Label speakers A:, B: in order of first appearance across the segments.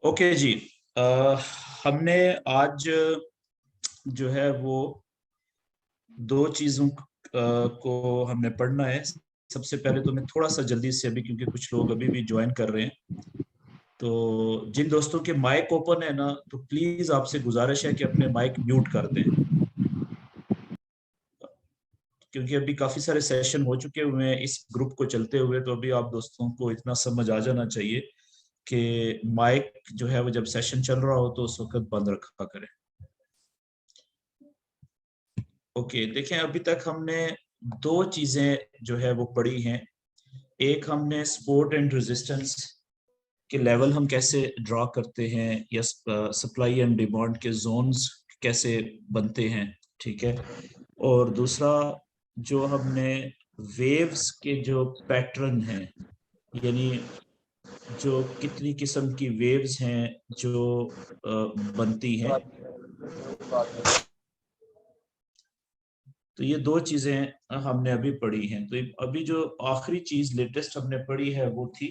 A: Okay जी। अ, हमने आज जो है वो दो चीजों को हमने पढ़ना है। सबसे पहले तो मैं थोड़ा सा जल्दी से अभी, क्योंकि कुछ लोग अभी भी ज्वाइन कर रहे हैं, तो जिन दोस्तों के माइक ओपन है ना, तो प्लीज आपसे गुजारिश है कि अपने माइक म्यूट कर दें, क्योंकि अभी काफी सारे सेशन हो चुके हुए हैं इस ग्रुप को चलते हुए। तो अभी आप दोस्तों को इतना समझ आ जाना चाहिए कि माइक जो है वो जब सेशन चल रहा हो तो उस वक्त बंद रखा करें। ओके, देखें, अभी तक हमने दो चीजें जो है वो पढ़ी हैं। एक, हमने सपोर्ट एंड रेजिस्टेंस के लेवल हम कैसे ड्रॉ करते हैं, या सप्लाई एंड डिमांड के जोन्स कैसे बनते हैं, ठीक है। और दूसरा, जो हमने वेव्स के जो पैटर्न हैं, यानी जो कितनी किस्म की वेव्स हैं जो बनती हैं, तो ये दो चीजें हमने अभी पढ़ी हैं। तो अभी जो आखिरी चीज लेटेस्ट हमने पढ़ी है वो थी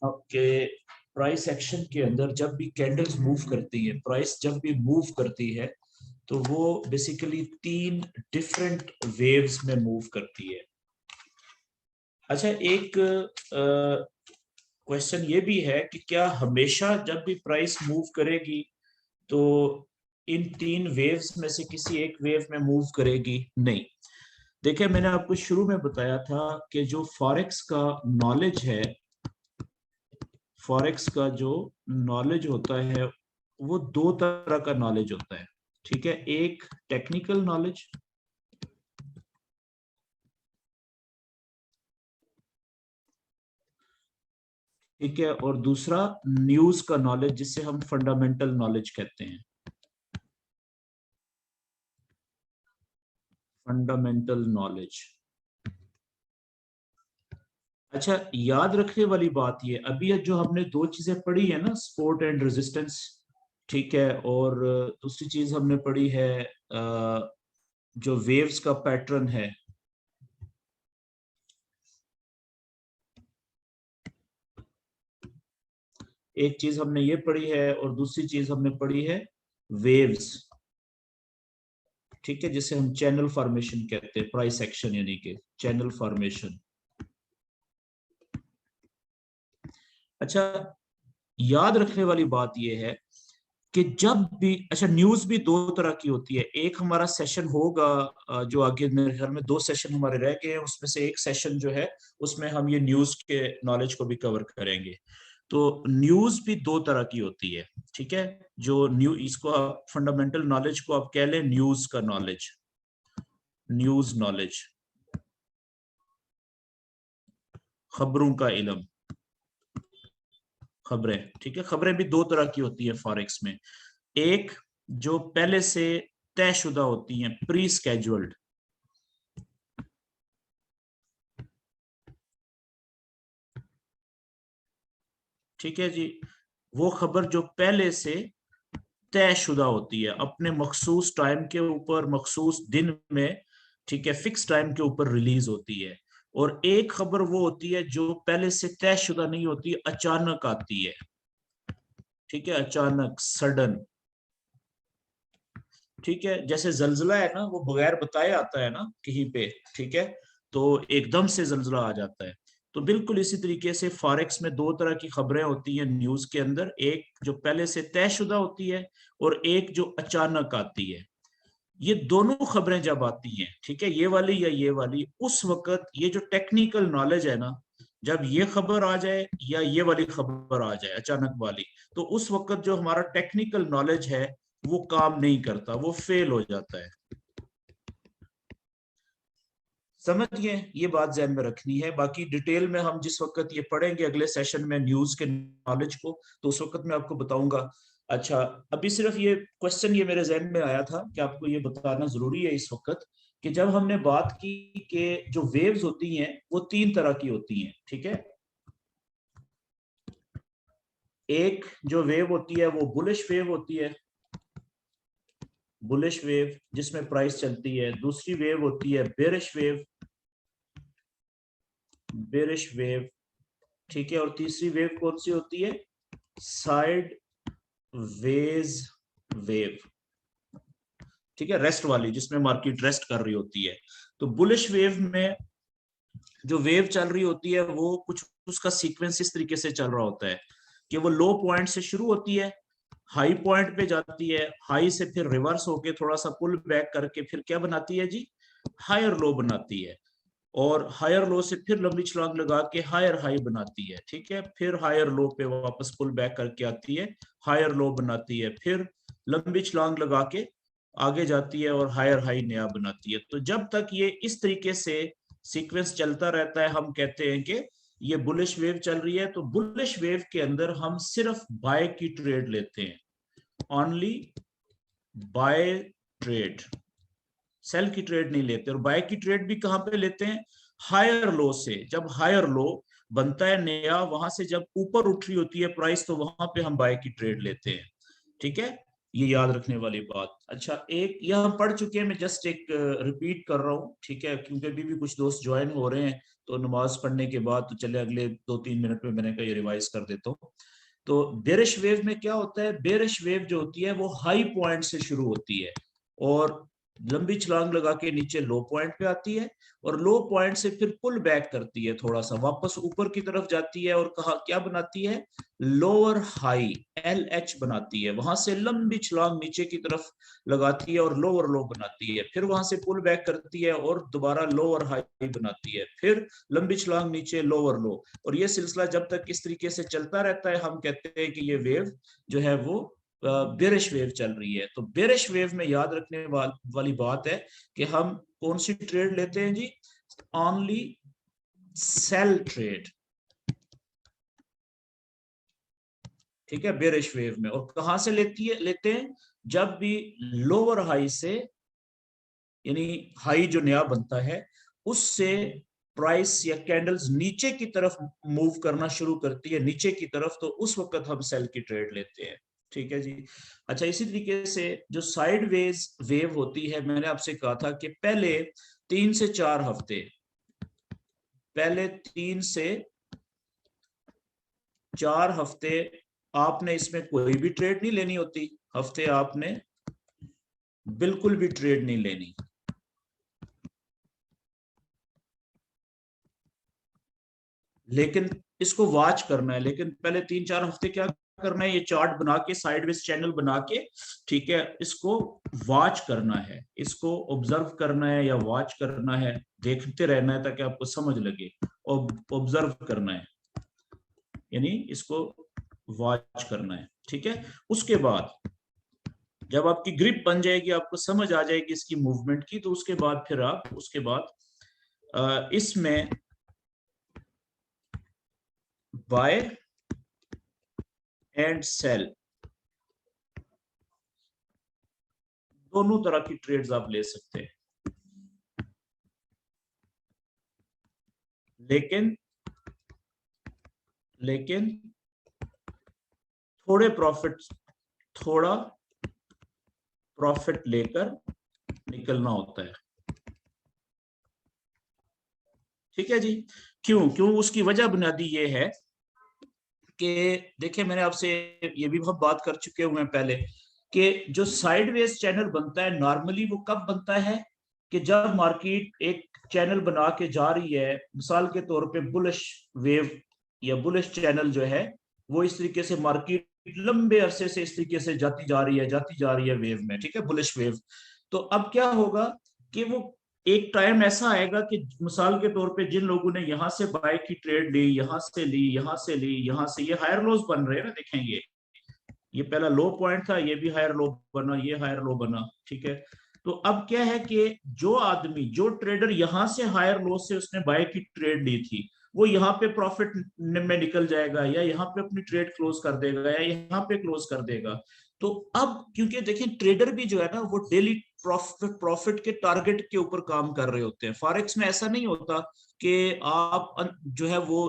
A: कि प्राइस एक्शन के अंदर जब भी कैंडल्स मूव करती है, प्राइस जब भी मूव करती है, तो वो बेसिकली तीन डिफरेंट वेव्स में मूव करती है। अच्छा, एक क्वेश्चन ये भी है कि क्या हमेशा जब भी प्राइस मूव करेगी तो इन तीन वेव्स में से किसी एक वेव में मूव करेगी? नहीं। देखिए, मैंने आपको शुरू में बताया था कि जो फॉरेक्स का नॉलेज है, फॉरेक्स का जो नॉलेज होता है वो दो तरह का नॉलेज होता है, ठीक है। एक टेक्निकल नॉलेज, ठीक है, और दूसरा न्यूज का नॉलेज, जिसे हम फंडामेंटल नॉलेज कहते हैं। Fundamental knowledge. अच्छा, याद रखने वाली बात ये, अभी जो हमने दो चीजें पढ़ी है ना, सपोर्ट एंड रेजिस्टेंस, ठीक है, और दूसरी चीज हमने पढ़ी है जो वेव्स का पैटर्न है। एक चीज हमने ये पढ़ी है और दूसरी चीज हमने पढ़ी है वेव्स, ठीक है, जिसे हम चैनल फॉर्मेशन कहते हैं, प्राइस एक्शन यानी कि चैनल फॉर्मेशन। अच्छा, याद रखने वाली बात यह है कि जब भी, अच्छा, न्यूज भी दो तरह की होती है। एक हमारा सेशन होगा जो आगे, मेरे ख्याल में दो सेशन हमारे रह गए हैं, उसमें से एक सेशन जो है उसमें हम ये न्यूज के नॉलेज को भी कवर करेंगे। तो न्यूज भी दो तरह की होती है, ठीक है। जो इसको आप फंडामेंटल नॉलेज को आप कह लें न्यूज का नॉलेज, न्यूज नॉलेज, खबरों का इल्म, खबरें, ठीक है। खबरें भी दो तरह की होती है फॉरेक्स में। एक जो पहले से तयशुदा होती हैं, प्री स्केजुअल्ड, ठीक है जी। वो खबर जो पहले से तयशुदा होती है, अपने मखसूस टाइम के ऊपर, मखसूस दिन में, ठीक है, फिक्स टाइम के ऊपर रिलीज होती है। और एक खबर वो होती है जो पहले से तयशुदा नहीं होती, अचानक आती है, ठीक है, अचानक, सडन, ठीक है। जैसे जलजिला है ना, वो बगैर बताए आता है ना कहीं पे, ठीक है, तो एकदम से जलजिला आ जाता है। तो बिल्कुल इसी तरीके से फॉरेक्स में दो तरह की खबरें होती हैं न्यूज के अंदर, एक जो पहले से तयशुदा होती है और एक जो अचानक आती है। ये दोनों खबरें जब आती हैं, ठीक है, ये वाली या ये वाली, उस वक्त ये जो टेक्निकल नॉलेज है ना, जब ये खबर आ जाए या ये वाली खबर आ जाए अचानक वाली, तो उस वक्त जो हमारा टेक्निकल नॉलेज है वो काम नहीं करता, वो फेल हो जाता है। समझिए, ये बात ध्यान में रखनी है। बाकी डिटेल में हम जिस वक्त ये पढ़ेंगे अगले सेशन में न्यूज के नॉलेज को, तो उस वक्त मैं आपको बताऊंगा। अच्छा, अभी सिर्फ ये क्वेश्चन ये मेरे जहन में आया था कि आपको ये बताना जरूरी है इस वक्त, कि जब हमने बात की कि जो वेव्स होती हैं वो तीन तरह की होती हैं, ठीक है। एक जो वेव होती है वो बुलिश वेव होती है, बुलिश वेव जिसमें प्राइस चलती है। दूसरी वेव होती है बेरिश वेव, बेरिश वेव, ठीक है। और तीसरी वेव कौन सी होती है? साइड वेज वेव, ठीक है, रेस्ट वाली, जिसमें मार्केट रेस्ट कर रही होती है। तो बुलिश वेव में जो वेव चल रही होती है वो कुछ उसका सीक्वेंस इस तरीके से चल रहा होता है कि वो लो पॉइंट से शुरू होती है, हाई पॉइंट पे जाती है, हाई से फिर रिवर्स होके थोड़ा सा पुल बैक करके फिर क्या बनाती है जी, हायर लो बनाती है, और हायर लो से फिर लंबी छलांग लगा के हायर हाई बनाती है, ठीक है, फिर हायर लो पे वापस पुल बैक करके आती है, हायर लो बनाती है, फिर लंबी छलांग लगा के आगे जाती है और हायर हाई नया बनाती है। तो जब तक ये इस तरीके से सीक्वेंस चलता रहता है हम कहते हैं कि ये बुलिश वेव चल रही है। तो बुलिश वेव के अंदर हम सिर्फ बाय की ट्रेड लेते हैं, ओनली बाय ट्रेड, सेल की ट्रेड नहीं लेते। और बाय की ट्रेड भी कहां पे लेते हैं, हायर लो से, जब हायर लो बनता है नया, वहां से जब ऊपर उठ रही होती है प्राइस तो वहां पे हम बाय की ट्रेड लेते हैं, ठीक है, ये याद रखने वाली बात। अच्छा, एक यह हम पढ़ चुके हैं, मैं जस्ट एक रिपीट कर रहा हूँ, ठीक है, क्योंकि अभी भी कुछ दोस्त ज्वाइन हो रहे हैं, तो नमाज पढ़ने के बाद तो चले अगले 2-3 मिनट में मैंने कहा ये रिवाइज कर देता हूँ। तो बेरिश वेव में क्या होता है, बेरिश वेव जो होती है वो हाई पॉइंट से शुरू होती है और लंबी छलांग लगा के नीचे लो पॉइंट पे आती है, और लो पॉइंट से फिर पुल बैक करती है, थोड़ा सा वापस ऊपर की तरफ जाती है, और कहा क्या बनाती है, लोअर हाई, LH बनाती है, वहां से लंबी छलांग नीचे की तरफ लगाती है और लोअर लो बनाती है, फिर वहां से पुल बैक करती है और दोबारा लोअर हाई बनाती है, फिर लंबी छलांग नीचे लोअर लो, और ये सिलसिला जब तक इस तरीके से चलता रहता है हम कहते हैं कि ये वेव जो है वो बेरिश वेव चल रही है। तो बेरिश वेव में याद रखने वाली बात है कि हम कौन सी ट्रेड लेते हैं जी, ओनली सेल ट्रेड, ठीक है, बेरिश वेव में। और कहां से लेते हैं, जब भी लोअर हाई से, यानी हाई जो नया बनता है उससे प्राइस या कैंडल्स नीचे की तरफ मूव करना शुरू करती है, नीचे की तरफ, तो उस वक्त हम सेल की ट्रेड लेते हैं, ठीक है जी। अच्छा, इसी तरीके से जो साइडवेज वेव होती है, मैंने आपसे कहा था कि पहले 3 से 4 हफ्ते, पहले 3 से 4 हफ्ते आपने इसमें कोई भी ट्रेड नहीं लेनी होती, हफ्ते आपने बिल्कुल भी ट्रेड नहीं लेनी, लेकिन इसको वॉच करना है। लेकिन पहले 3-4 हफ्ते क्या करना है, ये चार्ट बना के, साइडवेज चैनल बना के, ठीक है, इसको वॉच करना है, इसको ऑब्जर्व करना है या वॉच करना है, देखते रहना है ताकि आपको समझ लगे, ऑब्जर्व करना है, यानी इसको वॉच करना है, ठीक है। उसके बाद जब आपकी ग्रिप बन जाएगी, आपको समझ आ जाएगी इसकी मूवमेंट की, तो उसके बाद फिर आप उसके बाद इसमें बाय एंड सेल दोनों तरह की ट्रेड्स आप ले सकते हैं, लेकिन लेकिन थोड़े प्रॉफिट थोड़ा प्रॉफिट लेकर निकलना होता है, ठीक है जी। क्यों क्यों उसकी वजह बुनियादी ये है कि देखिए, मैंने आपसे ये भी बहुत बात कर चुके हुए हैं पहले कि जो साइडवेज चैनल बनता है नॉर्मली वो कब बनता है, कि जब मार्केट एक चैनल बना के जा रही है, मिसाल के तौर पे बुलिश वेव या बुलिश चैनल जो है वो इस तरीके से मार्केट लंबे अरसे से इस तरीके से जाती जा रही है वेव में, ठीक है, बुलिश वेव। तो अब क्या होगा कि वो एक टाइम ऐसा आएगा कि मिसाल के तौर पे जिन लोगों ने यहाँ से बाय की ट्रेड ली, यहाँ से ली, यहाँ से ली, यहाँ से, ये हायर लोज बन रहे हैं ना, देखेंगे ये पहला लो पॉइंट था, ये भी हायर लो बना, ये हायर लो बना, ठीक है। तो अब क्या है कि जो आदमी, जो ट्रेडर यहाँ से हायर लो से उसने बाय की ट्रेड ली थी, वो यहाँ पे प्रॉफिट में निकल जाएगा, या यहाँ पे अपनी ट्रेड क्लोज कर देगा, या यहाँ पे क्लोज कर देगा। तो अब क्योंकि देखिए ट्रेडर भी जो है ना वो डेली प्रॉफिट के टारगेट के ऊपर काम कर रहे होते हैं। फॉरेक्स में ऐसा नहीं होता कि आप जो है वो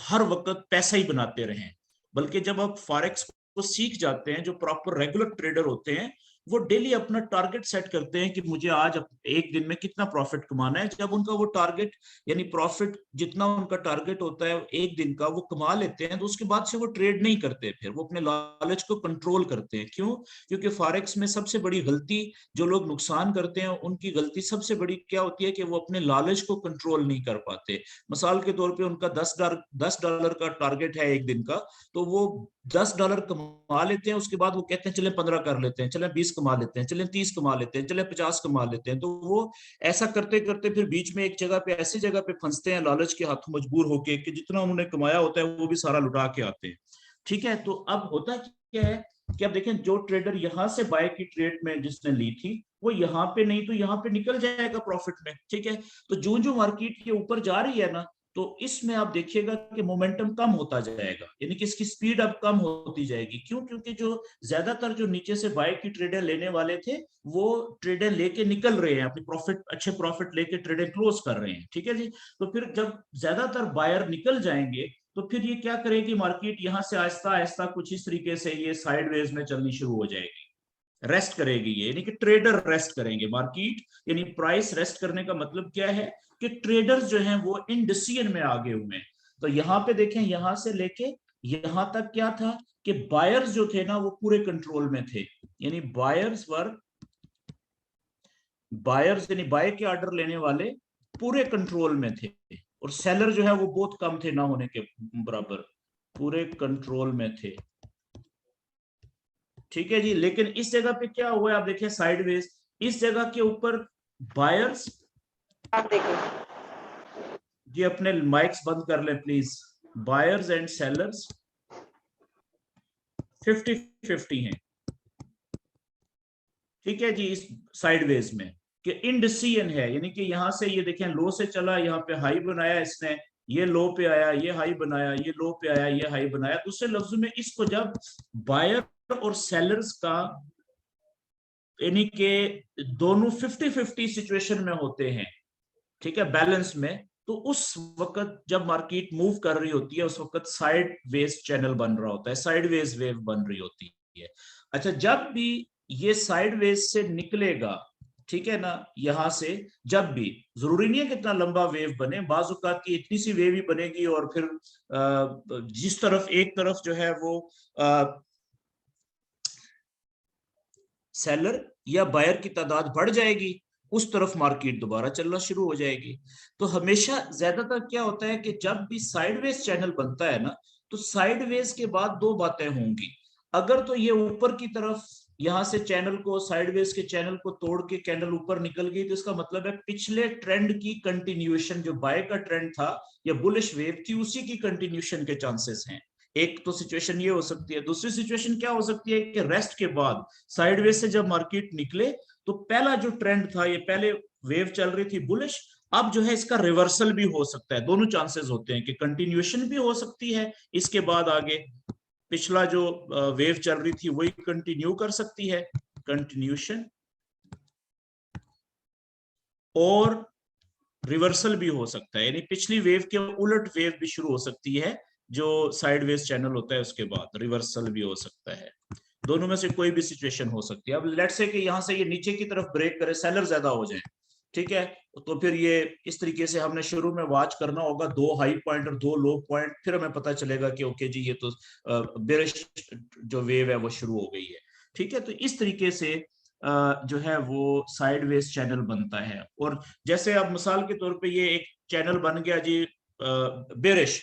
A: हर वक्त पैसा ही बनाते रहें, बल्कि जब आप फॉरेक्स को सीख जाते हैं, जो प्रॉपर रेगुलर ट्रेडर होते हैं वो डेली अपना टारगेट सेट करते हैं कि मुझे आज एक दिन में कितना प्रॉफिट कमाना है। जब उनका वो टारगेट यानी प्रॉफिट जितना उनका टारगेट होता है एक दिन का वो कमा लेते हैं, तो उसके बाद से वो ट्रेड नहीं करते, फिर वो अपने लालच को कंट्रोल करते हैं। क्यों? क्योंकि फॉरेक्स में सबसे बड़ी गलती जो लोग नुकसान करते हैं, उनकी गलती सबसे बड़ी क्या होती है कि वो अपने लालच को कंट्रोल नहीं कर पाते। मिसाल के तौर पे उनका $10 का टारगेट है एक दिन का, तो वो $10 कमा लेते हैं, उसके बाद वो कहते हैं चले 15 कर लेते हैं, चले 20 कमा लेते हैं, चले 30 कमा लेते हैं, चले 50 कमा लेते हैं। तो वो ऐसा करते करते फिर बीच में एक जगह पे ऐसी जगह पे फंसते हैं लालच के हाथों मजबूर होके कि जितना उन्होंने कमाया होता है वो भी सारा लुटा के आते हैं। ठीक है, तो अब होता क्या है कि अब देखें, जो ट्रेडर यहां से बाय की ट्रेड में जिसने ली थी, वो यहाँ पे नहीं तो यहाँ पे निकल जाएगा प्रॉफिट में। ठीक है, तो जो जो मार्केट के ऊपर जा रही है ना, तो इसमें आप देखिएगा कि मोमेंटम कम होता जाएगा, यानी कि इसकी स्पीड अब कम होती जाएगी। क्यों? क्योंकि जो ज्यादातर जो नीचे से बाय की ट्रेडर लेने वाले थे, वो ट्रेडर लेके निकल रहे हैं, अपनी प्रॉफिट अच्छे प्रॉफिट लेके ट्रेडर क्लोज कर रहे हैं। ठीक है जी, तो फिर जब ज्यादातर बायर निकल जाएंगे, तो फिर ये क्या करेगी मार्केट, यहाँ से आहिस्ता आहिस्ता कुछ इस तरीके से ये साइडवेज में चलनी शुरू हो जाएगी, रेस्ट करेगी ये, यानी कि ट्रेडर रेस्ट करेंगे मार्केट। यानी प्राइस रेस्ट करने का मतलब क्या है कि ट्रेडर्स जो हैं वो इंडिसीजन में आगे हुए हैं। तो यहाँ पे देखें, यहां से लेके यहां तक क्या था कि बायर्स जो थे ना वो पूरे कंट्रोल में थे, यानी बायर्स यानी बाय के ऑर्डर लेने वाले पूरे कंट्रोल में थे, और सेलर जो है वो बहुत कम थे, ना होने के बराबर, पूरे कंट्रोल में थे। ठीक है जी, लेकिन इस जगह पे क्या हुआ है आप देखिए साइडवेज, इस जगह के ऊपर बायर्स,
B: आप देखो
A: जी अपने माइक्स बंद कर ले प्लीज, बायर्स एंड सेलर्स 50-50 हैं। ठीक है जी, इस साइडवेज में कि इंडिसीजन है, यानी कि यहां से ये देखें लो से चला, यहाँ पे हाई बनाया इसने, ये लो पे आया, ये हाई बनाया, ये लो पे आया, ये हाई बनाया। दूसरे लफ्जों में इसको जब बायर और सेलर्स का यानी कि दोनों 50-50 सिचुएशन में होते हैं, ठीक है, बैलेंस में, तो उस वक्त जब मार्केट मूव कर रही होती है उस वक्त साइड वेज चैनल बन रहा होता है, साइड वेज वेव बन रही होती है। अच्छा, जब भी ये साइड वेज से निकलेगा, ठीक है ना, यहां से जब भी, जरूरी नहीं है कितना लंबा वेव बने, बाज़ औक़ात की इतनी सी वेव ही बनेगी और फिर जिस तरफ एक तरफ जो है वो सेलर या बायर की तादाद बढ़ जाएगी, उस तरफ मार्केट दोबारा चलना शुरू हो जाएगी। तो हमेशा ज्यादातर क्या होता है कि जब भी साइडवेज चैनल बनता है ना, तो साइडवेज के बाद दो बातें होंगी। अगर तो ये ऊपर की तरफ यहां से चैनल को, साइडवेज के चैनल को तोड़ के कैंडल ऊपर निकल गई, तो इसका मतलब है पिछले ट्रेंड की कंटिन्यूएशन, जो बाय का ट्रेंड था या बुलिश वेव थी, उसी की कंटिन्यूएशन के चांसेस हैं। एक तो सिचुएशन ये हो सकती है। दूसरी सिचुएशन क्या हो सकती है कि रेस्ट के बाद साइडवेज से जब मार्केट निकले, तो पहला जो ट्रेंड था, ये पहले वेव चल रही थी बुलिश, अब जो है इसका रिवर्सल भी हो सकता है। दोनों चांसेस होते हैं कि कंटिन्यूएशन भी हो सकती है, इसके बाद आगे पिछला जो वेव चल रही थी वही कंटिन्यू कर सकती है, कंटिन्यूएशन, और रिवर्सल भी हो सकता है, यानी पिछली वेव के उलट वेव भी शुरू हो सकती है, जो साइडवेज चैनल होता है उसके बाद रिवर्सल भी हो सकता है। दोनों में से कोई भी सिचुएशन हो सकती है। अब लेट्स से कि यहां से ये नीचे की तरफ ब्रेक करे, सेलर ज्यादा हो जाए, ठीक है, तो फिर ये इस तरीके से हमने शुरू में वॉच करना होगा, दो हाई पॉइंट और दो लो पॉइंट, फिर हमें पता चलेगा कि ओके जी ये तो बेरिश जो वेव है वो शुरू हो गई है। ठीक है, तो इस तरीके से जो है वो साइडवेज चैनल बनता है। और जैसे अब मिसाल के तौर पे ये एक चैनल बन गया जी बेरिश,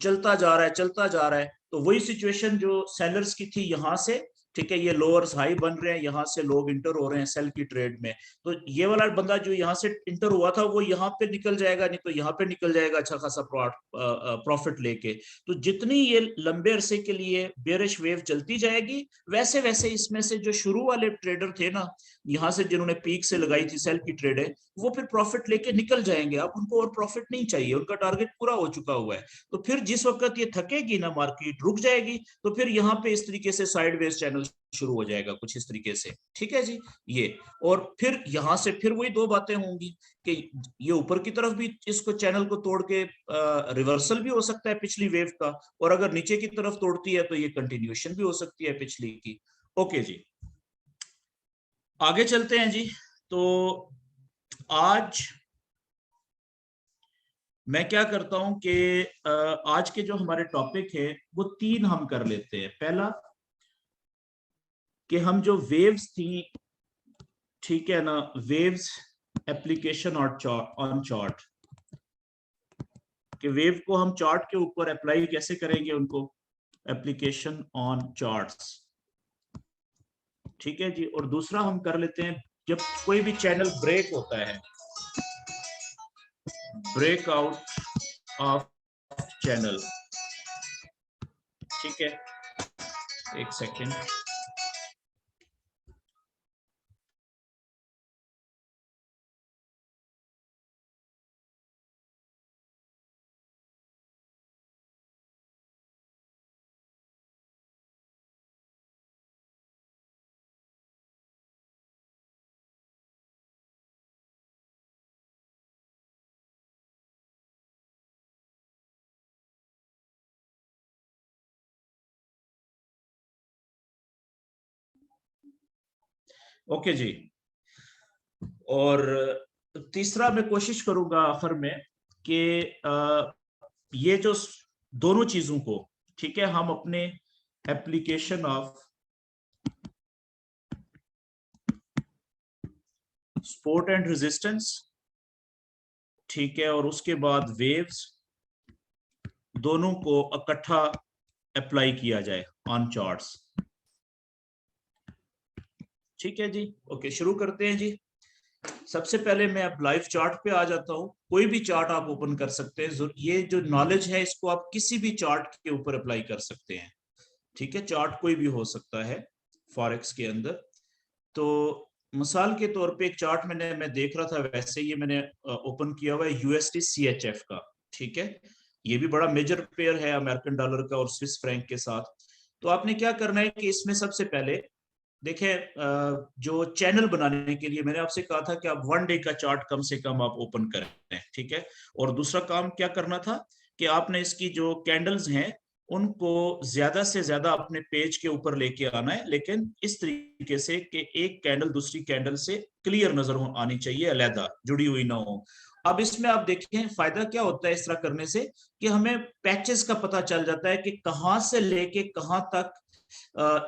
A: चलता जा रहा है चलता जा रहा है, तो वही सिचुएशन जो सेलर्स की थी यहां से, ठीक है, ये लोअर्स हाई बन रहे हैं, यहां से लोग इंटर हो रहे हैं सेल की ट्रेड में, तो ये वाला बंदा जो यहां से इंटर हुआ था वो यहाँ पे निकल जाएगा, नहीं तो यहाँ पे निकल जाएगा अच्छा खासा प्रॉफिट लेके। तो जितनी ये लंबे अरसे के लिए बेरिश वेव चलती जाएगी, वैसे वैसे इसमें से जो शुरू वाले ट्रेडर थे ना, यहाँ से जिन्होंने पीक से लगाई थी सेल की ट्रेड है, वो फिर प्रॉफिट लेके निकल जाएंगे। अब उनको और प्रॉफिट नहीं चाहिए, उनका टारगेट पूरा हो चुका हुआ है। तो फिर जिस वक्त ये थकेगी ना, मार्केट रुक जाएगी, तो फिर यहाँ पे इस तरीके से साइडवेज चैनल शुरू हो जाएगा कुछ इस तरीके से। ठीक है जी, ये, और फिर यहां से फिर वही दो बातें होंगी कि ये ऊपर की तरफ भी इसको चैनल को तोड़ के रिवर्सल भी हो सकता है पिछली वेव का, और अगर नीचे की तरफ तोड़ती है तो ये कंटिन्यूएशन भी हो सकती है पिछली की। ओके जी, आगे चलते हैं जी। तो आज मैं क्या करता हूं कि आज के जो हमारे टॉपिक है वो तीन हम कर लेते हैं। पहला कि हम जो वेव्स थी, ठीक है ना, वेव्स एप्लीकेशन और ऑन चार्ट, कि वेव को हम चार्ट के ऊपर अप्लाई कैसे करेंगे, उनको एप्लीकेशन ऑन चार्ट्स, ठीक है जी। और दूसरा हम कर लेते हैं जब कोई भी चैनल ब्रेक होता है, ब्रेकआउट ऑफ चैनल, ठीक है। एक सेकेंड। ओके जी। और तीसरा मैं कोशिश करूंगा आखिर में कि ये जो दोनों चीजों को, ठीक है, हम अपने application of support and resistance, ठीक है, और उसके बाद वेव्स, दोनों को इकट्ठा अप्लाई किया जाए ऑन चार्ट्स, ठीक है जी। ओके, शुरू करते हैं जी। सबसे पहले मैं अब लाइव चार्ट पे आ जाता हूं। कोई भी चार्ट आप ओपन कर सकते हैं, ये जो नॉलेज है इसको आप किसी भी चार्ट के ऊपर अप्लाई कर सकते हैं, ठीक है। चार्ट कोई भी हो सकता है फॉरेक्स के अंदर। तो मिसाल के तौर पे एक चार्ट मैं देख रहा था, वैसे ये मैंने ओपन किया हुआ है यूएसडी सीएचएफ का, ठीक है। ये भी बड़ा मेजर पेयर है अमेरिकन डॉलर का और स्विस फ्रैंक के साथ। तो आपने क्या करना है कि इसमें सबसे पहले देखें, जो चैनल बनाने के लिए मैंने आपसे कहा था कि आप 1 डे का चार्ट कम से कम आप ओपन करें, ठीक है। और दूसरा काम क्या करना था कि आपने इसकी जो कैंडल्स हैं उनको ज्यादा से ज्यादा अपने पेज के ऊपर लेके आना है, लेकिन इस तरीके से कि एक कैंडल दूसरी कैंडल से क्लियर नजर आनी चाहिए, अलग जुड़ी हुई ना हो। अब इसमें आप देखें फायदा क्या होता है इस तरह करने से, कि हमें पैचेस का पता चल जाता है कि कहां से लेके कहां तक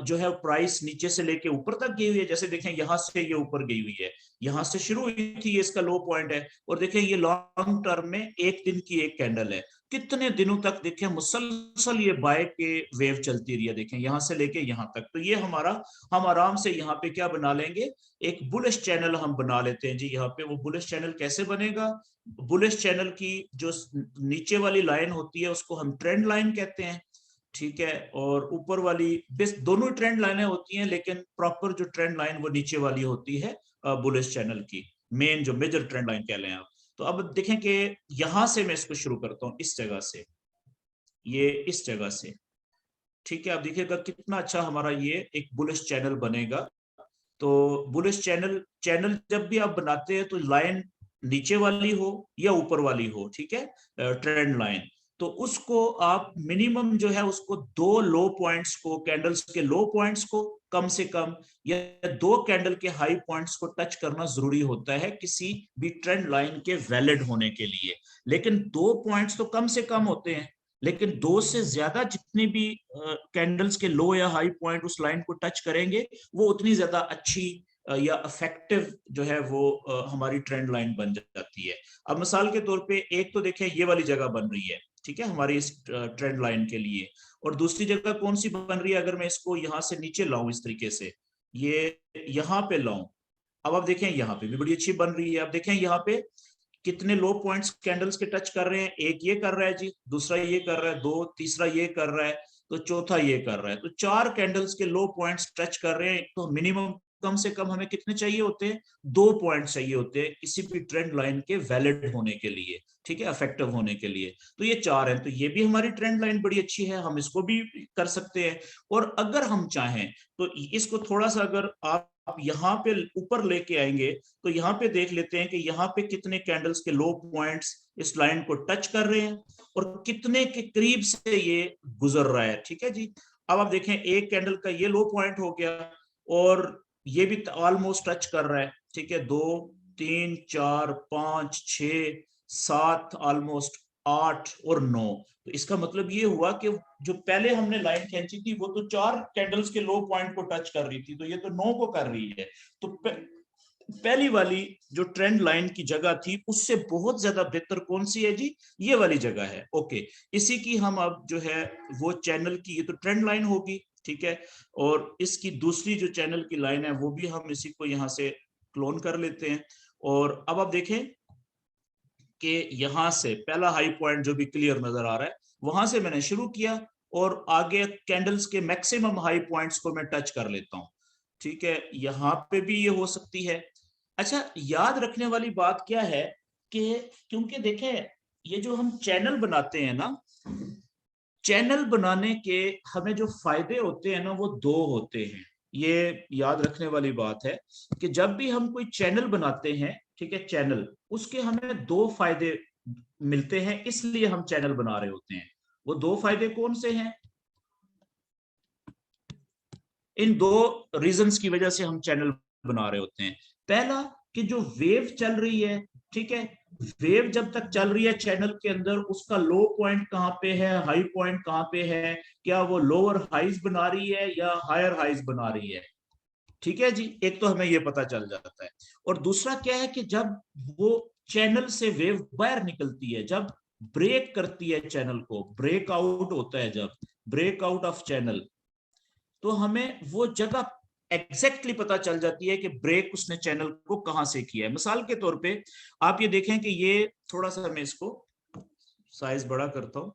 A: जो है प्राइस नीचे से लेके ऊपर तक गई हुई है। जैसे देखें यहां से ये ऊपर गई हुई है, यहां से शुरू हुई थी, ये इसका लो पॉइंट है। और देखें ये लॉन्ग टर्म में एक दिन की एक कैंडल है, कितने दिनों तक देखें मुसलसल ये बाय के वेव चलती रही है, देखें यहां से लेके यहां तक। तो ये हम आराम से यहाँ पे क्या बना लेंगे, एक बुलिश चैनल हम बना लेते हैं जी। यहाँ पे वो बुलिश चैनल कैसे बनेगा, बुलिश चैनल की जो नीचे वाली लाइन होती है उसको हम ट्रेंड लाइन कहते हैं, ठीक है। और ऊपर वाली, बेस दोनों ट्रेंड लाइनें होती हैं, लेकिन प्रॉपर जो ट्रेंड लाइन वो नीचे वाली होती है बुलिश चैनल की, मेन जो मेजर ट्रेंड लाइन कह लें आप। तो अब देखें कि यहां से मैं इसको शुरू करता हूं, इस जगह से, ये इस जगह से, ठीक है। अब देखिएगा कितना अच्छा हमारा ये एक बुलिश चैनल बनेगा। तो बुलिश चैनल चैनल जब भी आप बनाते हैं तो लाइन नीचे वाली हो या ऊपर वाली हो, ठीक है, ट्रेंड लाइन। तो उसको आप मिनिमम जो है उसको दो लो पॉइंट्स को, कैंडल्स के लो पॉइंट्स को कम से कम, या दो कैंडल के हाई पॉइंट्स को टच करना जरूरी होता है किसी भी ट्रेंड लाइन के वैलिड होने के लिए। लेकिन दो पॉइंट्स तो कम से कम होते हैं, लेकिन दो से ज्यादा जितनी भी कैंडल्स के लो या हाई पॉइंट उस लाइन को टच करेंगे वो उतनी ज्यादा अच्छी या इफेक्टिव जो है वो हमारी ट्रेंड लाइन बन जाती है। अब मिसाल के तौर पे एक तो देखें ये वाली जगह बन रही है, ठीक है, हमारी इस ट्रेंड लाइन के लिए। और दूसरी जगह कौन सी बन रही है, अगर मैं इसको यहां से नीचे लाऊं इस तरीके से, ये यहां पे लाऊं, अब आप देखें यहाँ पे भी बड़ी अच्छी बन रही है। अब देखें यहाँ पे कितने लो पॉइंट्स कैंडल्स के टच कर रहे हैं, एक ये कर रहा है जी, दूसरा ये कर रहा है, दो, तीसरा ये कर रहा है, तो चौथा ये कर रहा है। तो चार कैंडल्स के लो पॉइंट्स टच कर रहे हैं। तो मिनिमम कम से कम हमें कितने चाहिए होते हैं, दो पॉइंट चाहिए होते हैं किसी भी ट्रेंड लाइन के वैलिड होने के लिए, ठीक है, इफेक्टिव होने के लिए। तो ये चार हैं, तो ये भी हमारी ट्रेंड लाइन बड़ी अच्छी है, हम इसको भी कर सकते हैं। और अगर हम चाहें तो इसको थोड़ा सा अगर आप यहाँ पे ऊपर लेके आएंगे, तो यहाँ पे देख लेते हैं कि यहाँ पे कितने कैंडल्स के लो पॉइंट्स इस लाइन को टच कर रहे हैं और कितने के करीब से ये गुजर रहा है, ठीक है जी। अब आप देखें एक कैंडल का ये लो पॉइंट हो गया, और ये भी ऑलमोस्ट टच कर रहा है, ठीक है, 2 3 4 5 6 7 ऑलमोस्ट 8 और 9। तो इसका मतलब ये हुआ कि जो पहले हमने लाइन खींची थी वो तो 4 कैंडल्स के लो पॉइंट को टच कर रही थी, तो ये तो 9 को कर रही है। तो पहली वाली जो ट्रेंड लाइन की जगह थी उससे बहुत ज्यादा बेहतर कौन सी है जी, ये वाली जगह है। ओके, इसी की हम अब जो है वो चैनल की, ये तो ट्रेंड लाइन होगी, ठीक है, और इसकी दूसरी जो चैनल की लाइन है वो भी हम इसी को यहां से क्लोन कर लेते हैं। और अब आप देखें कि यहां से पहला हाई पॉइंट जो भी क्लियर नजर आ रहा है वहां से मैंने शुरू किया और आगे कैंडल्स के मैक्सिमम हाई पॉइंट्स को मैं टच कर लेता हूं, ठीक है, यहां पे भी ये हो सकती है। अच्छा, याद रखने वाली बात क्या है कि क्योंकि देखें ये जो हम चैनल बनाते हैं ना, चैनल बनाने के हमें जो फायदे होते हैं ना वो दो होते हैं। ये याद रखने वाली बात है कि जब भी हम कोई चैनल बनाते हैं, ठीक है, चैनल, उसके हमें दो फायदे मिलते हैं, इसलिए हम चैनल बना रहे होते हैं। वो दो फायदे कौन से हैं? इन दो रीजंस की वजह से हम चैनल बना रहे होते हैं। पहला कि जो वेव चल रही है, ठीक है, वेव जब तक चल रही है चैनल के अंदर उसका लो पॉइंट कहाँ पे है, हाई पॉइंट कहाँ पे है, क्या वो लोअर हाइज बना रही है या हायर हाइज बना रही है, ठीक है जी, एक तो हमें ये पता चल जाता है। और दूसरा क्या है कि जब वो चैनल से वेव बाहर निकलती है, जब ब्रेक करती है चैनल को, ब्रेक आउट होता है, जब ब्रेक आउट ऑफ चैनल, तो हमें वो जगह एग्जैक्टली पता चल जाती है कि ब्रेक उसने चैनल को कहां से किया है। मिसाल के तौर पे आप ये देखें कि ये थोड़ा सा मैं इसको साइज बड़ा करता हूं।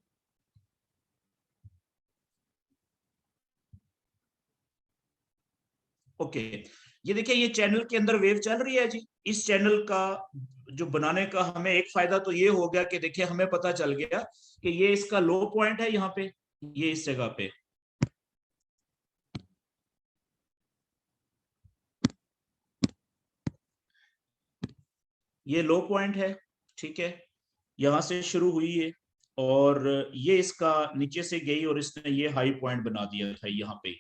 A: ओके, ये देखिए ये चैनल के अंदर वेव चल रही है जी। इस चैनल का जो बनाने का हमें एक फायदा तो ये हो गया कि देखिए हमें पता चल गया कि ये इसका लो पॉइंट है यहाँ पे, ये इस जगह पे, ये लो पॉइंट है, ठीक है, यहां से शुरू हुई है और ये इसका नीचे से गई और इसने ये हाई पॉइंट बना दिया था यहाँ पे,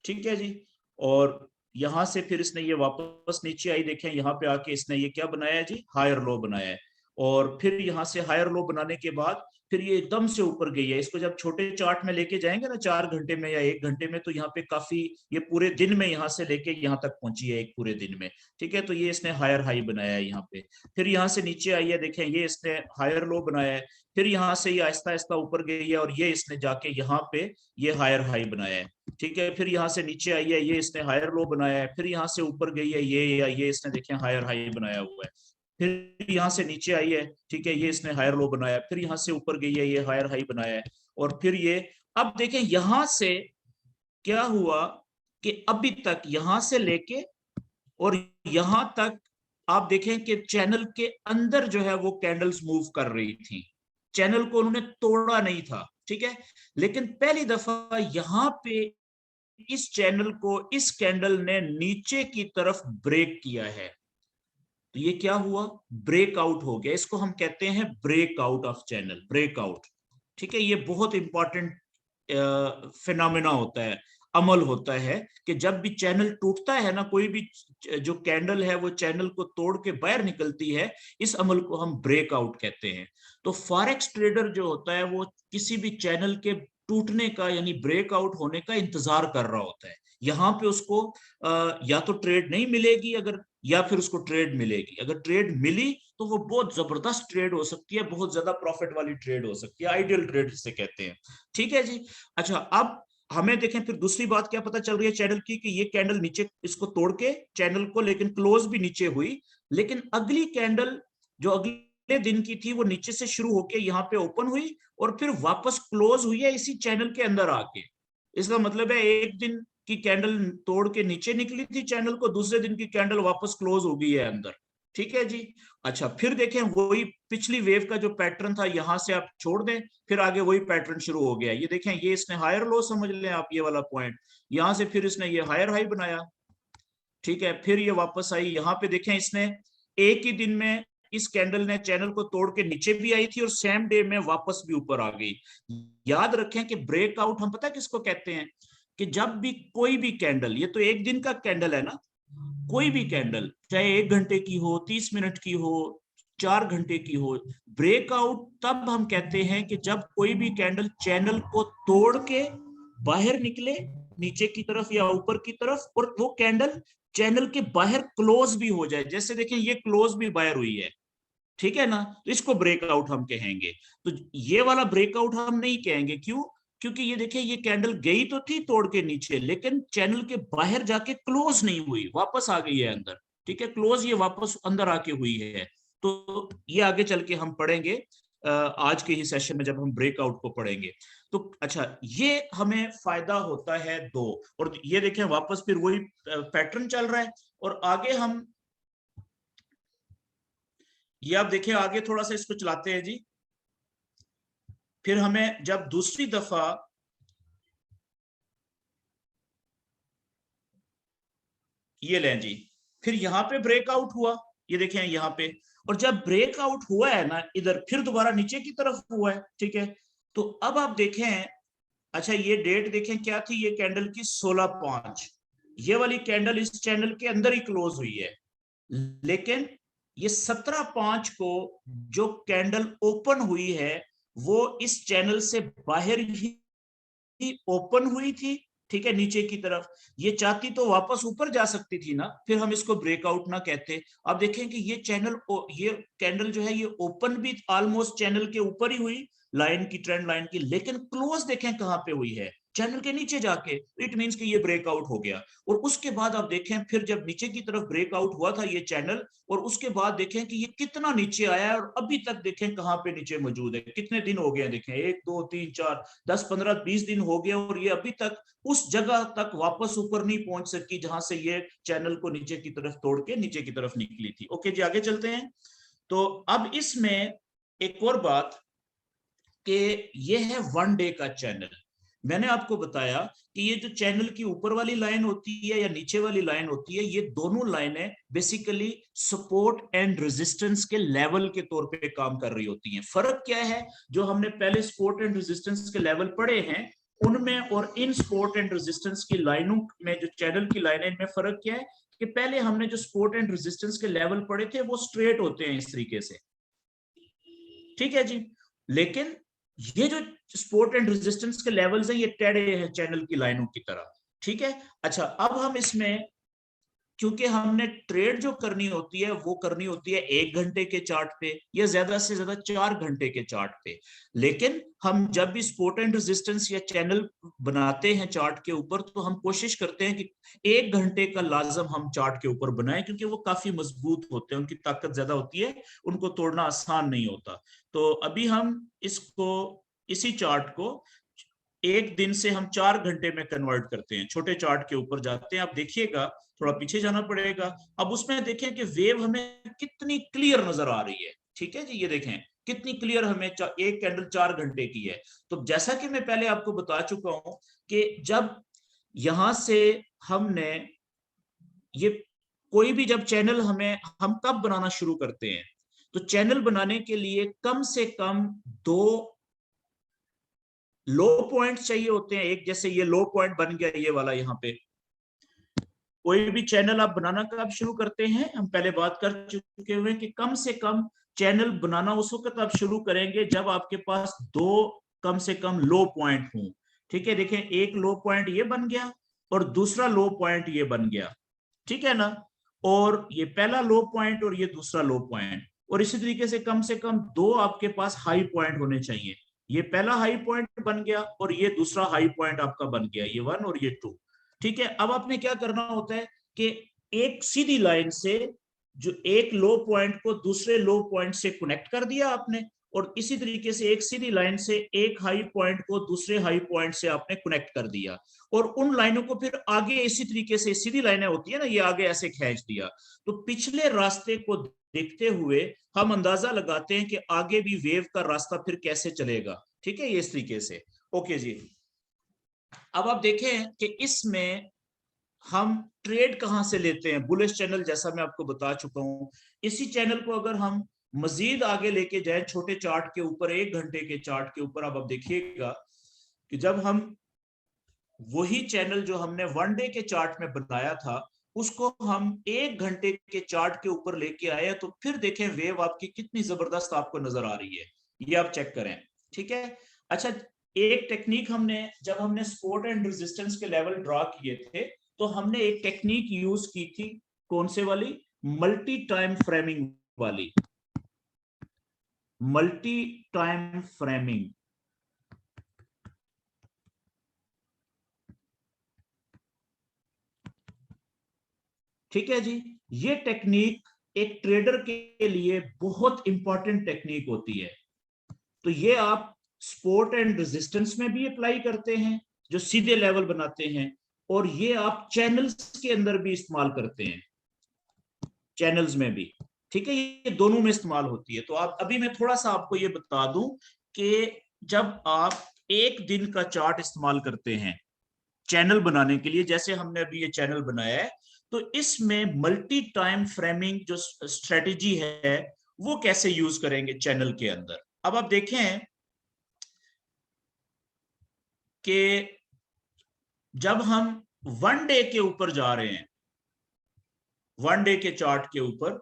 A: ठीक है जी। और यहां से फिर इसने ये वापस नीचे आई, देखें यहाँ पे आके इसने ये क्या बनाया है जी, हायर लो बनाया है। और फिर यहाँ से हायर लो बनाने के बाद फिर ये एकदम से ऊपर गई है। इसको जब छोटे चार्ट में लेके जाएंगे ना 4 घंटे में या 1 घंटे में, तो यहाँ पे काफी, ये पूरे दिन में यहाँ से लेके यहाँ तक पहुंची है, एक पूरे दिन में, ठीक है। तो ये इसने हायर हाई बनाया है यहाँ पे, फिर यहाँ से नीचे आई है, देखें ये इसने हायर लो बनाया है, फिर यहाँ से ये आहिस्ता आहिस्ता ऊपर गई है और ये इसने जाके यहाँ पे ये हायर हाई बनाया है, ठीक है। फिर यहाँ से नीचे आई है, ये इसने हायर लो बनाया है, फिर यहाँ से ऊपर गई है ये इसने देखें हायर हाई बनाया हुआ है, फिर यहाँ से नीचे आई है, ठीक है, ये इसने हायर लो बनाया, फिर यहाँ से ऊपर गई है, ये हायर हाई बनाया है, और फिर ये, अब देखें यहां से क्या हुआ कि अभी तक यहां से लेके और यहां तक आप देखें कि चैनल के अंदर जो है वो कैंडल्स मूव कर रही थी, चैनल को उन्होंने तोड़ा नहीं था, ठीक है। लेकिन पहली दफा यहां पे इस चैनल को इस कैंडल ने नीचे की तरफ ब्रेक किया है, तो ये क्या हुआ, ब्रेकआउट हो गया। इसको हम कहते हैं ब्रेकआउट ऑफ चैनल, ब्रेकआउट, ठीक है। ये बहुत इंपॉर्टेंट फिनोमेना होता है, अमल होता है कि जब भी चैनल टूटता है ना, कोई भी जो कैंडल है वो चैनल को तोड़ के बाहर निकलती है, इस अमल को हम ब्रेकआउट कहते हैं। तो फॉरेक्स ट्रेडर जो होता है वो किसी भी चैनल के टूटने का यानी ब्रेकआउट होने का इंतजार कर रहा होता है। यहाँ पे उसको या तो ट्रेड नहीं मिलेगी, अगर, या फिर उसको ट्रेड मिलेगी, अगर ट्रेड मिली तो वो बहुत जबरदस्त ट्रेड हो सकती है, बहुत ज्यादा प्रॉफिट वाली ट्रेड हो सकती है, आइडियल ट्रेड जिसे कहते हैं, ठीक है जी। अच्छा, अब हमें देखें फिर दूसरी बात क्या पता चल रही है चैनल की, कि ये कैंडल नीचे इसको तोड़ के चैनल को, लेकिन क्लोज भी नीचे हुई, लेकिन अगली कैंडल जो अगले दिन की थी वो नीचे से शुरू होके यहाँ पे ओपन हुई और फिर वापस क्लोज हुई है इसी चैनल के अंदर आके। इसका मतलब है एक दिन की कैंडल तोड़ के नीचे निकली थी चैनल को, दूसरे दिन की कैंडल वापस क्लोज हो गई है अंदर, ठीक है जी। अच्छा, फिर देखें वही पिछली वेव का जो पैटर्न था, यहां से आप छोड़ दें, फिर आगे वही पैटर्न शुरू हो गया। ये देखें, ये इसने हायर लो समझ लें आप, ये वाला पॉइंट, यहां से फिर इसने ये हायर हाई बनाया, ठीक है, फिर ये वापस आई, यहाँ पे देखें इसने एक ही दिन में इस कैंडल ने चैनल को तोड़ के नीचे भी आई थी और सेम डे में वापस भी ऊपर आ गई। याद रखें कि ब्रेकआउट हम पता किसको कहते हैं, कि जब भी कोई भी कैंडल, ये तो एक दिन का कैंडल है ना, कोई भी कैंडल चाहे 1 घंटे की हो, 30 मिनट की हो, 4 घंटे की हो, ब्रेकआउट तब हम कहते हैं कि जब कोई भी कैंडल चैनल को तोड़ के बाहर निकले नीचे की तरफ या ऊपर की तरफ, और वो कैंडल चैनल के बाहर क्लोज भी हो जाए। जैसे देखें ये क्लोज भी बाहर हुई है, ठीक है ना, तो इसको ब्रेकआउट हम कहेंगे। तो ये वाला ब्रेकआउट हम नहीं कहेंगे, क्यों? क्योंकि ये देखिए ये कैंडल गई तो थी तोड़ के नीचे, लेकिन चैनल के बाहर जाके क्लोज नहीं हुई, वापस आ गई है अंदर। ठीक है, क्लोज ये वापस अंदर आके हुई है। तो ये आगे चल के हम पढ़ेंगे आज के ही सेशन में जब हम ब्रेकआउट को पढ़ेंगे। तो अच्छा, ये हमें फायदा होता है दो। और ये देखें वापस फिर वही पैटर्न चल रहा है। और आगे हम ये आप देखिए आगे थोड़ा सा इसको चलाते हैं जी। फिर हमें जब दूसरी दफा ये लें जी, फिर यहां पे ब्रेकआउट हुआ, ये देखें यहां पे। और जब ब्रेकआउट हुआ है ना इधर, फिर दोबारा नीचे की तरफ हुआ है, ठीक है। तो अब आप देखें, अच्छा ये डेट देखें क्या थी, ये कैंडल की 16/5। ये वाली कैंडल इस चैनल के अंदर ही क्लोज हुई है, लेकिन ये 17/5 को जो कैंडल ओपन हुई है वो इस चैनल से बाहर ही ओपन हुई थी, ठीक है, नीचे की तरफ। ये चाहती तो वापस ऊपर जा सकती थी ना, फिर हम इसको ब्रेकआउट ना कहते। अब देखें कि ये चैनल, ये कैंडल जो है ये ओपन भी ऑलमोस्ट चैनल के ऊपर ही हुई, लाइन की, ट्रेंड लाइन की, लेकिन क्लोज देखें कहां पे हुई है, चैनल के नीचे जाके। इट मींस कि ये ब्रेकआउट हो गया। और उसके बाद आप देखें फिर जब नीचे की तरफ ब्रेकआउट हुआ था ये चैनल, और उसके बाद देखें कि ये कितना नीचे आया है, और अभी तक देखें कहां पे नीचे मौजूद है। कितने दिन हो गए देखें, 1 2 3 4 10 15 20 दिन हो गए, और ये अभी तक उस जगह तक वापस ऊपर नहीं पहुंच सकी जहां से ये चैनल को नीचे की तरफ तोड़ के नीचे की तरफ निकली थी। ओके जी, आगे चलते हैं। तो अब इसमें एक और बात कि ये है 1 डे का चैनल। मैंने आपको बताया कि ये जो चैनल की ऊपर वाली लाइन होती है या नीचे वाली लाइन होती है, ये दोनों लाइनें बेसिकली सपोर्ट एंड रेजिस्टेंस के लेवल के तौर पे काम कर रही होती हैं। फर्क क्या है, जो हमने पहले सपोर्ट एंड रेजिस्टेंस के लेवल पढ़े हैं उनमें और इन सपोर्ट एंड रेजिस्टेंस की लाइनों में, जो चैनल की लाइन है, इनमें फर्क क्या है कि पहले हमने जो सपोर्ट एंड रेजिस्टेंस के लेवल पढ़े थे वो स्ट्रेट होते हैं इस तरीके से, ठीक है जी। लेकिन ये जो सपोर्ट एंड रेजिस्टेंस के लेवल्स हैं ये टेढ़े हैं चैनल की लाइनों की तरह, ठीक है। अच्छा, अब हम इसमें, क्योंकि हमने ट्रेड जो करनी होती है वो करनी होती है 1 घंटे के चार्ट पे या ज्यादा से ज्यादा 4 घंटे के चार्ट पे। लेकिन हम जब भी सपोर्ट एंड रेजिस्टेंस या चैनल बनाते हैं चार्ट के ऊपर, तो हम कोशिश करते हैं कि 1 घंटे का लाजम हम चार्ट के ऊपर बनाएं, क्योंकि वो काफी मजबूत होते हैं, उनकी ताकत ज्यादा होती है, उनको तोड़ना आसान नहीं होता। तो अभी हम इसको, इसी चार्ट को 1 दिन से हम 4 घंटे में कन्वर्ट करते हैं, छोटे चार्ट के ऊपर जाते हैं। आप देखिएगा, थोड़ा पीछे जाना पड़ेगा। अब उसमें देखें कि वेव हमें कितनी क्लियर नजर आ रही है, ठीक है जी। ये देखें कितनी क्लियर हमें एक कैंडल 4 घंटे की है। तो जैसा कि मैं पहले आपको बता चुका हूं कि जब यहां से हमने ये कोई भी जब चैनल हम कब बनाना शुरू करते हैं, तो चैनल बनाने के लिए कम से कम 2 लो पॉइंट चाहिए होते हैं। एक, जैसे ये लो पॉइंट बन गया ये वाला, यहाँ पे कोई भी चैनल आप बनाना कब शुरू करते हैं, हम पहले बात कर चुके हुए कि कम से कम चैनल बनाना उस वक्त आप शुरू करेंगे जब आपके पास 2 कम से कम लो पॉइंट हों, ठीक है। देखें एक लो पॉइंट ये बन गया और दूसरा लो पॉइंट ये बन गया, ठीक है ना। और ये पहला लो पॉइंट और ये दूसरा लो पॉइंट, और इसी तरीके से कम 2 आपके पास हाई पॉइंट होने चाहिए। ये पहला हाई पॉइंट बन गया और ये दूसरा हाई पॉइंट आपका बन गया, ये 1 और ये 2, ठीक है। अब आपने क्या करना होता है कि एक सीधी लाइन से जो एक लो पॉइंट को दूसरे लो पॉइंट से कनेक्ट कर दिया आपने, और इसी तरीके से एक सीधी लाइन से एक हाई पॉइंट को दूसरे हाई पॉइंट से आपने कनेक्ट कर दिया, और उन लाइनों को फिर आगे इसी तरीके से, सीधी लाइनें होती है ना, ये आगे ऐसे खींच दिया। तो पिछले रास्ते को देखते हुए हम अंदाजा लगाते हैं कि आगे भी वेव का रास्ता फिर कैसे चलेगा, ठीक है, ये इस तरीके से। ओके जी, अब आप देखें कि इसमें हम ट्रेड कहां से लेते हैं। बुलिश चैनल जैसा मैं आपको बता चुका हूं, इसी चैनल को अगर हम मजीद आगे लेके जाए छोटे चार्ट के ऊपर, 1 घंटे के चार्ट के ऊपर, अब आप देखिएगा कि जब हम वही चैनल जो हमने 1 डे के चार्ट में बनाया था उसको हम 1 घंटे के चार्ट के ऊपर लेके आए, तो फिर देखें वेव आपकी कितनी जबरदस्त आपको नजर आ रही है, ये आप चेक करें। ठीक है। अच्छा, एक टेक्निक हमने, जब हमने सपोर्ट एंड रेजिस्टेंस के लेवल ड्रॉ किए थे, तो हमने एक टेक्निक यूज की थी, कौन से वाली? मल्टी टाइम फ्रेमिंग वाली, मल्टी टाइम फ्रेमिंग। ठीक है जी। ये टेक्निक एक ट्रेडर के लिए बहुत इंपॉर्टेंट टेक्निक होती है। तो ये आप सपोर्ट एंड रेजिस्टेंस में भी अप्लाई करते हैं, जो सीधे लेवल बनाते हैं, और ये आप चैनल्स के अंदर भी इस्तेमाल करते हैं, चैनल्स में भी। ठीक है, ये दोनों में इस्तेमाल होती है। तो आप अभी मैं थोड़ा सा आपको ये बता दूं कि जब आप एक दिन का चार्ट इस्तेमाल करते हैं चैनल बनाने के लिए, जैसे हमने अभी ये चैनल बनाया है, तो इसमें मल्टी टाइम फ्रेमिंग जो स्ट्रेटेजी है वो कैसे यूज करेंगे चैनल के अंदर। अब आप देखें कि जब हम 1 डे के ऊपर जा रहे हैं, 1 डे के चार्ट के ऊपर,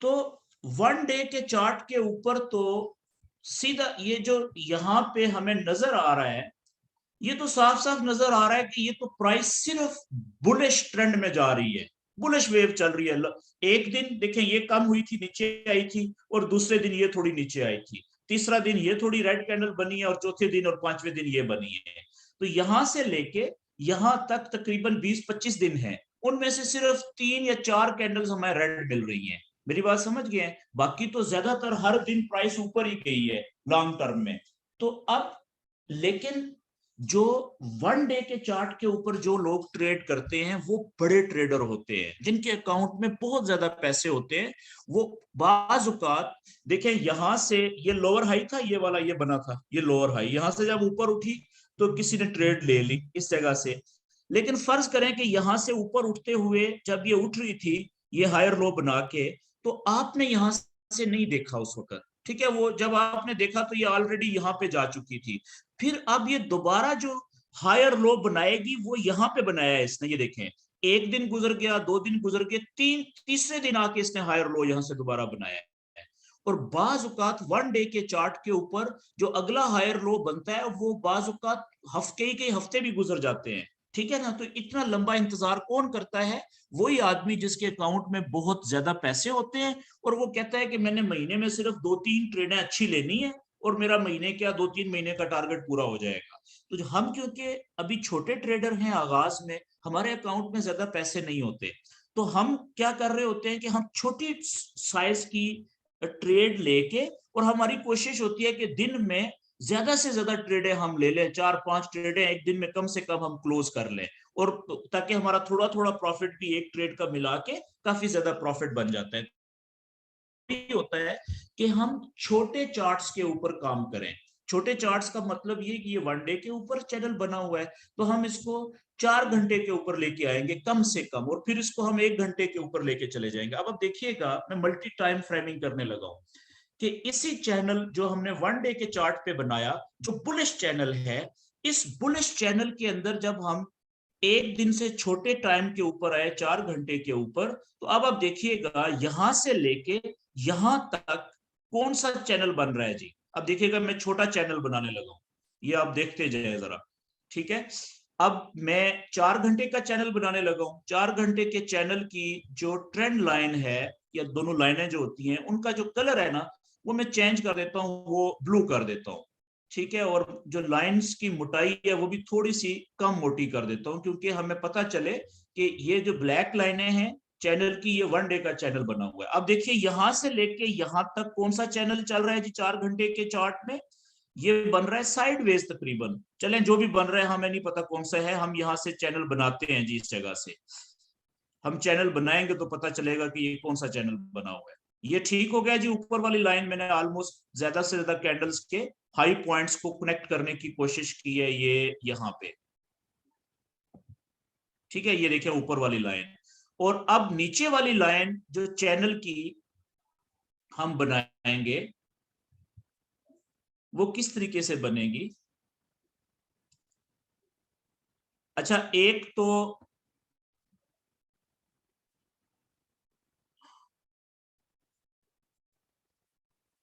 A: तो 1 डे के चार्ट के ऊपर तो सीधा ये जो यहां पे हमें नजर आ रहा है, ये तो साफ साफ नजर आ रहा है कि ये तो प्राइस सिर्फ बुलिश ट्रेंड में जा रही है, बुलिश वेव चल रही है। एक दिन देखें ये कम हुई थी, नीचे आई थी, और दूसरे दिन ये थोड़ी नीचे आई थी, तीसरा दिन ये थोड़ी रेड कैंडल बनी है, और चौथे दिन और पांचवें दिन ये बनी है। तो यहां से लेके यहां तक तकरीबन 20-25 दिन है, उनमें से सिर्फ 3 या 4 कैंडल्स हमें रेड मिल रही हैं। मेरी बात समझ गए? बाकी तो ज्यादातर हर दिन प्राइस ऊपर ही गई है लॉन्ग टर्म में। तो अब लेकिन जो 1 डे के चार्ट के ऊपर जो लोग ट्रेड करते हैं वो बड़े ट्रेडर होते हैं, जिनके अकाउंट में बहुत ज्यादा पैसे होते हैं। वो बाज औकात देखें, यहां से ये लोअर हाई था, ये वाला ये बना था, ये लोअर हाई, यहां से जब ऊपर उठी तो किसी ने ट्रेड ले ली इस जगह से। लेकिन फर्ज करें कि यहां से ऊपर उठते हुए जब ये उठ रही थी, ये हायर लो बना के, तो आपने यहां से नहीं देखा उस वक्त। ठीक है, वो जब आपने देखा तो ये ऑलरेडी यहां पे जा चुकी थी। फिर अब ये दोबारा जो हायर लो बनाएगी वो यहां पे बनाया है इसने, ये देखें, एक दिन गुजर गया, 2 दिन गुजर गए, तीसरे दिन आके इसने हायर लो यहां से दोबारा बनाया है। और बाज औकात 1 डे के चार्ट के ऊपर जो अगला हायर लो बनता है वो बाज औकात हफ्ते के हफ्ते भी गुजर जाते हैं। ठीक है ना? तो इतना लंबा इंतजार कौन करता है? वही आदमी जिसके अकाउंट में बहुत ज्यादा पैसे होते हैं, और वो कहता है कि मैंने महीने में सिर्फ 2-3 ट्रेडें अच्छी लेनी है, और मेरा महीने क्या 2-3 महीने का टारगेट पूरा हो जाएगा। तो जो हम, क्योंकि अभी छोटे ट्रेडर हैं आगाज में, हमारे अकाउंट में ज्यादा पैसे नहीं होते, तो हम क्या कर रहे होते हैं कि हम छोटी साइज की ट्रेड लेके, और हमारी कोशिश होती है कि दिन में ज्यादा से ज्यादा ट्रेडें हम ले लें, 4-5 ट्रेडें एक दिन में कम से कम हम क्लोज कर लें, और ताकि हमारा थोड़ा थोड़ा प्रॉफिट भी एक ट्रेड का मिला के काफी ज्यादा प्रॉफिट बन जाता है। होता है कि हम छोटे चार्ट्स के ऊपर काम करें। छोटे चार्ट्स का मतलब ये कि ये 1 डे के ऊपर चैनल बना हुआ है, तो हम इसको 4 घंटे के ऊपर लेके आएंगे कम से कम, और फिर इसको हम 1 घंटे के ऊपर लेके चले जाएंगे। अब देखिएगा, मैं मल्टी टाइम फ्रेमिंग करने लगा हूं कि इसी चैनल जो हमने 1 डे के चार्ट पे बनाया, जो बुलिश चैनल है, इस बुलिश चैनल के अंदर जब हम एक दिन से छोटे टाइम के ऊपर आए, 4 घंटे के ऊपर, तो अब आप देखिएगा यहां से लेके यहां तक कौन सा चैनल बन रहा है जी। अब देखिएगा, मैं छोटा चैनल बनाने लगा हूं, ये आप देखते जाए जरा। ठीक है, अब मैं 4 घंटे का चैनल बनाने लगा हूं। 4 घंटे के चैनल की जो ट्रेंड लाइन है, या दोनों लाइनें जो होती हैं उनका जो कलर है ना, वो मैं चेंज कर देता हूं, वो ब्लू कर देता हूं। ठीक है, और जो लाइंस की मोटाई है वो भी थोड़ी सी कम मोटी कर देता हूं, क्योंकि हमें पता चले कि ये जो ब्लैक लाइनें हैं चैनल की, ये 1 डे का चैनल बना हुआ है। अब देखिए, यहां से लेके यहां तक कौन सा चैनल चल रहा है जी 4 घंटे के चार्ट में? ये बन रहा है साइडवेज तकरीबन। चलें, जो भी बन रहा है हमें नहीं पता कौन सा है, हम यहां से चैनल बनाते हैं जी। इस जगह से हम चैनल बनाएंगे तो पता चलेगा कि ये कौन सा चैनल बना हुआ है। ये ठीक हो गया जी। ऊपर वाली लाइन मैंने ऑलमोस्ट ज्यादा से ज्यादा कैंडल्स के हाई पॉइंट्स को कनेक्ट करने की कोशिश की है, ये यहाँ पे। ठीक है, ये देखिए ऊपर वाली लाइन। और अब नीचे वाली लाइन जो चैनल की हम बनाएंगे, वो किस तरीके से बनेगी? अच्छा, एक तो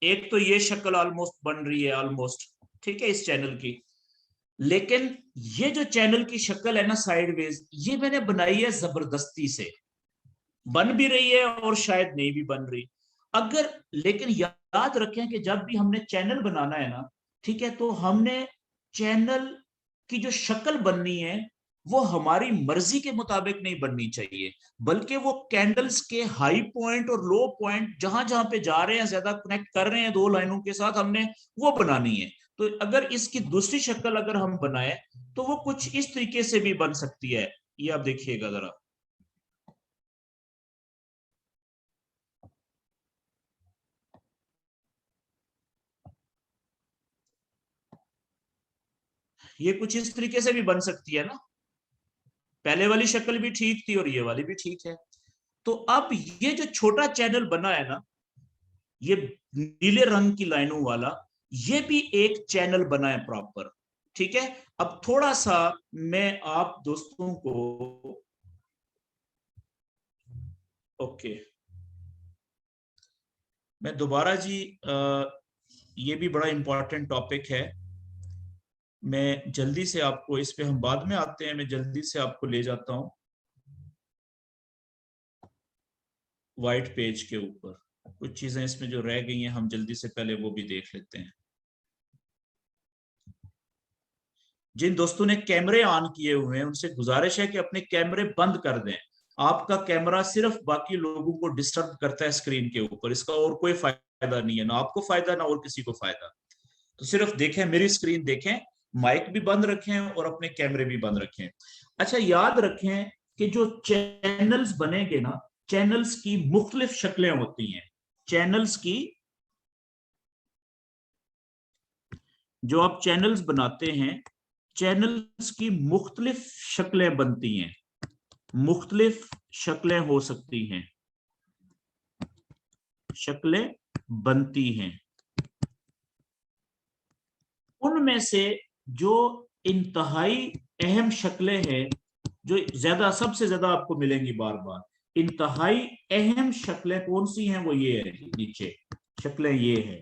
A: एक तो ये शक्ल ऑलमोस्ट बन रही है ऑलमोस्ट, ठीक है, इस चैनल की। लेकिन ये जो चैनल की शक्ल है ना साइडवेज, ये मैंने बनाई है जबरदस्ती से, बन भी रही है और शायद नहीं भी बन रही। अगर, लेकिन याद रखें कि जब भी हमने चैनल बनाना है ना, ठीक है, तो हमने चैनल की जो शक्ल बननी है वो हमारी मर्जी के मुताबिक नहीं बननी चाहिए, बल्कि वो कैंडल्स के हाई पॉइंट और लो पॉइंट जहां जहां पे जा रहे हैं, ज्यादा कनेक्ट कर रहे हैं दो लाइनों के साथ, हमने वो बनानी है। तो अगर इसकी दूसरी शक्ल अगर हम बनाए तो वो कुछ इस तरीके से भी बन सकती है। ये आप देखिएगा जरा, ये कुछ इस तरीके से भी बन सकती है ना। पहले वाली शक्ल भी ठीक थी और ये वाली भी ठीक है। तो अब ये जो छोटा चैनल बना है ना, ये नीले रंग की लाइनों वाला, ये भी एक चैनल बना है प्रॉपर, ठीक है। अब थोड़ा सा मैं आप दोस्तों को, ओके, मैं दोबारा जी, ये भी बड़ा इंपॉर्टेंट टॉपिक है। मैं जल्दी से आपको, इस पे हम बाद में आते हैं, मैं जल्दी से आपको ले जाता हूं व्हाइट पेज के ऊपर। कुछ चीजें इसमें जो रह गई हैं हम जल्दी से पहले वो भी देख लेते हैं। जिन दोस्तों ने कैमरे ऑन किए हुए हैं उनसे गुजारिश है कि अपने कैमरे बंद कर दें। आपका कैमरा सिर्फ बाकी लोगों को डिस्टर्ब करता है स्क्रीन के ऊपर, इसका और कोई फायदा नहीं है, ना आपको फायदा ना और किसी को फायदा। तो सिर्फ देखें, मेरी स्क्रीन देखें, माइक भी बंद रखें और अपने कैमरे भी बंद रखें। अच्छा, याद रखें कि जो चैनल्स बनेंगे ना, चैनल्स की मुख्तलिफ शक्लें होती हैं। चैनल्स की, जो आप चैनल्स बनाते हैं, चैनल्स की मुख्तलिफ शक्लें बनती हैं, मुख्तलिफ शक्लें हो सकती हैं, शक्लें बनती हैं। उनमें से जो इंतहाई अहम शक्लें हैं, जो ज्यादा, सबसे ज्यादा आपको मिलेंगी बार बार, इंतहाई अहम शक्लें कौन सी हैं, वो ये है नीचे, शक्लें ये है।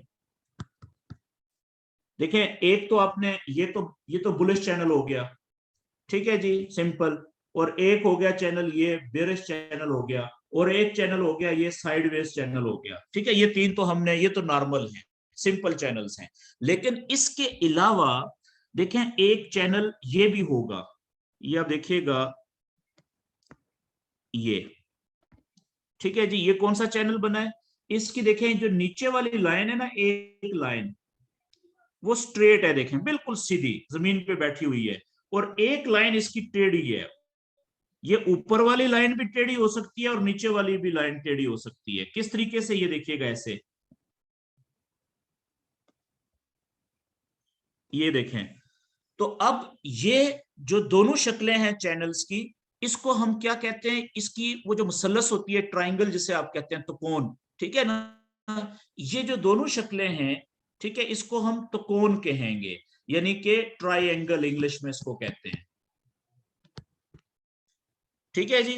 A: देखें, एक तो आपने, ये तो बुलिश चैनल हो गया, ठीक है जी, सिंपल। और एक हो गया चैनल ये बेरिश चैनल हो गया, और एक चैनल हो गया ये साइडवेज चैनल हो गया, ठीक है। ये तीन तो हमने, ये तो नॉर्मल है, सिंपल चैनल्स हैं। लेकिन इसके अलावा देखें, एक चैनल ये भी होगा, ये आप देखिएगा, ये, ठीक है जी। ये कौन सा चैनल बना है, इसकी देखें जो नीचे वाली लाइन है ना, एक लाइन वो स्ट्रेट है, देखें बिल्कुल सीधी जमीन पे बैठी हुई है, और एक लाइन इसकी टेढ़ी है। ये ऊपर वाली लाइन भी टेढ़ी हो सकती है और नीचे वाली भी लाइन टेढ़ी हो सकती है। किस तरीके से, ये देखिएगा ऐसे, ये देखें। तो अब ये जो दोनों शक्लें हैं चैनल्स की, इसको हम क्या कहते हैं, इसकी वो जो मुसल्लस होती है, ट्राइंगल जिसे आप कहते हैं, त्रिकोण, ठीक है ना। ये जो दोनों शक्लें हैं, ठीक है, इसको हम त्रिकोण कहेंगे, यानी कि ट्राइंगल इंग्लिश में इसको कहते हैं, ठीक है जी।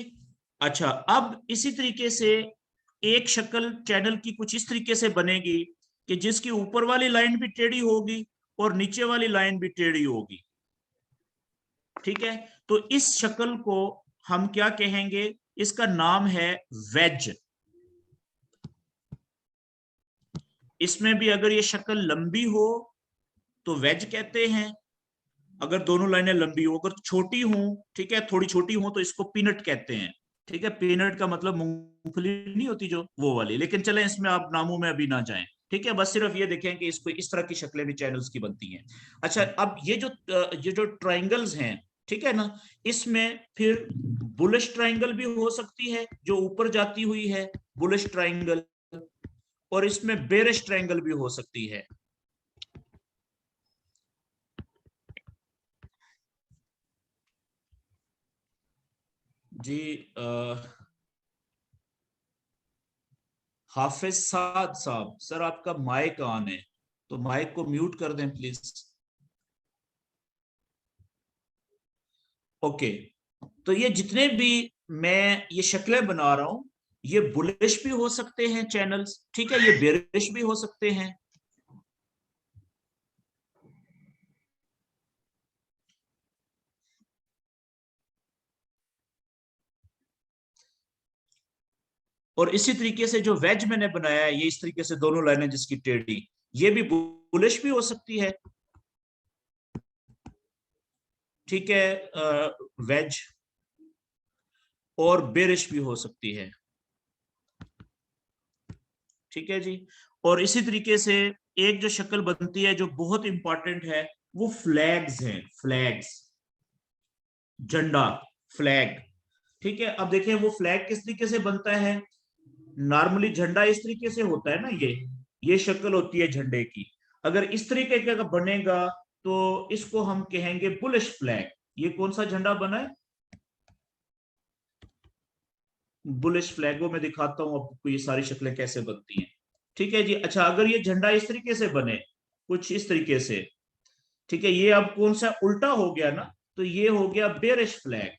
A: अच्छा, अब इसी तरीके से एक शक्ल चैनल की कुछ इस तरीके से बनेगी कि जिसकी ऊपर वाली लाइन भी टेढ़ी होगी और नीचे वाली लाइन भी टेढ़ी होगी, ठीक है। तो इस शक्ल को हम क्या कहेंगे, इसका नाम है वेज। इसमें भी अगर ये शक्ल लंबी हो तो वेज कहते हैं, अगर दोनों लाइनें लंबी हो। अगर छोटी हो, ठीक है, थोड़ी छोटी हो, तो इसको पीनट कहते हैं, ठीक है। पीनट का मतलब मूंगफली नहीं होती जो, वो वाली। लेकिन चलें, इसमें आप नामों में अभी ना जाएं, ठीक है। बस सिर्फ ये देखें कि इसको इस तरह की शक्लें भी चैनल्स की बनती हैं। अच्छा, अब ये जो ट्राइंगल्स हैं, ठीक है ना, इसमें फिर बुलिश ट्राइंगल भी हो सकती है जो ऊपर जाती हुई है, बुलिश ट्राइंगल, और इसमें बेरिश ट्राइंगल भी हो सकती है जी। हाफिज साद साहब, सर आपका माइक ऑन है, तो माइक को म्यूट कर दें प्लीज। ओके, तो ये जितने भी मैं ये शक्लें बना रहा हूं, ये बुलिश भी हो सकते हैं चैनल्स, ठीक है, ये बेरिश भी हो सकते हैं। और इसी तरीके से जो वेज मैंने बनाया है, ये इस तरीके से दोनों लाइनें जिसकी टेढ़ी, ये भी बुलिश भी हो सकती है, ठीक है, वेज, और बेरिश भी हो सकती है, ठीक है जी। और इसी तरीके से एक जो शक्ल बनती है जो बहुत इंपॉर्टेंट है, वो फ्लैग्स हैं, फ्लैग्स, झंडा, फ्लैग, ठीक है। अब देखें वो फ्लैग किस तरीके से बनता है। नॉर्मली झंडा इस तरीके से होता है ना, ये शक्ल होती है झंडे की। अगर इस तरीके का बनेगा तो इसको हम कहेंगे बुलिश फ्लैग। ये कौन सा झंडा बना है, बुलिश फ्लैग। वो मैं दिखाता हूं आपको ये सारी शक्लें कैसे बनती हैं, ठीक है जी। अच्छा, अगर ये झंडा इस तरीके से बने, कुछ इस तरीके से, ठीक है, ये अब कौन सा उल्टा हो गया ना, तो ये हो गया बेरिश फ्लैग।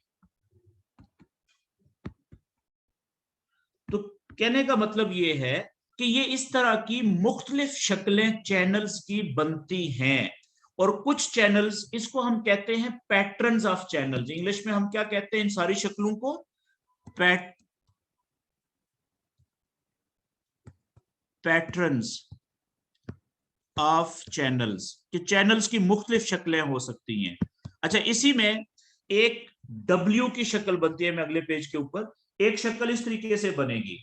A: तो कहने का मतलब ये है कि ये इस तरह की मुख्तलिफ शक्लें चैनल्स की बनती हैं। और कुछ चैनल्स, इसको हम कहते हैं पैटर्न्स ऑफ चैनल्स। इंग्लिश में हम क्या कहते हैं इन सारी शक्लों को, पैटर्न्स ऑफ चैनल्स, कि चैनल्स की मुख्तलिफ शक्लें हो सकती हैं। अच्छा, इसी में एक डब्ल्यू की शक्ल बनती है। मैं अगले पेज के ऊपर एक शक्ल इस तरीके से बनेगी,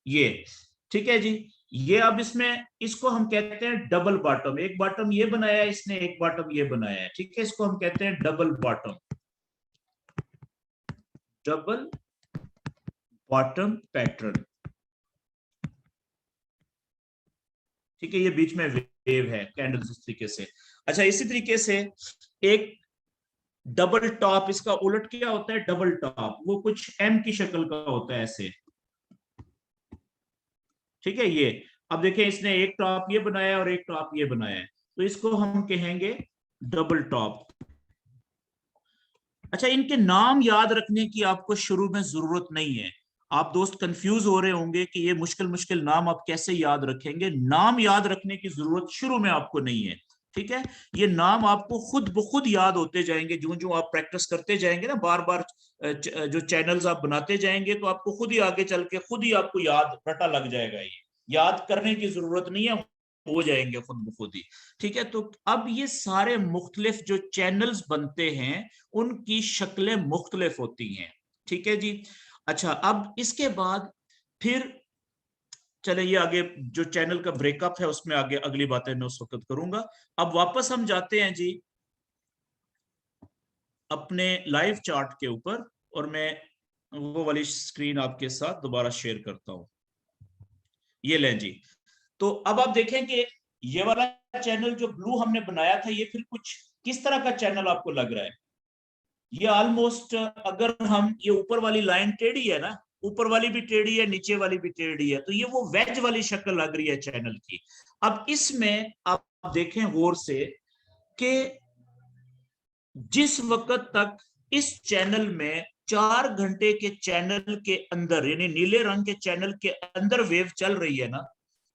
A: ये, ठीक है जी। ये अब इसमें इसको हम कहते हैं डबल बॉटम। एक बॉटम ये बनाया है इसने, एक बॉटम ये बनाया है, ठीक है, इसको हम कहते हैं double bottom, double bottom pattern, ठीक है। ये बीच में वेव है, कैंडल्स इस तरीके से। अच्छा, इसी तरीके से एक डबल टॉप, इसका उलट क्या होता है, डबल टॉप, वो कुछ एम की शक्ल का होता है ऐसे, ठीक है। ये अब देखें, इसने एक टॉप ये बनाया और एक टॉप ये बनाया है, तो इसको हम कहेंगे डबल टॉप। अच्छा, इनके नाम याद रखने की आपको शुरू में जरूरत नहीं है। आप दोस्त कंफ्यूज हो रहे होंगे कि ये मुश्किल मुश्किल नाम आप कैसे याद रखेंगे। नाम याद रखने की जरूरत शुरू में आपको नहीं है, ठीक है। ये नाम आपको खुद ब खुद याद होते जाएंगे, जो जो आप प्रैक्टिस करते जाएंगे ना, बार बार जो चैनल्स आप बनाते जाएंगे, तो आपको खुद ही आगे चल के खुद ही आपको याद रटा लग जाएगा। ये याद करने की जरूरत नहीं है, हो जाएंगे खुद ब खुद ही, ठीक है। तो अब ये सारे मुख्तलिफ जो चैनल्स बनते हैं, उनकी शक्लें मुख्तलिफ होती हैं, ठीक है जी। अच्छा, अब इसके बाद फिर चले, ये आगे जो चैनल का ब्रेकअप है उसमें आगे अगली बातें मैं उस वक्त करूंगा। अब वापस हम जाते हैं जी अपने लाइव चार्ट के ऊपर, और मैं वो वाली स्क्रीन आपके साथ दोबारा शेयर करता हूं। ये लें जी। तो अब आप देखें कि ये वाला चैनल जो ब्लू हमने बनाया था, ये फिर कुछ किस तरह का चैनल आपको लग रहा है। ये ऑलमोस्ट, अगर हम, ये ऊपर वाली लाइन टेढ़ी है ना, ऊपर वाली भी टेढ़ी है, नीचे वाली भी टेढ़ी है, तो ये वो वेज वाली शक्ल लग रही है चैनल की। अब इसमें आप देखें गौर से कि जिस वक्त तक इस चैनल में 4 घंटे के चैनल के अंदर, यानी नीले रंग के चैनल के अंदर वेव चल रही है ना,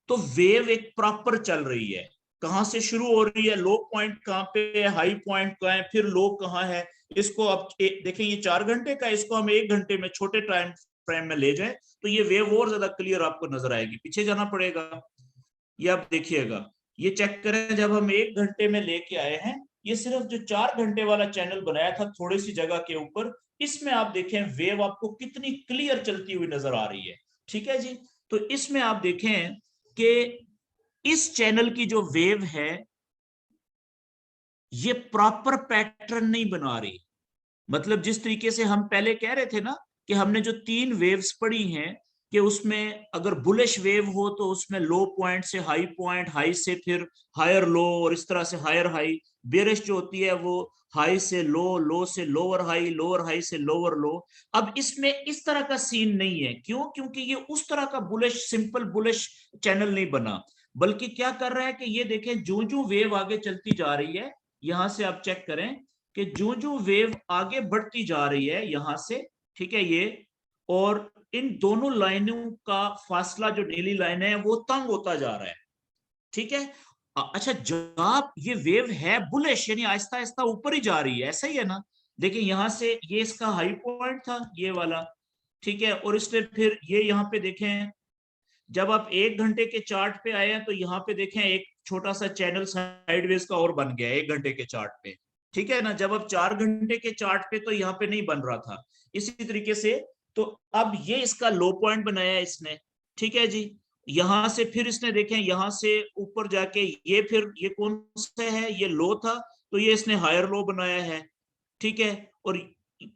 A: तो वेव एक प्रॉपर चल रही है। कहां से शुरू हो रही है, लो पॉइंट कहां पे है, हाई पॉइंट कहां है, फिर लो कहां है। इसको आप देखें, ये 4 घंटे का, इसको हम 1 घंटे में छोटे टाइम फ्रेम में ले जाए, तो ये वेव और ज्यादा क्लियर आपको नजर आएगी। पीछे जाना पड़ेगा, ये आप देखिएगा, ये चेक करें, जब हम 1 घंटे में लेके आए हैं, ये सिर्फ जो 4 घंटे वाला चैनल बनाया था थोड़ी सी जगह के ऊपर, इसमें आप देखें वेव आपको कितनी क्लियर चलती हुई नजर आ रही है, ठीक है जी। तो इसमें आप देखें कि इस चैनल की जो वेव है, ये प्रॉपर पैटर्न नहीं बना रही। मतलब जिस तरीके से हम पहले कह रहे थे ना, कि हमने जो 3 वेव्स पढ़ी हैं, कि उसमें अगर बुलिश वेव हो तो उसमें लो पॉइंट से हाई पॉइंट, हाई से फिर हायर लो, और इस तरह से हायर हाई। बेरिश जो होती है वो हाई से लो, लो से लोअर हाई, लोअर हाई से लोअर लो। अब इसमें इस तरह का सीन नहीं है, क्यों? क्योंकि ये उस तरह का बुलिश, सिंपल बुलिश चैनल नहीं बना, बल्कि क्या कर रहा है कि ये देखें, जो जो वेव आगे चलती जा रही है, यहां से आप चेक करें कि जो जो वेव आगे बढ़ती जा रही है यहां से, ठीक है, ये, और इन दोनों लाइनों का फासला जो नीली लाइन है वो तंग होता जा रहा है, ठीक है। अच्छा, जब ये वेव है बुलिश यानी आहिस्ता आहिस्ता ऊपर ही जा रही है, ऐसा ही है ना। देखिए यहां से ये इसका हाई पॉइंट था ये वाला, ठीक है, और इसने फिर ये यहाँ पे देखें, जब आप 1 घंटे के चार्ट पे आए हैं तो यहाँ पे देखें एक छोटा सा चैनल साइडवेज का और बन गया 1 घंटे के चार्ट पे, ठीक है ना। जब आप 4 घंटे के चार्ट पे तो यहाँ पे नहीं बन रहा था इसी तरीके से। तो अब ये इसका लो पॉइंट बनाया है इसने, ठीक है जी। यहां से फिर इसने देखें यहां से ऊपर जाके ये फिर ये कौन सा है, ये लो था, तो ये इसने हायर लो बनाया है, ठीक है। और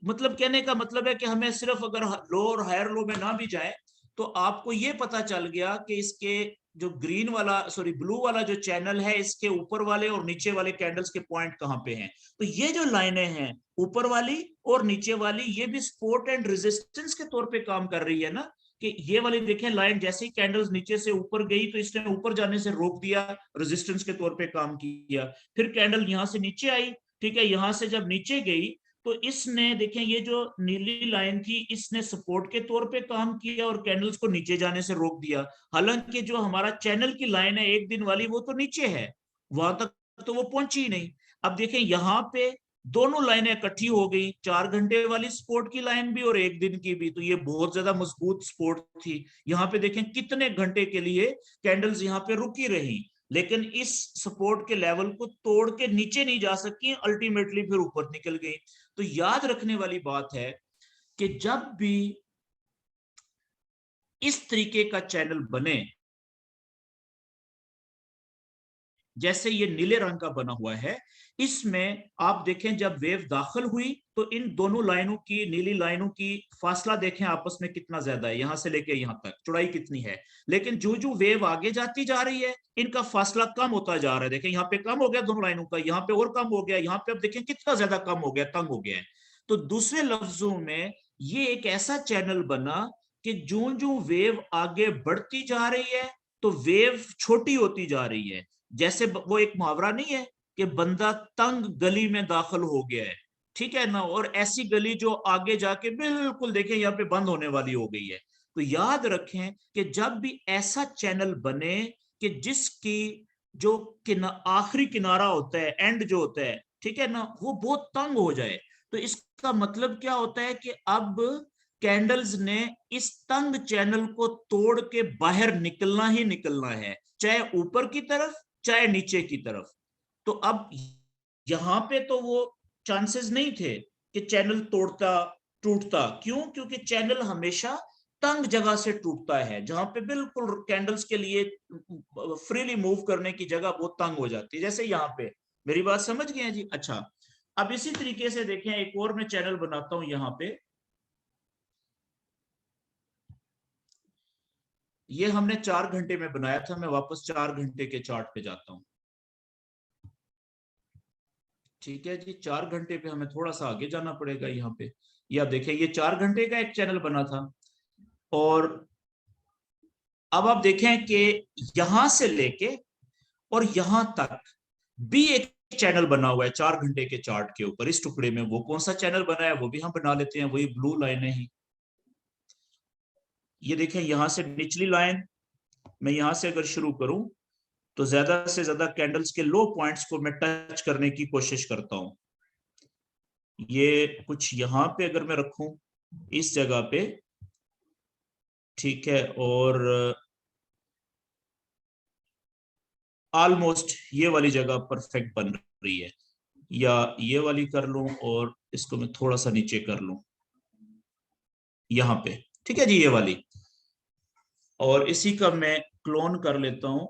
A: मतलब कहने का मतलब है कि हमें सिर्फ अगर लो और हायर लो में ना भी जाए तो आपको ये पता चल गया कि इसके जो ग्रीन वाला सॉरी ब्लू वाला जो चैनल है इसके ऊपर वाले और नीचे वाले कैंडल्स के पॉइंट कहाँ पे हैं। तो ये जो लाइनें हैं ऊपर वाली और नीचे वाली ये भी सपोर्ट एंड रेजिस्टेंस के तौर पे काम कर रही है ना, कि ये वाली देखें लाइन जैसे ही कैंडल्स नीचे से ऊपर गई तो इसने ऊपर जाने से रोक दिया, रेजिस्टेंस के तौर पे काम किया। फिर कैंडल यहां से नीचे आई, ठीक है, यहां से जब नीचे गई तो इसने देखें ये जो नीली लाइन थी इसने सपोर्ट के तौर पे काम किया और कैंडल्स को नीचे जाने से रोक दिया। हालांकि जो हमारा चैनल की लाइन है एक दिन वाली वो तो नीचे है, वहां तक तो वो पहुंची ही नहीं। अब देखें यहाँ पे दोनों लाइनें इकट्ठी हो गई, 4 घंटे वाली सपोर्ट की लाइन भी और एक दिन की भी, तो ये बहुत ज्यादा मजबूत सपोर्ट थी। यहाँ पे देखें कितने घंटे के लिए कैंडल्स यहाँ पे रुकी रही, लेकिन इस सपोर्ट के लेवल को तोड़ के नीचे नहीं जा सकी, अल्टीमेटली फिर ऊपर निकल गई। तो याद रखने वाली बात है कि जब भी इस तरीके का चैनल बने जैसे ये नीले रंग का बना हुआ है, इसमें आप देखें जब वेव दाखिल हुई तो इन दोनों लाइनों की नीली लाइनों की फासला देखें आपस में कितना ज्यादा है, यहां से लेके यहां तक चौड़ाई कितनी है। लेकिन जो जो वेव आगे जाती जा रही है इनका फासला कम होता जा रहा है। देखें यहाँ पे कम हो गया दोनों लाइनों का, यहाँ पे और कम हो गया, यहाँ पे अब देखें कितना ज्यादा कम हो गया, तंग हो गया है। तो दूसरे लफ्जों में ये एक ऐसा चैनल बना कि जो जो वेव आगे बढ़ती जा रही है तो वेव छोटी होती जा रही है। जैसे वो एक मुहावरा नहीं है कि बंदा तंग गली में दाखिल हो गया है, ठीक है ना, और ऐसी गली जो आगे जाके बिल्कुल देखें यहाँ पे बंद होने वाली हो गई है। तो याद रखें कि जब भी ऐसा चैनल बने कि जिसकी जो आखिरी किनारा होता है, एंड जो होता है, ठीक है ना, वो बहुत तंग हो जाए, तो इसका मतलब क्या होता है कि अब कैंडल्स ने इस तंग चैनल को तोड़ के बाहर निकलना ही निकलना है, चाहे ऊपर की तरफ चाहे नीचे की तरफ। तो अब यहां पे तो वो चांसेस नहीं थे कि चैनल तोड़ता टूटता, क्यों? क्योंकि चैनल हमेशा तंग जगह से टूटता है, जहां पे बिल्कुल कैंडल्स के लिए फ्रीली मूव करने की जगह बहुत तंग हो जाती है, जैसे यहाँ पे। मेरी बात समझ गए हैं जी? अच्छा, अब इसी तरीके से देखें एक और मैं चैनल बनाता हूं यहाँ पे। ये हमने 4 घंटे में बनाया था, मैं वापस 4 घंटे के चार्ट पे जाता हूं, ठीक है जी। 4 घंटे पे हमें थोड़ा सा आगे जाना पड़ेगा यहाँ पे। ये आप देखिए ये 4 घंटे का एक चैनल बना था, और अब आप देखें कि यहां से लेके और यहां तक भी एक चैनल बना हुआ है 4 घंटे के चार्ट के ऊपर। इस टुकड़े में वो कौन सा चैनल बना है वो भी हम बना लेते हैं, वही ब्लू लाइन ही। ये देखें यहां से निचली लाइन, मैं यहां से अगर शुरू करूं तो ज्यादा से ज्यादा कैंडल्स के लो पॉइंट्स को मैं टच करने की कोशिश करता हूं। ये कुछ यहां पे अगर मैं रखूं इस जगह पे, ठीक है, और ऑलमोस्ट ये वाली जगह परफेक्ट बन रही है, या ये वाली कर लूं और इसको मैं थोड़ा सा नीचे कर लूं यहाँ पे, ठीक है जी, ये वाली। और इसी का मैं क्लोन कर लेता हूं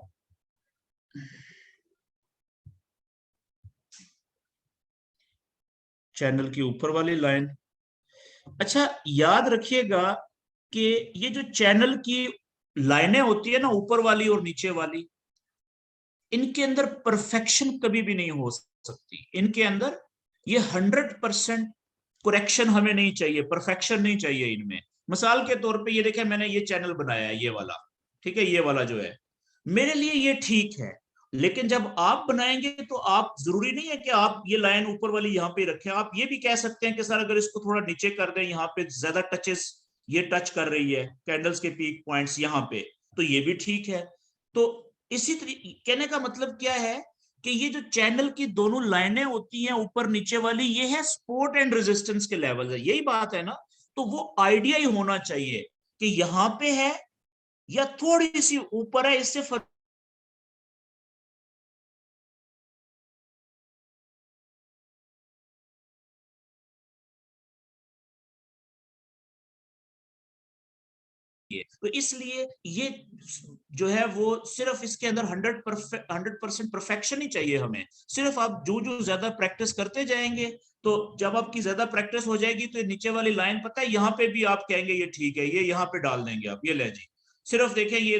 A: चैनल की ऊपर वाली लाइन। अच्छा, याद रखिएगा कि ये जो चैनल की लाइनें होती है ना ऊपर वाली और नीचे वाली, इनके अंदर परफेक्शन कभी भी नहीं हो सकती। इनके अंदर ये 100% करेक्शन हमें नहीं चाहिए, परफेक्शन नहीं चाहिए इनमें। मिसाल के तौर पे ये देखें मैंने ये चैनल बनाया है ये वाला, ठीक है, ये वाला जो है मेरे लिए ये ठीक है, लेकिन जब आप बनाएंगे तो आप जरूरी नहीं है कि आप ये लाइन ऊपर वाली यहाँ पे रखें। आप ये भी कह सकते हैं कि सर अगर इसको थोड़ा नीचे कर दें, यहाँ पे ज्यादा टचेस ये टच कर रही है कैंडल्स के पीक पॉइंट्स यहाँ पे, तो ये भी ठीक है। तो इसी तरीके कहने का मतलब क्या है कि ये जो चैनल की दोनों लाइनें होती हैं ऊपर नीचे वाली, ये है सपोर्ट एंड रेजिस्टेंस के लेवल है, यही बात है ना। तो वो आइडिया ही होना चाहिए कि यहाँ पे है या थोड़ी सी ऊपर है, इससे फर्क तो इसलिए ये जो है वो सिर्फ इसके अंदर 100% परफेक्शन ही चाहिए हमें। सिर्फ आप जो जो ज्यादा प्रैक्टिस करते जाएंगे, तो जब आपकी ज्यादा प्रैक्टिस हो जाएगी तो नीचे वाली लाइन पता है यहाँ पे भी आप कहेंगे ये ठीक है, ये यहाँ पे डाल देंगे आप, ये ले जी। सिर्फ देखें ये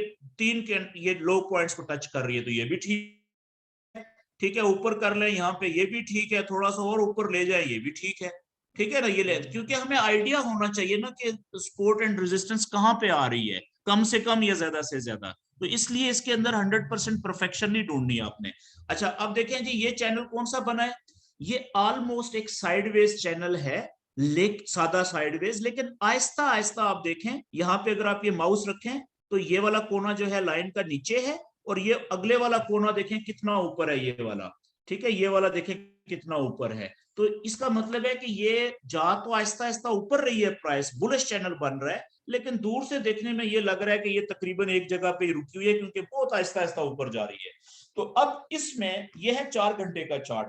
A: ये लो पॉइंट्स को टच कर रही है तो ये भी ठीक है, ऊपर कर ले यहाँ पे ये भी ठीक है, थोड़ा सा और ऊपर ले जाए ये भी ठीक है। ठीक है ना, ये ले, क्योंकि हमें आइडिया होना चाहिए ना कि सपोर्ट एंड रेजिस्टेंस कहाँ पे आ रही है, कम से कम या ज्यादा से ज्यादा। तो इसलिए इसके अंदर 100% परफेक्शन नहीं ढूंढनी है आपने। अच्छा अब देखें जी, ये चैनल कौन सा बना है, ये ऑलमोस्ट एक साइडवेज चैनल है, सादा साइडवेज, लेकिन आहिस्ता आहिस्ता आप देखें यहाँ पे अगर आप ये माउस रखें तो ये वाला कोना जो है लाइन का नीचे है, और ये अगले वाला कोना देखें कितना ऊपर है ये वाला। ठीक है, ये वाला देखें कितना ऊपर है। तो इसका मतलब है कि ये जा तो आहिस्ता आहिस्ता ऊपर रही है, प्राइस बुलिश चैनल बन रहा है, लेकिन दूर से देखने में ये लग रहा है कि ये तकरीबन एक जगह पे रुकी हुई है, क्योंकि बहुत आहिस्ता आहिस्ता ऊपर जा रही है। तो अब इसमें यह है 4 घंटे का चार्ट।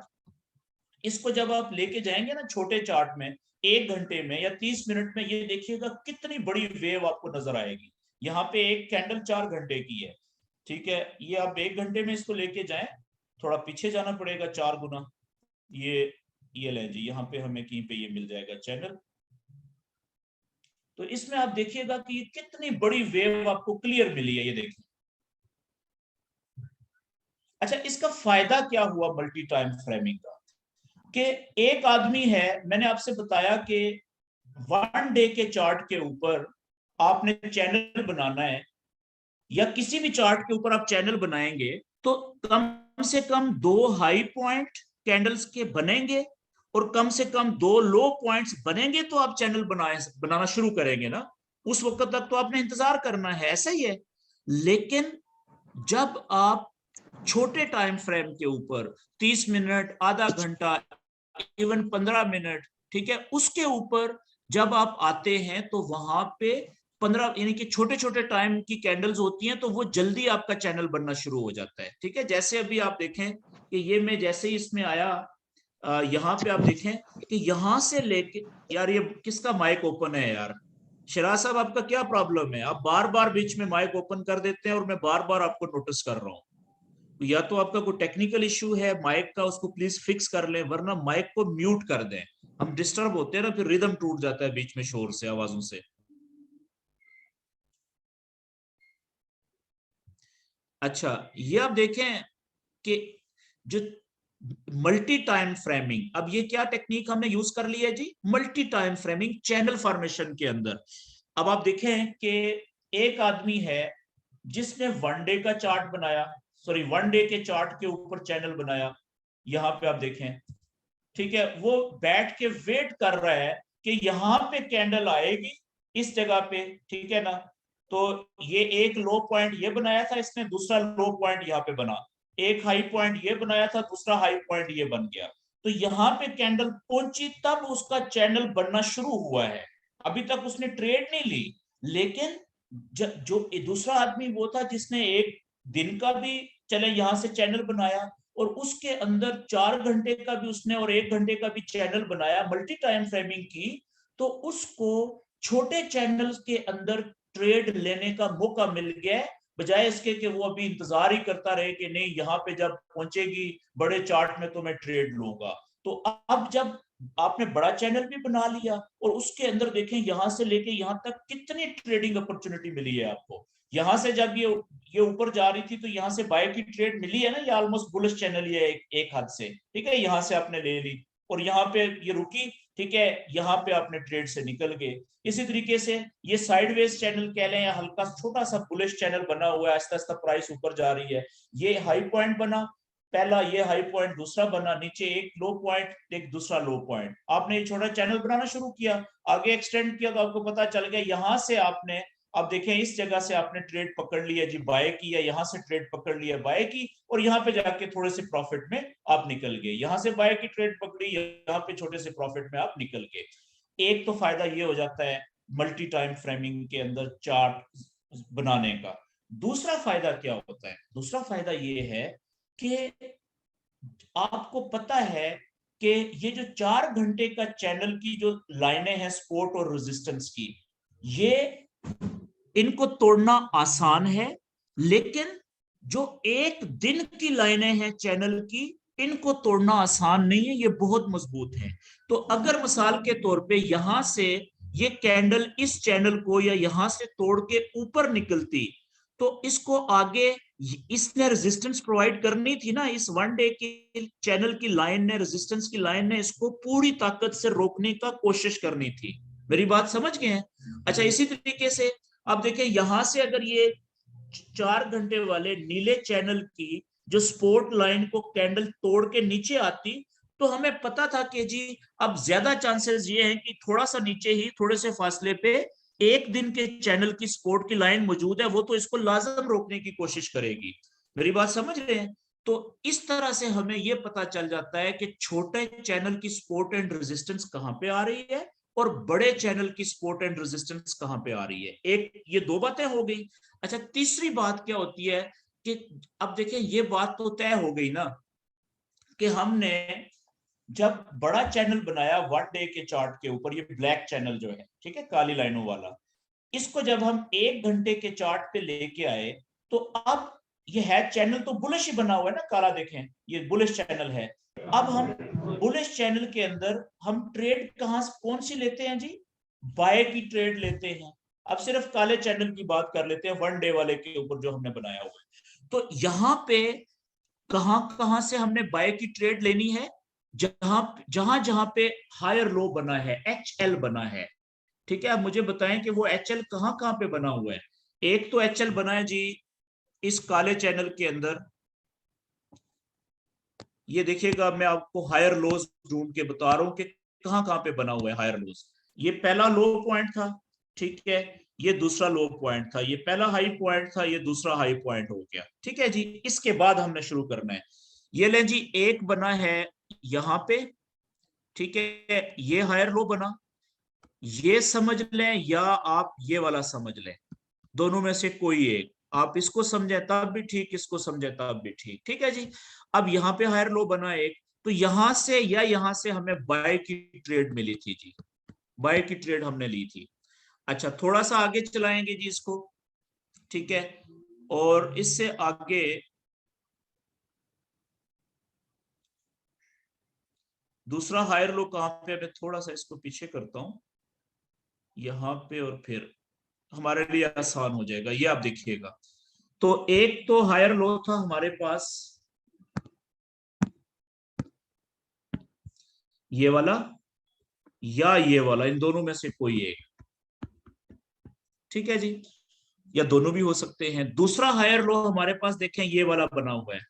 A: इसको जब आप लेके जाएंगे ना छोटे चार्ट में, 1 घंटे में या 30 मिनट में, ये देखिएगा कितनी बड़ी वेव आपको नजर आएगी। यहाँ पे एक कैंडल 4 घंटे की है, ठीक है, ये आप 1 घंटे में इसको लेके जाएं, थोड़ा पीछे जाना पड़ेगा 4 गुना। ये लें जी, यहाँ पे हमें कहीं पे ये मिल जाएगा चैनल। तो इसमें आप देखिएगा कि ये कितनी बड़ी वेव आपको क्लियर मिली है, ये देखिए। अच्छा, इसका फायदा क्या हुआ मल्टी टाइम फ्रेमिंग का, कि एक आदमी है, मैंने आपसे बताया कि 1 डे के चार्ट के ऊपर आपने चैनल बनाना है, या किसी भी चार्ट के ऊपर आप चैनल बनाएंगे तो कम से कम 2 हाई पॉइंट कैंडल्स के बनेंगे, और कम से कम 2 लो पॉइंट्स बनेंगे, तो आप चैनल बनाना शुरू करेंगे ना। उस वक्त तक तो आपने इंतजार करना है, ऐसा ही है। लेकिन जब आप छोटे टाइम फ्रेम के ऊपर 30 मिनट, आधा घंटा, इवन 15 मिनट, ठीक है, उसके ऊपर जब आप आते हैं तो वहां पे 15 यानी कि छोटे छोटे टाइम की कैंडल्स होती हैं, तो वो जल्दी आपका चैनल बनना शुरू हो जाता है। ठीक है, जैसे अभी आप देखें कि ये मैं जैसे ही इसमें आया, यहाँ पे आप देखें कि यहाँ से लेके, यार ये किसका माइक ओपन है यार, शिराज साहब आपका क्या प्रॉब्लम है, आप बार बार बीच में माइक ओपन कर देते हैं और मैं बार बार आपको नोटिस कर रहा हूँ। या तो आपका कोई टेक्निकल इश्यू है माइक का, उसको प्लीज फिक्स कर लें, वरना माइक को म्यूट कर दें। हम डिस्टर्ब होते हैं ना, फिर रिदम टूट जाता है बीच में शोर से, आवाजों से। अच्छा, ये आप देखें कि जो मल्टी टाइम फ्रेमिंग, अब ये क्या टेक्निक हमने यूज कर ली है जी, multi time framing channel formation के अंदर। अब आप देखें कि एक आदमी है जिसने 1 डे का चार्ट बनाया, सॉरी 1 डे के चार्ट के ऊपर चैनल बनाया, यहां पे आप देखें, ठीक है, वो बैठ के वेट कर रहा है कि यहाँ पे कैंडल आएगी इस जगह पे, ठीक है ना। तो ये एक लो पॉइंट ये बनाया था इसने, दूसरा लो पॉइंट यहाँ पे बना, एक हाई पॉइंट ये बनाया था, दूसरा हाई पॉइंट ये बन गया। तो यहाँ पे कैंडल पहुंची तब उसका चैनल बनना शुरू हुआ है, अभी तक उसने ट्रेड नहीं ली। लेकिन जो दूसरा आदमी वो था जिसने एक दिन का भी चले यहाँ से चैनल बनाया, और उसके अंदर 4 घंटे का भी उसने और 1 घंटे का भी चैनल बनाया मल्टी टाइम फ्रेमिंग की, तो उसको छोटे चैनल्स के अंदर ट्रेड लेने का मौका मिल गया, बजाय इसके कि वो अभी इंतजार ही करता रहे कि नहीं यहाँ पे जब पहुंचेगी बड़े चार्ट में तो मैं ट्रेड लूंगा। तो अब जब आपने बड़ा चैनल भी बना लिया, और उसके अंदर देखें यहाँ से लेके यहाँ तक कितनी ट्रेडिंग अपॉर्चुनिटी मिली है आपको। यहाँ से जब ये ऊपर जा रही थी तो यहाँ से बाय की ट्रेड मिली है ना, ये ऑलमोस्ट बुलिश चैनल ये एक हद से, ठीक है, यहाँ से आपने ले ली, और यहाँ पे ये रुकी, ठीक है, यहाँ पे आपने ट्रेड से निकल गए। इसी तरीके से ये साइडवेज चैनल कह लें या हल्का छोटा सा बुलिश चैनल बना हुआ है, आस्ता आस्ता प्राइस ऊपर जा रही है, ये हाई पॉइंट बना, पहला ये हाई पॉइंट, दूसरा बना, नीचे एक लो पॉइंट, एक दूसरा लो पॉइंट, आपने एक छोटा चैनल बनाना शुरू किया, आगे एक्सटेंड किया, तो आपको पता चल गया यहां से आपने, अब देखें इस जगह से आपने ट्रेड पकड़ लिया जी बाय की, या यहाँ से ट्रेड पकड़ लिया बाय की, और यहाँ पे जाके थोड़े से प्रॉफिट में आप निकल गए, यहाँ से बाय की ट्रेड पकड़ी, यहाँ पे छोटे से प्रॉफिट में आप निकल गए। एक तो फायदा ये हो जाता है मल्टी टाइम फ्रेमिंग के अंदर चार्ट बनाने का। दूसरा फायदा क्या होता है? दूसरा फायदा ये है कि आपको पता है कि ये जो 4 घंटे का चैनल की जो लाइनें हैं सपोर्ट और रेजिस्टेंस की, ये इनको तोड़ना आसान है, लेकिन जो एक दिन की लाइनें हैं चैनल की, इनको तोड़ना आसान नहीं है, ये बहुत मजबूत है। तो अगर मिसाल के तौर पे यहां से ये कैंडल इस चैनल को या यहां से तोड़ के ऊपर निकलती, तो इसको आगे इसने रेजिस्टेंस प्रोवाइड करनी थी ना, इस 1 डे की चैनल की लाइन ने, रेजिस्टेंस की लाइन ने इसको पूरी ताकत से रोकने का कोशिश करनी थी। मेरी बात समझ गए हैं? अच्छा, इसी तरीके से अब देखिए यहां से अगर ये 4 घंटे वाले नीले चैनल की जो सपोर्ट लाइन को कैंडल तोड़ के नीचे आती, तो हमें पता था कि जी अब ज्यादा चांसेस ये हैं कि थोड़ा सा नीचे ही थोड़े से फासले पे एक दिन के चैनल की सपोर्ट की लाइन मौजूद है, वो तो इसको लाजम रोकने की कोशिश करेगी। मेरी बात समझ रहे हैं? तो इस तरह से हमें यह पता चल जाता है कि छोटे चैनल की सपोर्ट एंड रेजिस्टेंस कहां पे आ रही है और बड़े चैनल की सपोर्ट एंड रेजिस्टेंस कहां पे आ रही है। एक ये दो बातें हो गई। अच्छा, तीसरी बात क्या होती है कि अब देखिए ये बात तो तय हो गई ना कि हमने जब बड़ा चैनल बनाया 1 डे के चार्ट के ऊपर, ये ब्लैक चैनल जो है, ठीक है, काली लाइनों वाला, इसको जब हम 1 घंटे के चार्ट पे लेके आए, तो अब ये है चैनल तो बुलिश ही बना हुआ है ना, काला देखें ये बुलिश चैनल है। अब हम बुलिश चैनल के अंदर हम ट्रेड कहां से कौन सी लेते हैं जी? बाय की ट्रेड लेते हैं। अब सिर्फ काले चैनल की बात कर लेते हैं 1 डे वाले के ऊपर जो हमने बनाया हुआ है। तो यहां पे कहां कहां से हमने बाय की ट्रेड लेनी है? जहां जहां जहां पे हायर लो बना है, HL बना है, ठीक है। अब मुझे बताएं कि वो HL कहां कहां पे बना हुआ है। एक तो HL बना है जी इस काले चैनल के अंदर, ये देखिएगा मैं आपको हायर लोज ढूंढ के बता रहा हूं कि कहां कहां पे बना हुआ है हायर लोज। ये पहला लो पॉइंट था, ठीक है, ये दूसरा लो पॉइंट था, ये पहला हाई पॉइंट था, ये दूसरा हाई पॉइंट हो गया, ठीक है जी। इसके बाद हमने शुरू करना है। ये लें जी, एक बना है यहां पे, ठीक है, ये हायर लो बना, ये समझ लें या आप ये वाला समझ लें, दोनों में से कोई एक, आप इसको समझे तब भी ठीक, इसको समझे तब भी ठीक, ठीक है जी। अब यहाँ पे हायर लो बना एक, तो यहां से या यहां से हमें बाय की ट्रेड मिली थी जी, बाय की ट्रेड हमने ली थी। अच्छा, थोड़ा सा आगे चलाएंगे जी इसको, ठीक है, और इससे आगे दूसरा हायर लो कहां पे, मैं थोड़ा सा इसको पीछे करता हूं यहां पे, और फिर हमारे लिए आसान हो जाएगा। ये आप देखिएगा, तो एक तो हायर लो था हमारे पास ये वाला या ये वाला, इन दोनों में से कोई एक, ठीक है जी, या दोनों भी हो सकते हैं। दूसरा हायर लो हमारे पास देखें ये वाला बना हुआ है,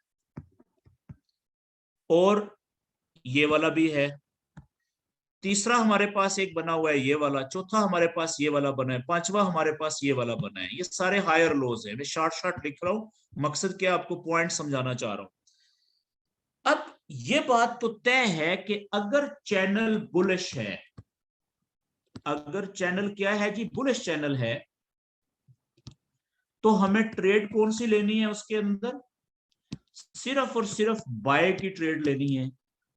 A: और ये वाला भी है। तीसरा हमारे पास एक बना हुआ है ये वाला, चौथा हमारे पास ये वाला बना है, पांचवा हमारे पास ये वाला बना है। ये सारे हायर लोज हैं, मैं शॉर्ट शॉर्ट लिख रहा हूं, मकसद क्या आपको पॉइंट समझाना चाह रहा हूं। अब ये बात तो तय है कि अगर चैनल बुलिश है, अगर चैनल क्या है जी, बुलिश चैनल है, तो हमें ट्रेड कौन सी लेनी है उसके अंदर? सिर्फ और सिर्फ बाय की ट्रेड लेनी है,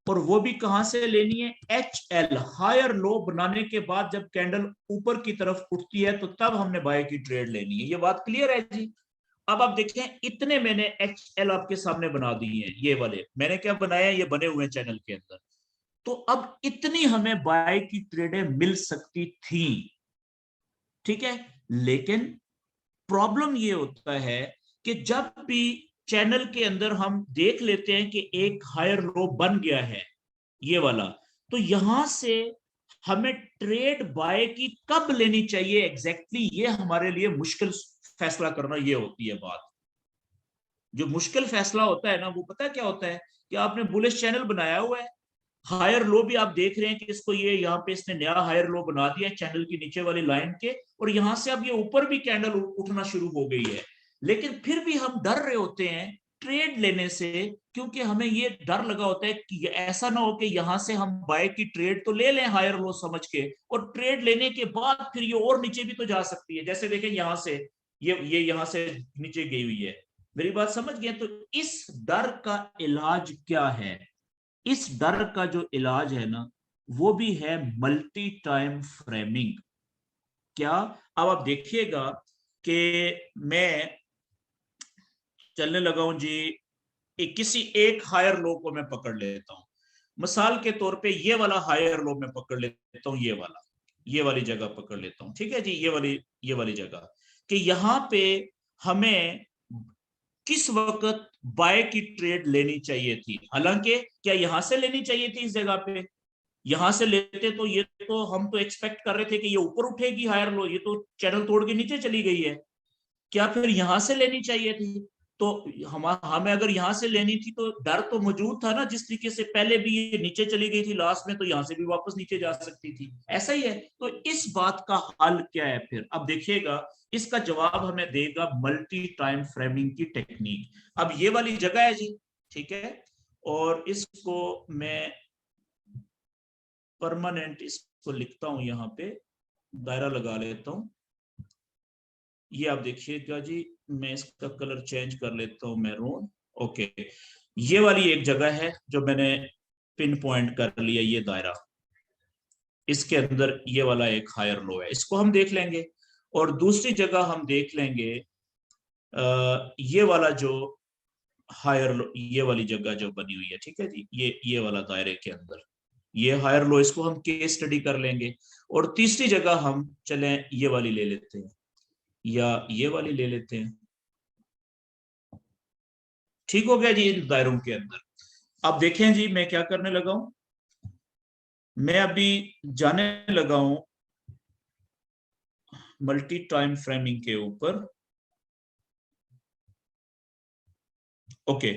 A: और वो भी कहां से लेनी है? HL, हायर लो बनाने के बाद जब कैंडल ऊपर की तरफ उठती है तो तब हमने बाय की ट्रेड लेनी है। ये बात क्लियर है जी? अब आप देखें, इतने मैंने HL आपके सामने बना दिए हैं, ये वाले मैंने क्या बनाया, ये बने हुए चैनल के अंदर। तो अब इतनी हमें बाय की ट्रेडें मिल सकती थी, ठीक है, लेकिन प्रॉब्लम ये होता है कि जब भी चैनल के अंदर हम देख लेते हैं कि एक हायर लो बन गया है ये वाला, तो यहां से हमें ट्रेड बाय की कब लेनी चाहिए एग्जैक्टली, ये हमारे लिए मुश्किल फैसला करना ये होती है बात। जो मुश्किल फैसला होता है ना, वो पता है क्या होता है कि आपने बुलिश चैनल बनाया हुआ है, हायर लो भी आप देख रहे हैं कि इसको ये यहाँ पे इसने नया हायर लो बना दिया चैनल की नीचे वाली लाइन के, और यहां से अब ये ऊपर भी कैंडल उठना शुरू हो गई है, लेकिन फिर भी हम डर रहे होते हैं ट्रेड लेने से, क्योंकि हमें ये डर लगा होता है कि ऐसा ना हो कि यहां से हम बाय की ट्रेड तो ले लें हायर लो समझ के, और ट्रेड लेने के बाद फिर ये और नीचे भी तो जा सकती है। जैसे देखें यहां से ये यहां से नीचे गई हुई है, मेरी बात समझ गए? तो इस डर का इलाज क्या है? इस डर का जो इलाज है ना, वो भी है मल्टी टाइम फ्रेमिंग। क्या? अब आप देखिएगा कि मैं चलने लगा हूं जी, किसी एक हायर लो को मैं पकड़ लेता हूं, मिसाल के तौर पे ये वाला हायर लो मैं पकड़ लेता हूं, ये वाली जगह पकड़ लेता हूं, ठीक है जी, ये वाली जगह, कि यहां पे हमें किस वक्त बाय की ट्रेड लेनी चाहिए थी। हालांकि क्या यहां से लेनी चाहिए थी इस जगह पे? यहां से लेते तो ये तो हम तो एक्सपेक्ट कर रहे थे कि ये ऊपर उठेगी हायर लो, ये तो चैनल तोड़ के नीचे चली गई है, क्या फिर यहां से लेनी चाहिए थी? तो हमें अगर यहां से लेनी थी तो डर तो मौजूद था ना, जिस तरीके से पहले भी ये नीचे चली गई थी लास्ट में, तो यहां से भी वापस नीचे जा सकती थी, ऐसा ही है। तो इस बात का हल क्या है फिर? अब देखिएगा, इसका जवाब हमें देगा मल्टी टाइम फ्रेमिंग की टेक्निक। अब ये वाली जगह है जी, ठीक है, और इसको मैं परमानेंट इसको लिखता हूं, यहाँ पे दायरा लगा लेता हूं। ये आप देखिएगा जी, मैं इसका कलर चेंज कर लेता हूं मैरून। ओके, ये वाली एक जगह है जो मैंने पिन पॉइंट कर लिया, ये दायरा, इसके अंदर ये वाला एक हायर लो है, इसको हम देख लेंगे। और दूसरी जगह हम देख लेंगे ये वाला जो हायर लो, ये वाली जगह जो बनी हुई है, ठीक है जी, ये वाला दायरे के अंदर ये हायर लो, इसको हम केस स्टडी कर लेंगे। और तीसरी जगह हम चलें ये वाली ले लेते हैं, या ये वाली ले लेते हैं। ठीक हो गया जी इन दायरों के अंदर। अब देखें जी, मैं क्या करने लगा हूं, मैं अभी जाने लगा हूं मल्टी टाइम फ्रेमिंग के ऊपर। ओके,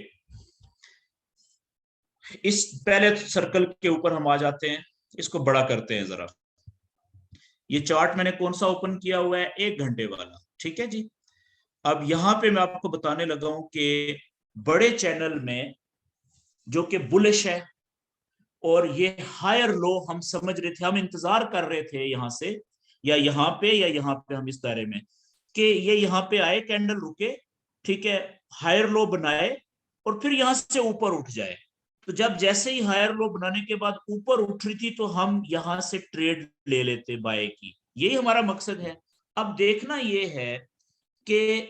A: इस पहले सर्कल के ऊपर हम आ जाते हैं, इसको बड़ा करते हैं जरा। ये चार्ट मैंने कौन सा ओपन किया हुआ है? 1 घंटे वाला, ठीक है जी। अब यहां पे मैं आपको बताने लगा हूं कि बड़े चैनल में जो कि बुलिश है, और ये हायर लो हम समझ रहे थे, हम इंतजार कर रहे थे यहां से, या यहाँ पे हम इस दायरे में, कि ये यहाँ पे आए कैंडल रुके, ठीक है, हायर लो बनाए, और फिर यहां से ऊपर उठ जाए। तो जब जैसे ही हायर लो बनाने के बाद ऊपर उठ रही थी, तो हम यहां से ट्रेड ले लेते बाय की, यही हमारा मकसद है। अब देखना ये है कि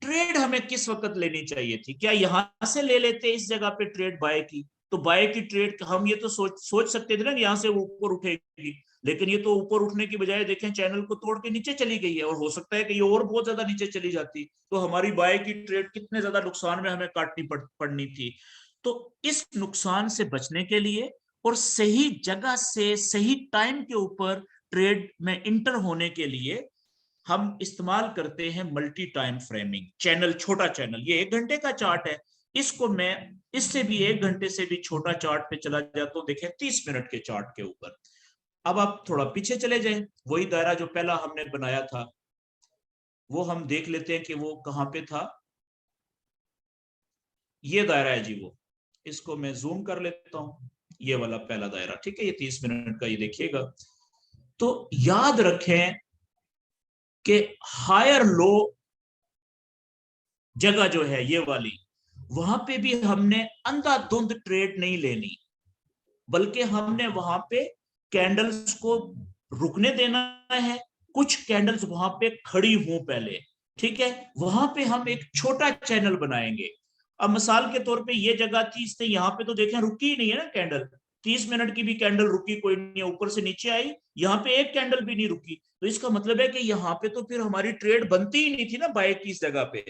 A: ट्रेड हमें किस वक्त लेनी चाहिए थी। क्या यहां से ले लेते इस जगह पे ट्रेड बाय की, तो बाय की ट्रेड हम ये तो सोच सकते थे ना कि यहां से ऊपर उठेगी, लेकिन ये तो ऊपर उठने की बजाय देखें चैनल को तोड़ के नीचे चली गई है, और हो सकता है कि ये और बहुत ज्यादा नीचे चली जाती, तो हमारी बाय की ट्रेड कितने ज्यादा नुकसान में हमें काटनी पड़नी थी। तो इस नुकसान से बचने के लिए और सही जगह से सही टाइम के ऊपर ट्रेड में इंटर होने के लिए हम इस्तेमाल करते हैं मल्टी टाइम फ्रेमिंग। चैनल, छोटा चैनल, ये 1 घंटे का चार्ट है, इसको मैं इससे भी 1 घंटे से भी छोटा चार्ट पे चला जाता हूं, देखें 30 मिनट के चार्ट के ऊपर। अब आप थोड़ा पीछे चले जाएं, वही दायरा जो पहला हमने बनाया था वो हम देख लेते हैं कि वो कहां पे था। ये दायरा है जी वो, इसको मैं जूम कर लेता हूं, ये वाला पहला दायरा, ठीक है, ये 30 मिनट का, ये देखिएगा। तो याद रखें कि हायर लो जगह जो है ये वाली, वहां पे भी हमने अंधाधुंध ट्रेड नहीं लेनी, बल्कि हमने वहां पे कैंडल्स को रुकने देना है, कुछ कैंडल्स वहां पे खड़ी हों पहले, ठीक है, वहां पे हम एक छोटा चैनल बनाएंगे। अब मिसाल के तौर पे ये जगह थी, इसने यहाँ पे तो देखें रुकी ही नहीं है ना कैंडल, 30 मिनट की भी कैंडल रुकी कोई नहीं, ऊपर से नीचे आई, यहाँ पे एक कैंडल भी नहीं रुकी, तो इसका मतलब है कि यहाँ पे तो फिर हमारी ट्रेड बनती ही नहीं थी ना बाय की इस जगह पे।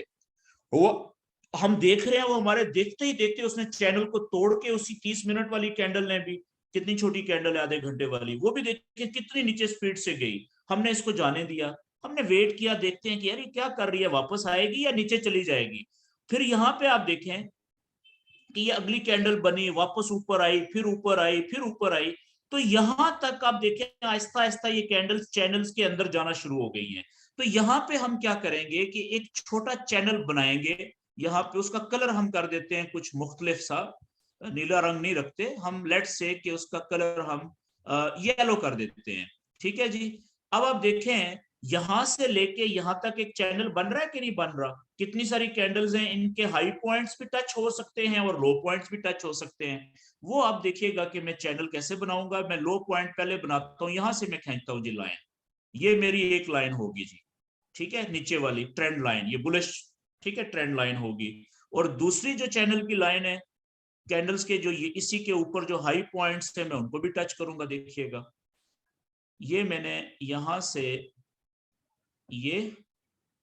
A: वो हम देख रहे हैं, वो हमारे देखते ही देखते उसने चैनल को तोड़ के, उसी 30 मिनट वाली कैंडल ने भी, कितनी छोटी कैंडल है, आधे घंटे वाली, वो भी देखिए कितनी नीचे स्पीड से गई। हमने इसको जाने दिया, हमने वेट किया, देखते हैं कि यार ये क्या कर रही है, वापस आएगी या नीचे चली जाएगी। फिर यहाँ पे आप देखें कि ये अगली कैंडल बनी, वापस ऊपर आई, फिर ऊपर आई, फिर ऊपर आई। तो यहां तक आप देखें आहिस्ता आहिस्ता ये कैंडल्स चैनल्स के अंदर जाना शुरू हो गई हैं। तो यहाँ पे हम क्या करेंगे कि एक छोटा चैनल बनाएंगे, यहाँ पे उसका कलर हम कर देते हैं कुछ मुख्तलिफ सा, नीला रंग नहीं रखते हम, लेट से कि उसका कलर हम येलो कर देते हैं। ठीक है जी। अब आप देखें यहां से लेके यहां तक एक चैनल बन रहा है कि नहीं बन रहा। कितनी सारी कैंडल्स हैं, इनके हाई पॉइंट्स भी टच हो सकते हैं और लो पॉइंट्स भी टच हो सकते हैं। वो आप देखिएगा कि मैं चैनल कैसे बनाऊंगा। मैं लो पॉइंट पहले बनाता हूं, यहां से मैं खींचता हूं जी लाइन। ये मेरी एक लाइन होगी जी, ठीक है, नीचे वाली ट्रेंड लाइन, ये बुलिश, ठीक है, ट्रेंड लाइन होगी। और दूसरी जो चैनल की लाइन है कैंडल्स के, जो ये इसी के ऊपर जो हाई पॉइंट्स है मैं उनको भी टच करूंगा। देखिएगा ये मैंने यहां से ये,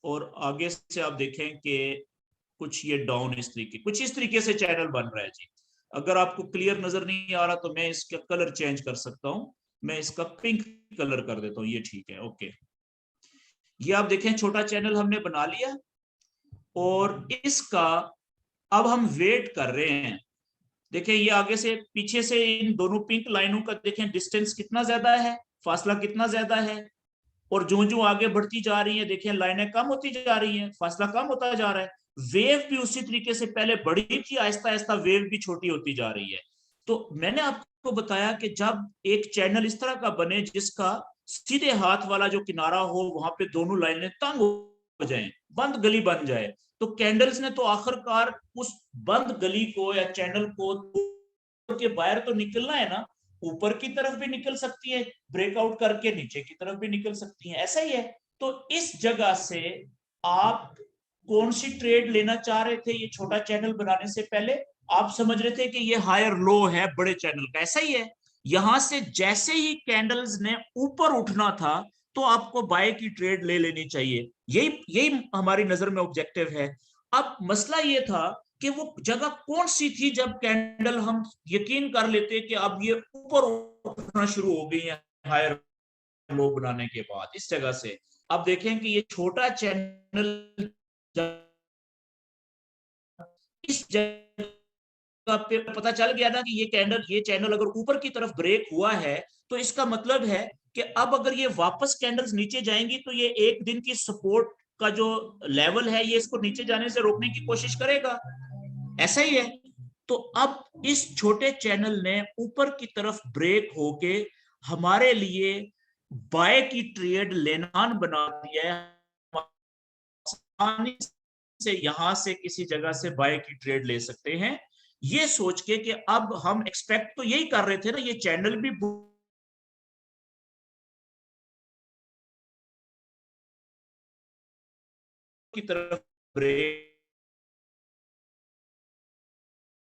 A: और आगे से आप देखें कि कुछ ये डाउन इस तरीके, कुछ इस तरीके से चैनल बन रहा है जी। अगर आपको क्लियर नजर नहीं आ रहा तो मैं इसका कलर चेंज कर सकता हूं, मैं इसका पिंक कलर कर देता हूं, ये ठीक है, ओके। ये आप देखें छोटा चैनल हमने बना लिया, और इसका अब हम वेट कर रहे हैं। देखें ये आगे से पीछे से इन दोनों पिंक लाइनों का देखें डिस्टेंस कितना ज्यादा है, फासला कितना ज्यादा है। और जो जो आगे बढ़ती जा रही है देखें लाइनें कम होती जा रही हैं, फासला कम होता जा रहा है। वेव भी उसी तरीके से पहले बड़ी थी, आहिस्ता आहिस्ता वेव भी छोटी होती जा रही है। तो मैंने आपको बताया कि जब एक चैनल इस तरह का बने जिसका सीधे हाथ वाला जो किनारा हो वहां पे दोनों लाइनें तंग हो जाएं, बंद गली बन जाए, तो कैंडल्स ने तो आखिरकार उस बंद गली को या चैनल को के बाहर तो निकलना है ना। ऊपर की तरफ भी निकल सकती है ब्रेकआउट करके, नीचे की तरफ भी निकल सकती है, ऐसा ही है। तो इस जगह से आप कौन सी ट्रेड लेना चाह रहे थे ये छोटा चैनल बनाने से पहले? आप समझ रहे थे कि ये हायर लो है बड़े चैनल का, ऐसा ही है। यहां से जैसे ही कैंडल्स ने ऊपर उठना था तो आपको बाय की ट्रेड ले लेनी चाहिए। यही यही हमारी नजर में ऑब्जेक्टिव है। अब मसला ये था कि वो जगह कौन सी थी जब कैंडल हम यकीन कर लेते कि अब ये ऊपर उठना शुरू हो गई है हायर लो बनाने के बाद। इस जगह से अब देखें कि ये छोटा चैनल इस जगह पे पता चल गया ना कि ये चैनल अगर ऊपर की तरफ ब्रेक हुआ है तो इसका मतलब है कि अब अगर ये वापस कैंडल्स नीचे जाएंगी तो ये एक दिन की सपोर्ट का जो लेवल है ये इसको नीचे जाने से रोकने की कोशिश करेगा, ऐसा ही है। तो अब इस छोटे चैनल ने ऊपर की तरफ ब्रेक होके हमारे लिए बाय की ट्रेड लेना बना दिया है। आसानी से यहां से किसी जगह से बाय की ट्रेड ले सकते हैं, ये सोच के कि अब हम एक्सपेक्ट तो यही कर रहे थे ना, ये चैनल भी की तरफ ब्रेक,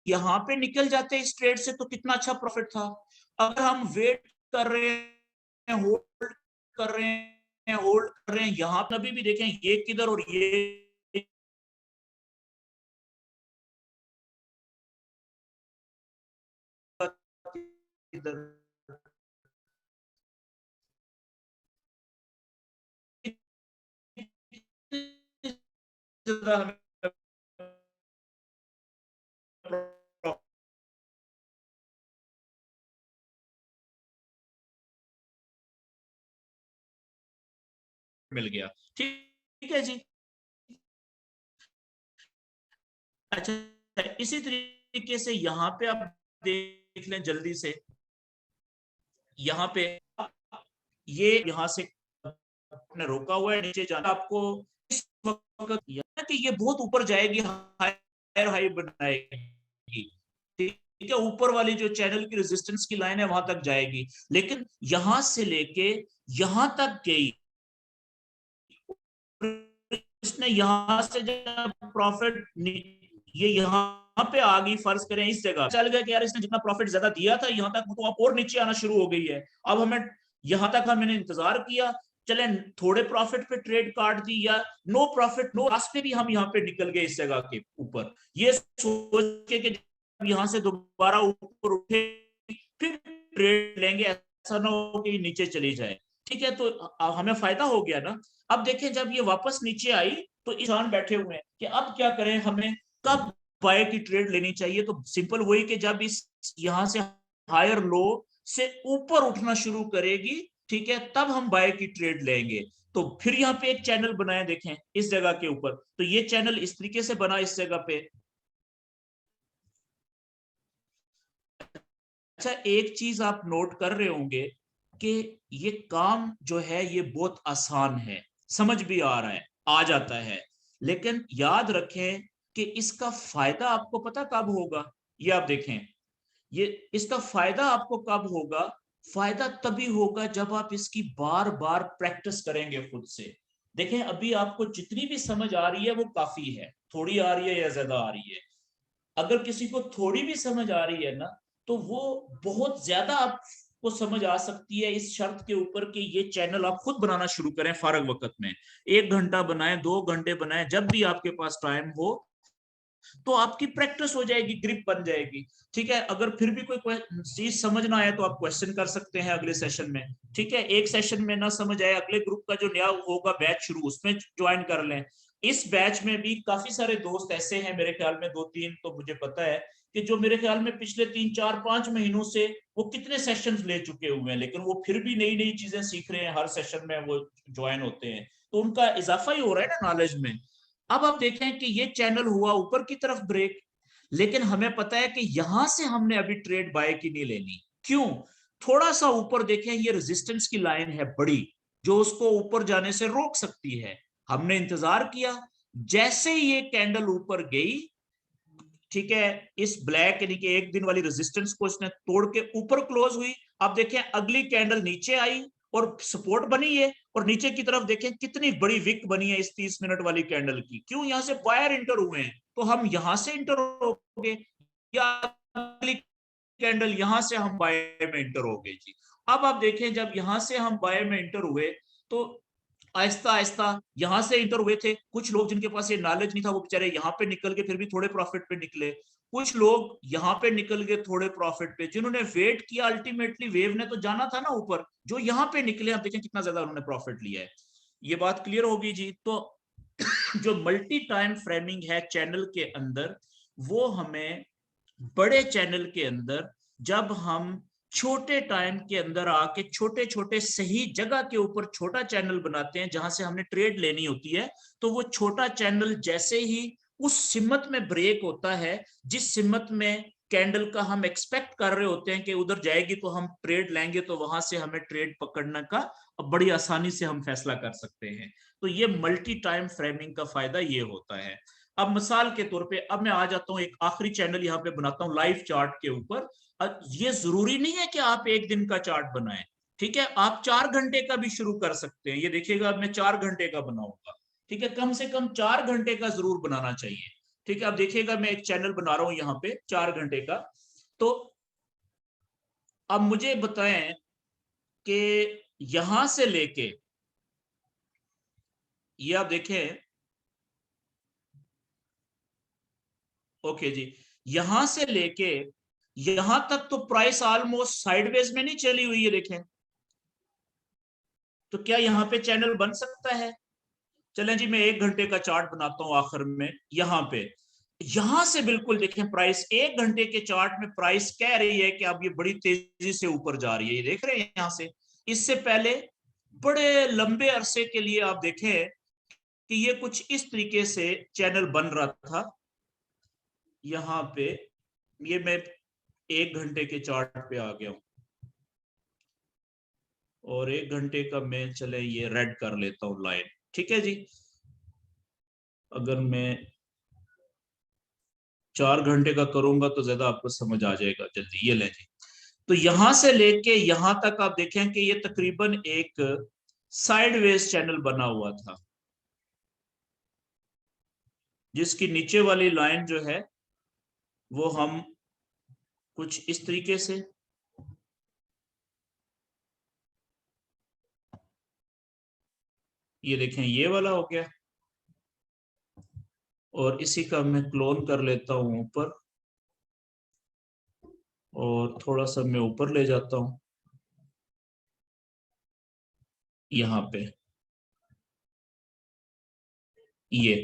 A: यहां पे निकल जाते इस ट्रेड से तो कितना अच्छा प्रॉफिट था। अगर हम वेट कर रहे हैं, होल्ड कर रहे हैं, होल्ड कर रहे हैं, यहां पर अभी भी देखें ये किधर और ये किधर, मिल गया। ठीक है जी। अच्छा इसी तरीके से यहाँ पे आप देख लें जल्दी से, यहाँ पे ये यहाँ से आपने रोका हुआ है नीचे जाना आपको। इस वक्त कि ये बहुत ऊपर जाएगी, हायर हाई बनाएगी, ठीक है, ऊपर वाली जो चैनल की रेजिस्टेंस की लाइन है वहां तक जाएगी, लेकिन यहां से लेके यहां तक गई, इसने यहां से जब प्रॉफिट ये यहाँ पे आ गई, फर्ज करें इस जगह चल गया कि यार इसने जितना प्रॉफिट ज्यादा दिया था यहाँ तक तो आप और नीचे आना शुरू हो गई है। अब हमें यहाँ तक हमने इंतजार किया, चले थोड़े प्रॉफिट पे ट्रेड काट दी या नो प्रॉफिट नो लॉस पे भी हम यहाँ पे निकल गए इस जगह के ऊपर, ये सोच के कि यहाँ से दोबारा ऊपर उठे फिर ट्रेड लेंगे, ऐसा ना हो कि नीचे चली जाए। ठीक है, तो हमें फायदा हो गया ना। अब देखें जब ये वापस नीचे आई तो इंसान बैठे हुए हैं कि अब क्या करें, हमें कब बाय की ट्रेड लेनी चाहिए, तो सिंपल वही कि जब इस यहां से हायर लो से ऊपर उठना शुरू करेगी, ठीक है, तब हम बाय की ट्रेड लेंगे। तो फिर यहाँ पे एक चैनल बनाए, देखें इस जगह के ऊपर, तो ये चैनल इस तरीके से बना इस जगह पे। अच्छा, एक चीज आप नोट कर रहे होंगे कि ये काम जो है ये बहुत आसान है, समझ भी आ रहा है, आ जाता है, लेकिन याद रखें कि इसका फायदा आपको पता कब होगा। ये आप देखें, ये इसका फायदा आपको कब होगा, फायदा तभी होगा जब आप इसकी बार बार प्रैक्टिस करेंगे खुद से। देखें, अभी आपको जितनी भी समझ आ रही है वो काफी है, थोड़ी आ रही है या ज्यादा आ रही है। अगर किसी को थोड़ी भी समझ आ रही है ना, तो वो बहुत ज्यादा आपको समझ आ सकती है इस शर्त के ऊपर कि ये चैनल आप खुद बनाना शुरू करें फारग वक्त में। 1 घंटा बनाएं, 2 घंटे बनाएं, जब भी आपके पास टाइम हो, तो आपकी प्रैक्टिस हो जाएगी, ग्रिप बन जाएगी। ठीक है, अगर फिर भी कोई चीज समझ ना आए तो आप क्वेश्चन कर सकते हैं अगले सेशन में। ठीक है, एक सेशन में ना समझ आए, अगले ग्रुप का जो नया होगा बैच शुरू, उसमें ज्वाइन कर लें। इस बैच में भी काफी सारे दोस्त ऐसे हैं, मेरे ख्याल में 2-3 तो मुझे पता है, कि जो मेरे ख्याल में पिछले 3-4-5 महीनों से वो कितने सेशंस ले चुके हुए हैं, लेकिन वो फिर भी नई नई चीजें सीख रहे हैं, हर सेशन में वो ज्वाइन होते हैं, तो उनका इजाफा ही हो रहा है ना नॉलेज में। अब आप देखें कि ये चैनल हुआ ऊपर की तरफ ब्रेक, लेकिन हमें पता है कि यहां से हमने अभी ट्रेड बाय की नहीं लेनी। क्यों? थोड़ा सा ऊपर देखें, ये रेजिस्टेंस की लाइन है बड़ी, जो उसको ऊपर जाने से रोक सकती है। हमने इंतजार किया, जैसे ये कैंडल ऊपर गई, ठीक है, इस ब्लैक यानी कि एक दिन वाली रेजिस्टेंस को इसने तोड़ के ऊपर क्लोज हुई। अब देखें, अगली कैंडल नीचे आई और सपोर्ट बनी है, और नीचे की तरफ देखें कितनी बड़ी विक बनी है इस 30 मिनट वाली कैंडल की। क्यों? यहां से बायर इंटर हुए हैं, तो हम यहां से इंटर हो गए, या अगली कैंडल यहां से हम बाय में इंटर हो गए जी। अब आप देखें, जब यहां से हम बाय में इंटर हुए, तो आहिस्ता आहिस्ता यहां से इंटर हुए थे। कुछ लोग जिनके पास ये नॉलेज नहीं था, वो बेचारे यहाँ पे निकल के फिर भी थोड़े प्रॉफिट पे निकले। कुछ लोग यहाँ पे निकल गए थोड़े प्रॉफिट पे, जिन्होंने वेट किया, अल्टीमेटली वेव ने तो जाना था ना ऊपर, जो यहाँ पे निकले, आप देखें कितना ज्यादा उन्होंने प्रॉफिट लिया है। ये बात क्लियर होगी जी। तो जो मल्टी टाइम फ्रेमिंग है चैनल के अंदर, वो हमें बड़े चैनल के अंदर, जब हम छोटे टाइम के अंदर आके छोटे छोटे सही जगह के ऊपर छोटा चैनल बनाते हैं जहां से हमने ट्रेड लेनी होती है, तो वो छोटा चैनल जैसे ही उस सिमत में ब्रेक होता है, जिस सिमत में कैंडल का हम एक्सपेक्ट कर रहे होते हैं कि उधर जाएगी तो हम ट्रेड लेंगे, तो वहां से हमें ट्रेड पकड़ने का बड़ी आसानी से हम फैसला कर सकते हैं। तो ये मल्टी टाइम फ्रेमिंग का फायदा ये होता है। अब मिसाल के तौर पे अब मैं आ जाता हूं, एक आखिरी चैनल यहां पे बनाता हूं लाइव चार्ट के ऊपर। ये जरूरी नहीं है कि आप एक दिन का चार्ट बनाएं, ठीक है, आप 4 घंटे का भी शुरू कर सकते हैं। ये देखिएगा, मैं 4 घंटे का बनाऊंगा, ठीक है, कम से कम 4 घंटे का जरूर बनाना चाहिए। ठीक है, अब देखिएगा, मैं एक चैनल बना रहा हूं यहाँ पे 4 घंटे का। तो अब मुझे बताएं कि यहां से लेके, ये आप देखें, ओके जी, यहां से लेके यहां तक तो प्राइस ऑलमोस्ट साइडवेज में नहीं चली हुई है, देखें, तो क्या यहां पे चैनल बन सकता है? चलें जी, मैं 1 घंटे का चार्ट बनाता हूं आखिर में। यहां पे, यहां से बिल्कुल देखें, प्राइस 1 घंटे के चार्ट में प्राइस कह रही है कि अब ये बड़ी तेजी से ऊपर जा रही है, ये देख रहे हैं यहां से। इससे पहले बड़े लंबे अरसे के लिए आप देखें कि ये कुछ इस तरीके से चैनल बन रहा था यहां पे। ये मैं 1 घंटे के चार्ट पे आ गया हूं, और 1 घंटे का मैं, चले ये रेड कर लेता हूं लाइन, ठीक है जी। अगर मैं 4 घंटे का करूंगा तो ज्यादा आपको समझ आ जाएगा जल्दी। ये लें जी, तो यहां से लेके यहां तक आप देखें कि ये तकरीबन एक साइडवेज चैनल बना हुआ था, जिसकी नीचे वाली लाइन जो है वो हम कुछ इस तरीके से, ये देखें ये वाला हो गया, और इसी का मैं क्लोन कर लेता हूं ऊपर, और थोड़ा सा मैं ऊपर ले जाता हूं यहाँ पे। ये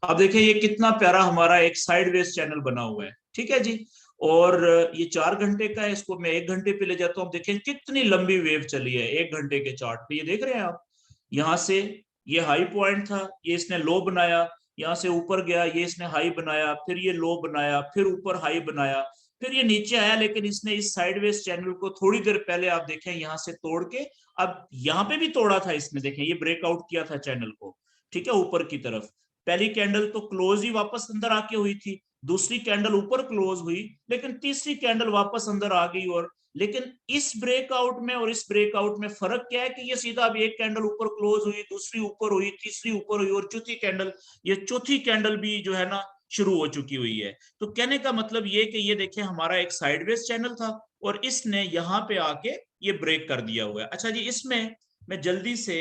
A: अब देखिए ये कितना प्यारा हमारा एक साइडवेज चैनल बना हुआ है, ठीक है जी। और ये 4 घंटे का है, इसको मैं 1 घंटे पे ले जाता हूँ। देखें कितनी लंबी वेव चली है 1 घंटे के चार्ट पे, ये देख रहे हैं आप। यहाँ से ये हाई पॉइंट था, ये इसने लो बनाया, यहाँ से ऊपर गया, ये इसने हाई बनाया, फिर ये लो बनाया, फिर ऊपर हाई बनाया, फिर ये नीचे आया। लेकिन इसने इस साइडवेज चैनल को थोड़ी देर पहले आप देखें यहाँ से तोड़ के, अब यहाँ पे भी तोड़ा था इसने, देखें ये ब्रेकआउट किया था चैनल को, ठीक है, ऊपर की तरफ। पहली कैंडल तो क्लोज ही वापस अंदर आके हुई थी, दूसरी कैंडल ऊपर क्लोज हुई, लेकिन तीसरी कैंडल वापस अंदर आ गई। और लेकिन इस ब्रेकआउट में और इस ब्रेकआउट में फर्क क्या है कि ये सीधा अब एक कैंडल ऊपर क्लोज हुई, दूसरी ऊपर हुई, तीसरी ऊपर हुई, और चौथी कैंडल, ये चौथी कैंडल भी जो है ना शुरू हो चुकी हुई है। तो कहने का मतलब ये कि ये देखिए हमारा एक साइडवेज चैनल था और इसने यहाँ पे आके ये ब्रेक कर दिया हुआ है। अच्छा जी, इसमें मैं जल्दी से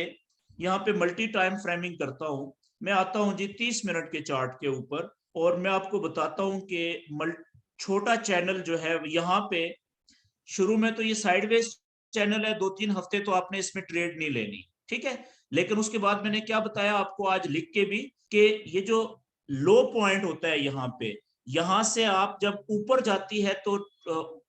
A: यहाँ पे मल्टी टाइम फ्रेमिंग करता हूँ। मैं आता हूँ जी 30 मिनट के चार्ट के ऊपर, और मैं आपको बताता हूँ कि छोटा चैनल जो है यहाँ पे शुरू में तो ये साइडवेज चैनल है, 2-3 हफ्ते तो आपने इसमें ट्रेड नहीं लेनी, ठीक है। लेकिन उसके बाद मैंने क्या बताया आपको आज लिख के भी, कि ये जो लो पॉइंट होता है यहाँ पे, यहाँ से आप जब ऊपर जाती है तो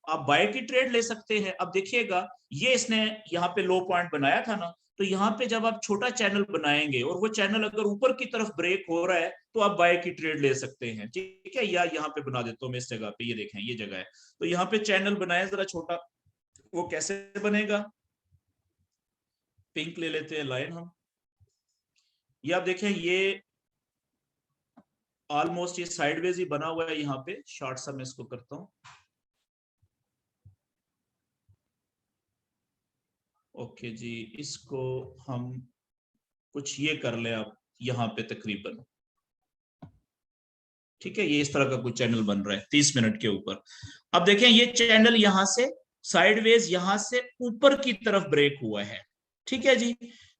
A: आप बाय की ट्रेड ले सकते हैं। अब देखिएगा ये इसने यहाँ पे लो पॉइंट बनाया था ना, तो यहाँ पे जब आप छोटा चैनल बनाएंगे और वो चैनल अगर ऊपर की तरफ ब्रेक हो रहा है तो आप बाय की ट्रेड ले सकते हैं, ठीक है। या यहाँ पे बना देता हूँ मैं इस जगह पे, ये देखें ये जगह है, तो यहाँ पे चैनल बनाया जरा छोटा। वो कैसे बनेगा, पिंक ले लेते हैं लाइन हम। ये आप देखें ये ऑलमोस्ट ये साइडवेज ही बना हुआ है, यहाँ पे शॉर्ट सा मैं इसको करता हूँ। ओके जी, इसको हम कुछ ये कर ले आप यहाँ पे तकरीबन, ठीक है। ये इस तरह का कुछ चैनल बन रहा है 30 मिनट के ऊपर। अब देखें ये चैनल यहाँ से साइडवेज यहाँ से ऊपर की तरफ ब्रेक हुआ है, ठीक है जी।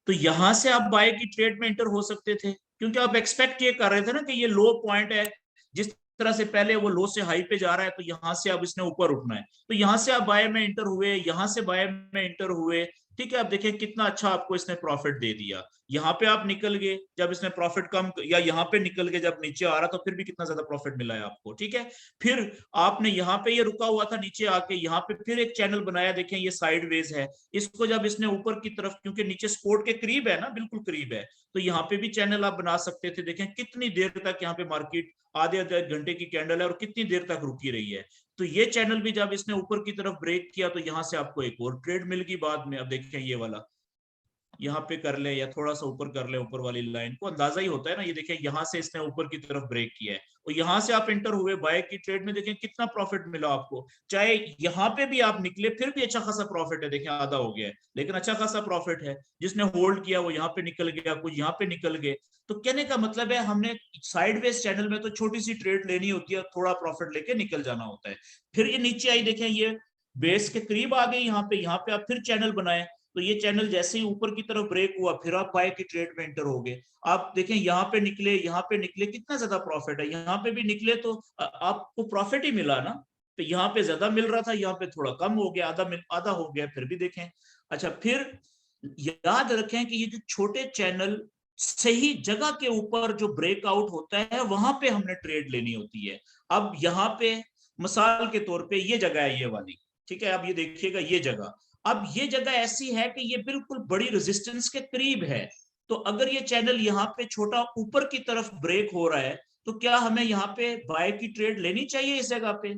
A: तो यहां से आप बाय की ट्रेड में इंटर हो सकते थे, क्योंकि आप एक्सपेक्ट ये कर रहे थे ना कि ये लो पॉइंट है, जिस तरह से पहले वो लो से हाई पे जा रहा है, तो यहां से अब इसने ऊपर उठना है, तो यहां से आप बाय में इंटर हुए, यहां से बाय में इंटर हुए, ठीक है। अब देखिए कितना अच्छा आपको इसने प्रॉफिट दे दिया। यहाँ पे आप निकल गए जब इसने प्रॉफिट कम, या यहाँ पे निकल गए जब नीचे आ रहा, तो फिर भी कितना ज्यादा प्रॉफिट मिला है आपको, ठीक है। फिर आपने यहाँ पे ये रुका हुआ था नीचे आके, यहाँ पे फिर एक चैनल बनाया, देखें ये साइडवेज है। इसको जब इसने ऊपर की तरफ, क्योंकि नीचे सपोर्ट के करीब है ना, बिल्कुल करीब है, तो यहाँ पे भी चैनल आप बना सकते थे। देखें कितनी देर तक यहाँ पे मार्केट, आधे आधे घंटे की कैंडल है और कितनी देर तक रुकी रही है। तो ये चैनल भी जब इसने ऊपर की तरफ ब्रेक किया, तो यहाँ से आपको एक और ट्रेड मिल गई बाद में। अब देखें ये वाला यहाँ पे कर ले या थोड़ा सा ऊपर कर ले, ऊपर वाली लाइन को अंदाजा ही होता है ना। ये देखिए यहाँ से इसने ऊपर की तरफ ब्रेक किया है और यहाँ से आप एंटर हुए बाय की ट्रेड में, देखें कितना प्रॉफिट मिला आपको। चाहे यहाँ पे भी आप निकले फिर भी अच्छा खासा प्रॉफिट है, देखें आधा हो गया है लेकिन अच्छा खासा प्रॉफिट है। जिसने होल्ड किया वो यहाँ पे निकल गया, कुछ यहाँ पे निकल गए। तो कहने का मतलब है हमने साइडवेज चैनल में तो छोटी सी ट्रेड लेनी होती है, थोड़ा प्रॉफिट लेके निकल जाना होता है। फिर ये नीचे आई, देखें ये बेस के करीब आ गए, यहाँ पे आप फिर चैनल बनाए, तो ये चैनल जैसे ही ऊपर की तरफ ब्रेक हुआ फिर आप बाय की ट्रेड में एंटर हो गए। आप देखें यहाँ पे निकले, यहाँ पे निकले, कितना ज्यादा प्रॉफिट है। यहाँ पे भी निकले तो आपको प्रॉफिट ही मिला ना। तो यहाँ पे ज्यादा मिल रहा था, यहाँ पे थोड़ा कम हो गया, आधा हो गया, फिर भी देखें। अच्छा, फिर याद रखें कि ये जो छोटे चैनल सही जगह के ऊपर जो ब्रेकआउट होता है वहां पे हमने ट्रेड लेनी होती है। अब यहाँ पे मिसाल के तौर पे ये जगह है, ये वाली, ठीक है। अब ये देखिएगा ये जगह, अब ये जगह ऐसी है कि ये बिल्कुल बड़ी रेजिस्टेंस के करीब है। तो अगर ये चैनल यहाँ पे छोटा ऊपर की तरफ ब्रेक हो रहा है, तो क्या हमें यहाँ पे बाय की ट्रेड लेनी चाहिए इस जगह पे।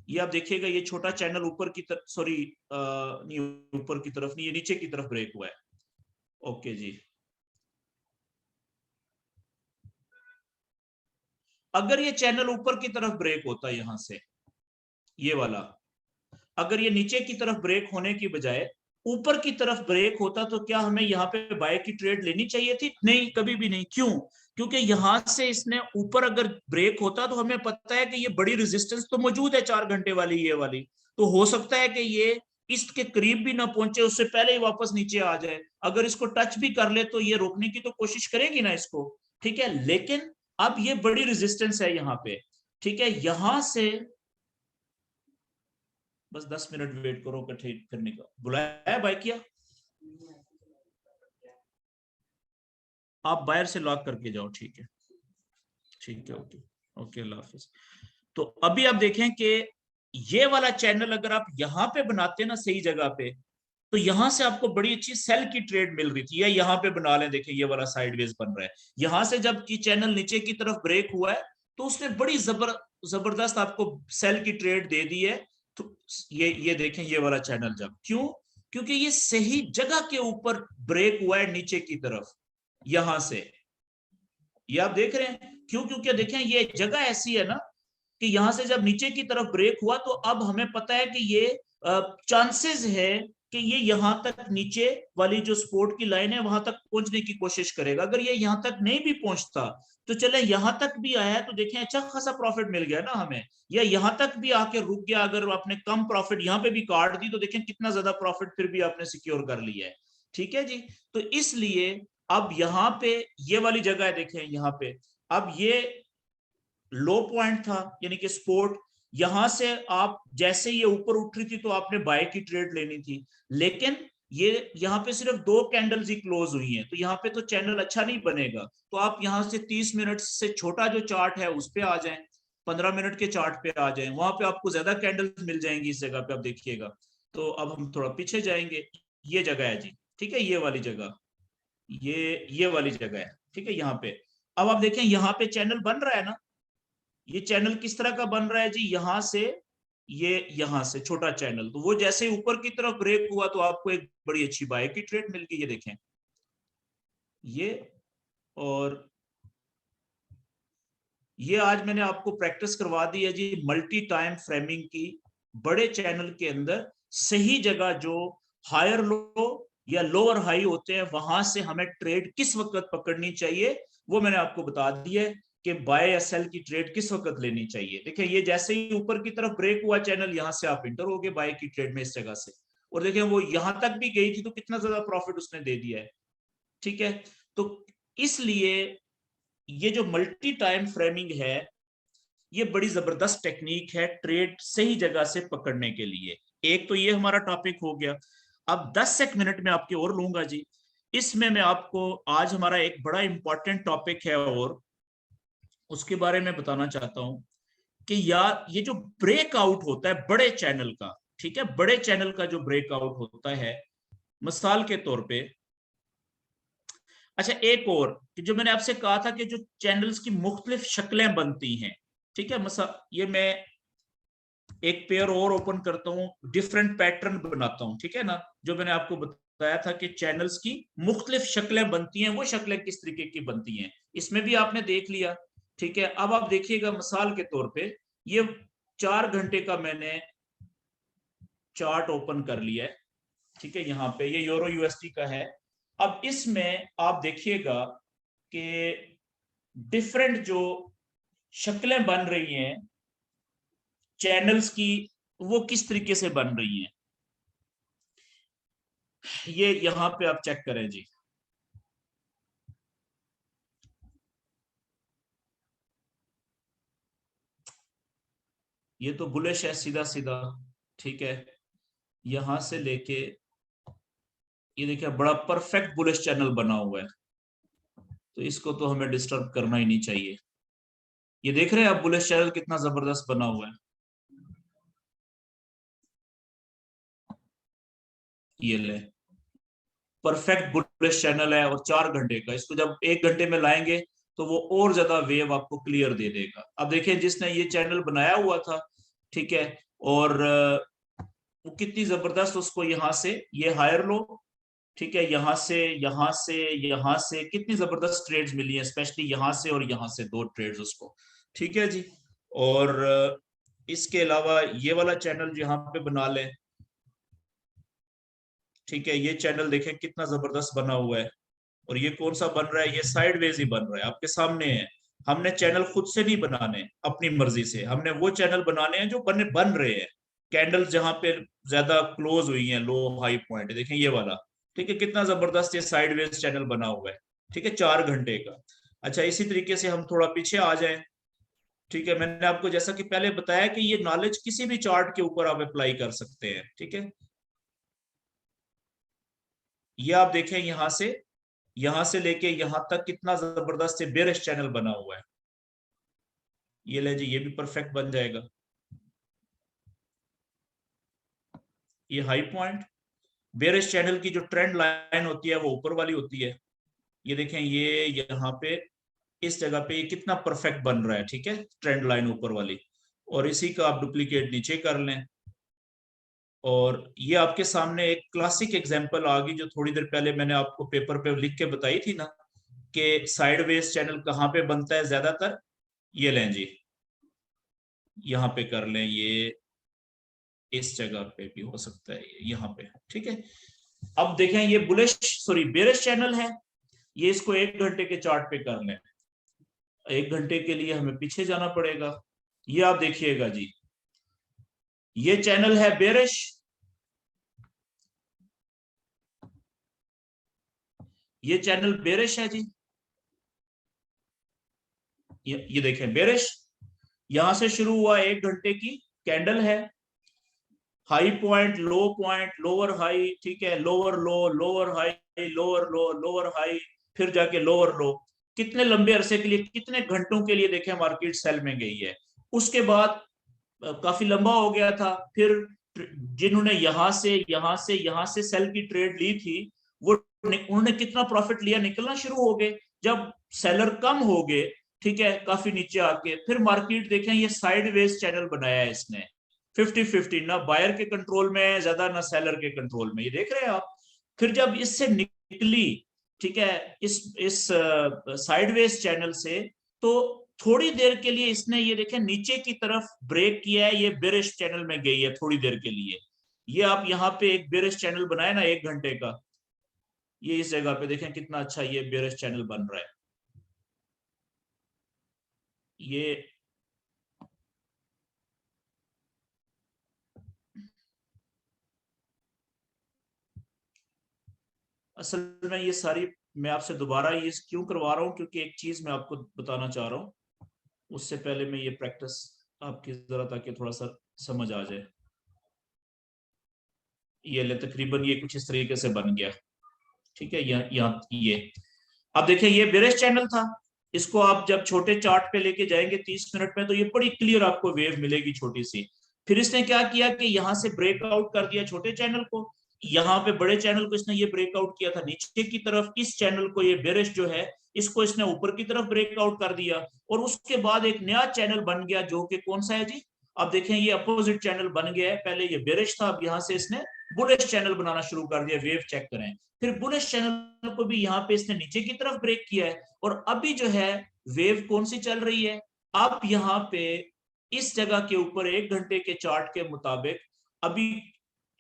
A: ये आप देखिएगा ये छोटा चैनल ऊपर की तरफ, सॉरी नहीं, ऊपर की तरफ नहीं, ये नीचे की तरफ ब्रेक हुआ है। ओके जी, अगर ये चैनल ऊपर की तरफ ब्रेक होता यहां से, ये वाला, अगर ये नीचे की तरफ ब्रेक होने की बजाय ऊपर की तरफ ब्रेक होता, तो क्या हमें यहाँ पे बाय की ट्रेड लेनी चाहिए थी। नहीं, कभी भी नहीं। क्यों? क्योंकि यहां से इसने ऊपर अगर ब्रेक होता तो हमें पता है कि ये बड़ी रेजिस्टेंस तो मौजूद है 4 घंटे वाली, ये वाली, तो हो सकता है कि ये इसके करीब भी ना पहुंचे, उससे पहले ही वापस नीचे आ जाए। अगर इसको टच भी कर ले तो ये रोकने की तो कोशिश करेगी ना इसको, ठीक है। लेकिन अब ये बड़ी रेजिस्टेंस है यहाँ पे, ठीक है। यहां से बस 10 मिनट वेट करो, कठे करने का बुलाया है भाई, किया आप बाहर से लॉक करके जाओ, ठीक है, ठीक है, ओके, ओके, अल्लाह हाफिज। तो अभी आप देखें कि ये वाला चैनल अगर आप यहाँ पे बनाते ना सही जगह पे, तो यहां से आपको बड़ी अच्छी सेल की ट्रेड मिल रही थी, या यहाँ पे बना लें, देखिए ये वाला साइडवेज बन रहा है, यहां से जब की चैनल नीचे की तरफ ब्रेक हुआ है तो उसने बड़ी जबरदस्त आपको सेल की ट्रेड दे दी है। तो ये देखें ये वाला चैनल जब, क्यों? क्योंकि ये सही जगह के ऊपर ब्रेक हुआ है नीचे की तरफ, यहां से, ये आप देख रहे हैं क्यों? क्योंकि देखें ये जगह ऐसी है ना कि यहां से जब नीचे की तरफ ब्रेक हुआ तो अब हमें पता है कि ये चांसेस है कि ये यहां तक नीचे वाली जो सपोर्ट की लाइन है वहां तक पहुंचने की कोशिश करेगा। अगर ये यहां तक नहीं भी पहुंचता तो चले यहां तक भी आया तो देखें अच्छा खासा प्रॉफिट मिल गया ना हमें, या यहां तक भी आके रुक गया, अगर आपने कम प्रॉफिट यहां पे भी काट दी तो देखें कितना ज्यादा प्रॉफिट फिर भी आपने सिक्योर कर लिया है। ठीक है जी। तो इसलिए अब यहाँ पे ये वाली जगह है, देखें यहाँ पे, अब ये लो पॉइंट था, यानी कि सपोर्ट, यहां से आप जैसे ये ऊपर उठ रही थी तो आपने बाय की ट्रेड लेनी थी, लेकिन ये यहाँ पे सिर्फ 2 कैंडल्स ही क्लोज हुई हैं, तो यहाँ पे तो चैनल अच्छा नहीं बनेगा। तो आप यहाँ से 30 मिनट से छोटा जो चार्ट है उस पे आ जाएं, 15 मिनट के चार्ट पे आ जाएं, वहां पे आपको ज्यादा कैंडल्स मिल जाएंगी इस जगह पे, आप देखिएगा। तो अब हम थोड़ा पीछे जाएंगे, ये जगह है जी, ठीक है, ये वाली जगह, ये वाली जगह है, ठीक है, यहाँ पे। अब आप देखें यहाँ पे चैनल बन रहा है ना, ये चैनल किस तरह का बन रहा है जी, यहां से, ये यहां से छोटा चैनल, तो वो जैसे ऊपर की तरफ ब्रेक हुआ तो आपको एक बड़ी अच्छी बाय की ट्रेड मिल गई, ये देखें ये। और ये आज मैंने आपको प्रैक्टिस करवा दी है जी मल्टी टाइम फ्रेमिंग की, बड़े चैनल के अंदर सही जगह जो हायर लो या लोअर हाई होते हैं वहां से हमें ट्रेड किस वक्त पकड़नी चाहिए, वो मैंने आपको बता दिया है कि बाय या सेल की ट्रेड किस वक्त लेनी चाहिए। देखिए ये जैसे ही ऊपर की तरफ ब्रेक हुआ चैनल, यहां से आप इंटर हो गए बाय की ट्रेड में इस जगह से, और देखें वो यहां तक भी गई थी तो कितना ज्यादा प्रॉफिट उसने दे दिया है। ठीक है, तो इसलिए ये जो मल्टी टाइम फ्रेमिंग है ये बड़ी जबरदस्त टेक्निक है ट्रेड सही जगह से पकड़ने के लिए। एक तो ये हमारा टॉपिक हो गया। अब 10 एक मिनट में आपके और लूंगा जी, इसमें मैं आपको आज हमारा एक बड़ा इंपॉर्टेंट टॉपिक है और उसके बारे में बताना चाहता हूं कि यार ये जो ब्रेकआउट होता है बड़े चैनल का, ठीक है, बड़े चैनल का जो ब्रेकआउट होता है, मिसाल के तौर पे, अच्छा एक और कि जो मैंने आपसे कहा था कि जो चैनल्स की मुख्तलिफ शक्लें बनती हैं, ठीक है, ये मैं एक पेयर और ओपन करता हूँ, डिफरेंट पैटर्न बनाता हूँ, ठीक है ना, जो मैंने आपको बताया था कि चैनल्स की मुख्तलिफ शक्लें बनती हैं, वो शक्लें किस तरीके की बनती हैं, इसमें भी आपने देख लिया। ठीक है, अब आप देखिएगा मिसाल के तौर पे ये 4 घंटे का मैंने चार्ट ओपन कर लिया है, ठीक है, यहाँ पे ये यूरो यूएसडी का है। अब इसमें आप देखिएगा कि डिफरेंट जो शक्लें बन रही हैं चैनल्स की, वो किस तरीके से बन रही हैं, ये यहां पे आप चेक करें जी। ये तो बुलिश है सीधा सीधा, ठीक है, यहां से लेके ये देखिए बड़ा परफेक्ट बुलिश चैनल बना हुआ है, तो इसको तो हमें डिस्टर्ब करना ही नहीं चाहिए। ये देख रहे हैं आप बुलिश चैनल कितना जबरदस्त बना हुआ है, ये ले परफेक्ट बुलिश चैनल है और 4 घंटे का, इसको जब 1 घंटे में लाएंगे तो वो और ज्यादा वेव आपको क्लियर दे देगा। अब देखिए जिसने ये चैनल बनाया हुआ था, ठीक है, और वो कितनी जबरदस्त, उसको यहाँ से ये हायर लो, ठीक है, यहाँ से यहाँ से यहाँ से कितनी जबरदस्त ट्रेड्स मिली है, स्पेशली यहाँ से और यहाँ से 2 ट्रेड्स उसको। ठीक है जी। और इसके अलावा ये वाला चैनल जो यहाँ पे बना ले, ठीक है, ये चैनल देखें कितना जबरदस्त बना हुआ है, और ये कौन सा बन रहा है, ये साइडवेज ही बन रहा है आपके सामने है। हमने चैनल खुद से नहीं बनाने अपनी मर्जी से, हमने वो चैनल बनाने हैं जो बन रहे हैं, कैंडल्स जहां पे ज्यादा क्लोज हुई हैं, लो हाई पॉइंट देखें ये वाला, ठीक है, कितना जबरदस्त ये साइडवेज चैनल बना हुआ है, ठीक है, 4 घंटे का। अच्छा इसी तरीके से हम थोड़ा पीछे आ जाएं, ठीक है, मैंने आपको जैसा कि पहले बताया कि ये नॉलेज किसी भी चार्ट के ऊपर आप अप्लाई कर सकते हैं, ठीक है। ये आप देखें यहाँ से यहां से लेके यहां तक कितना जबरदस्त से बेरिश चैनल बना हुआ है। ये ले जी, ये भी परफेक्ट बन जाएगा। ये हाई पॉइंट, बेरिश चैनल की जो ट्रेंड लाइन होती है वो ऊपर वाली होती है। ये देखें, ये यहाँ पे इस जगह पे ये कितना परफेक्ट बन रहा है, ठीक है, ट्रेंड लाइन ऊपर वाली। और इसी का आप डुप्लीकेट नीचे कर लें। और ये आपके सामने एक क्लासिक एग्जांपल आ गई जो थोड़ी देर पहले मैंने आपको पेपर पे लिख के बताई थी ना, कि साइडवेज चैनल कहाँ पे बनता है ज्यादातर। ये लें जी, यहाँ पे कर लें, ये इस जगह पे भी हो सकता है, यहाँ पे, ठीक है। अब देखें, ये बुलिश सॉरी बेरिश चैनल है। ये इसको 1 घंटे के चार्ट पे कर लें। 1 घंटे के लिए हमें पीछे जाना पड़ेगा। ये आप देखिएगा जी, ये चैनल है बेरिश, ये चैनल बेरिश है जी। ये देखें बेरिश, यहां से शुरू हुआ 1 घंटे की कैंडल है। हाई पॉइंट, लो पॉइंट, लोअर हाई, ठीक है, लोअर लो, लोअर हाई, लोअर लो, लोअर हाई, फिर जाके लोअर लो। कितने लंबे अरसे के लिए, कितने घंटों के लिए देखें मार्केट सेल में गई है। उसके बाद काफी लंबा हो गया था। फिर जिन्होंने यहां से सेल की ट्रेड ली थी, वो उन्होंने कितना प्रॉफिट लिया, निकलना शुरू हो गए। जब सेलर कम हो गए, ठीक है, काफी नीचे आके, फिर मार्केट देखें ये साइडवेज चैनल बनाया है इसने। 50-50, ना बायर के कंट्रोल में ज्यादा, ना सेलर के कंट्रोल में, ये देख रहे हैं आप। फिर जब इससे निकली, ठीक है, इस साइडवेज चैनल से, तो थोड़ी देर के लिए इसने, ये देखें, नीचे की तरफ ब्रेक किया है, ये बेरिश चैनल में गई है थोड़ी देर के लिए। ये आप यहाँ पे एक बेरिश चैनल बनाए ना 1 घंटे का, ये इस जगह पे देखें कितना अच्छा ये बेरिश चैनल बन रहा है। ये असल में ये सारी मैं आपसे दोबारा ये क्यों करवा रहा हूँ, क्योंकि एक चीज मैं आपको बताना चाह रहा हूँ। उससे पहले मैं ये प्रैक्टिस आपकी जरा, ताकि थोड़ा सा समझ आ जाए। ये ले, तकरीबन ये कुछ इस तरीके से बन गया, ठीक है। यहाँ ये अब देखिए, ये बेरिश चैनल था। इसको आप जब छोटे चार्ट पे लेके जाएंगे 30 मिनट में, तो ये बड़ी क्लियर आपको वेव मिलेगी छोटी सी। फिर इसने क्या किया कि यहाँ से ब्रेकआउट कर दिया छोटे चैनल को, यहाँ पे बड़े चैनल को इसने ये ब्रेकआउट किया था नीचे की तरफ। इस चैनल को, ये बेरिश जो है, इसको इसने ऊपर की तरफ ब्रेकआउट कर दिया। और उसके बाद एक नया चैनल बन गया, जो कि कौन सा है जी, अब देखें, ये अपोजिट चैनल बन गया है। पहले ये बेरिश था, अब यहाँ से इसने बुलिश चैनल बनाना शुरू कर दिया। वेव चेक करें। फिर बुलिश चैनल को भी यहाँ पे इसने नीचे की तरफ ब्रेक किया है। और अभी जो है वेव कौन सी चल रही है, अब यहाँ पे इस जगह के ऊपर 1 घंटे के चार्ट के मुताबिक अभी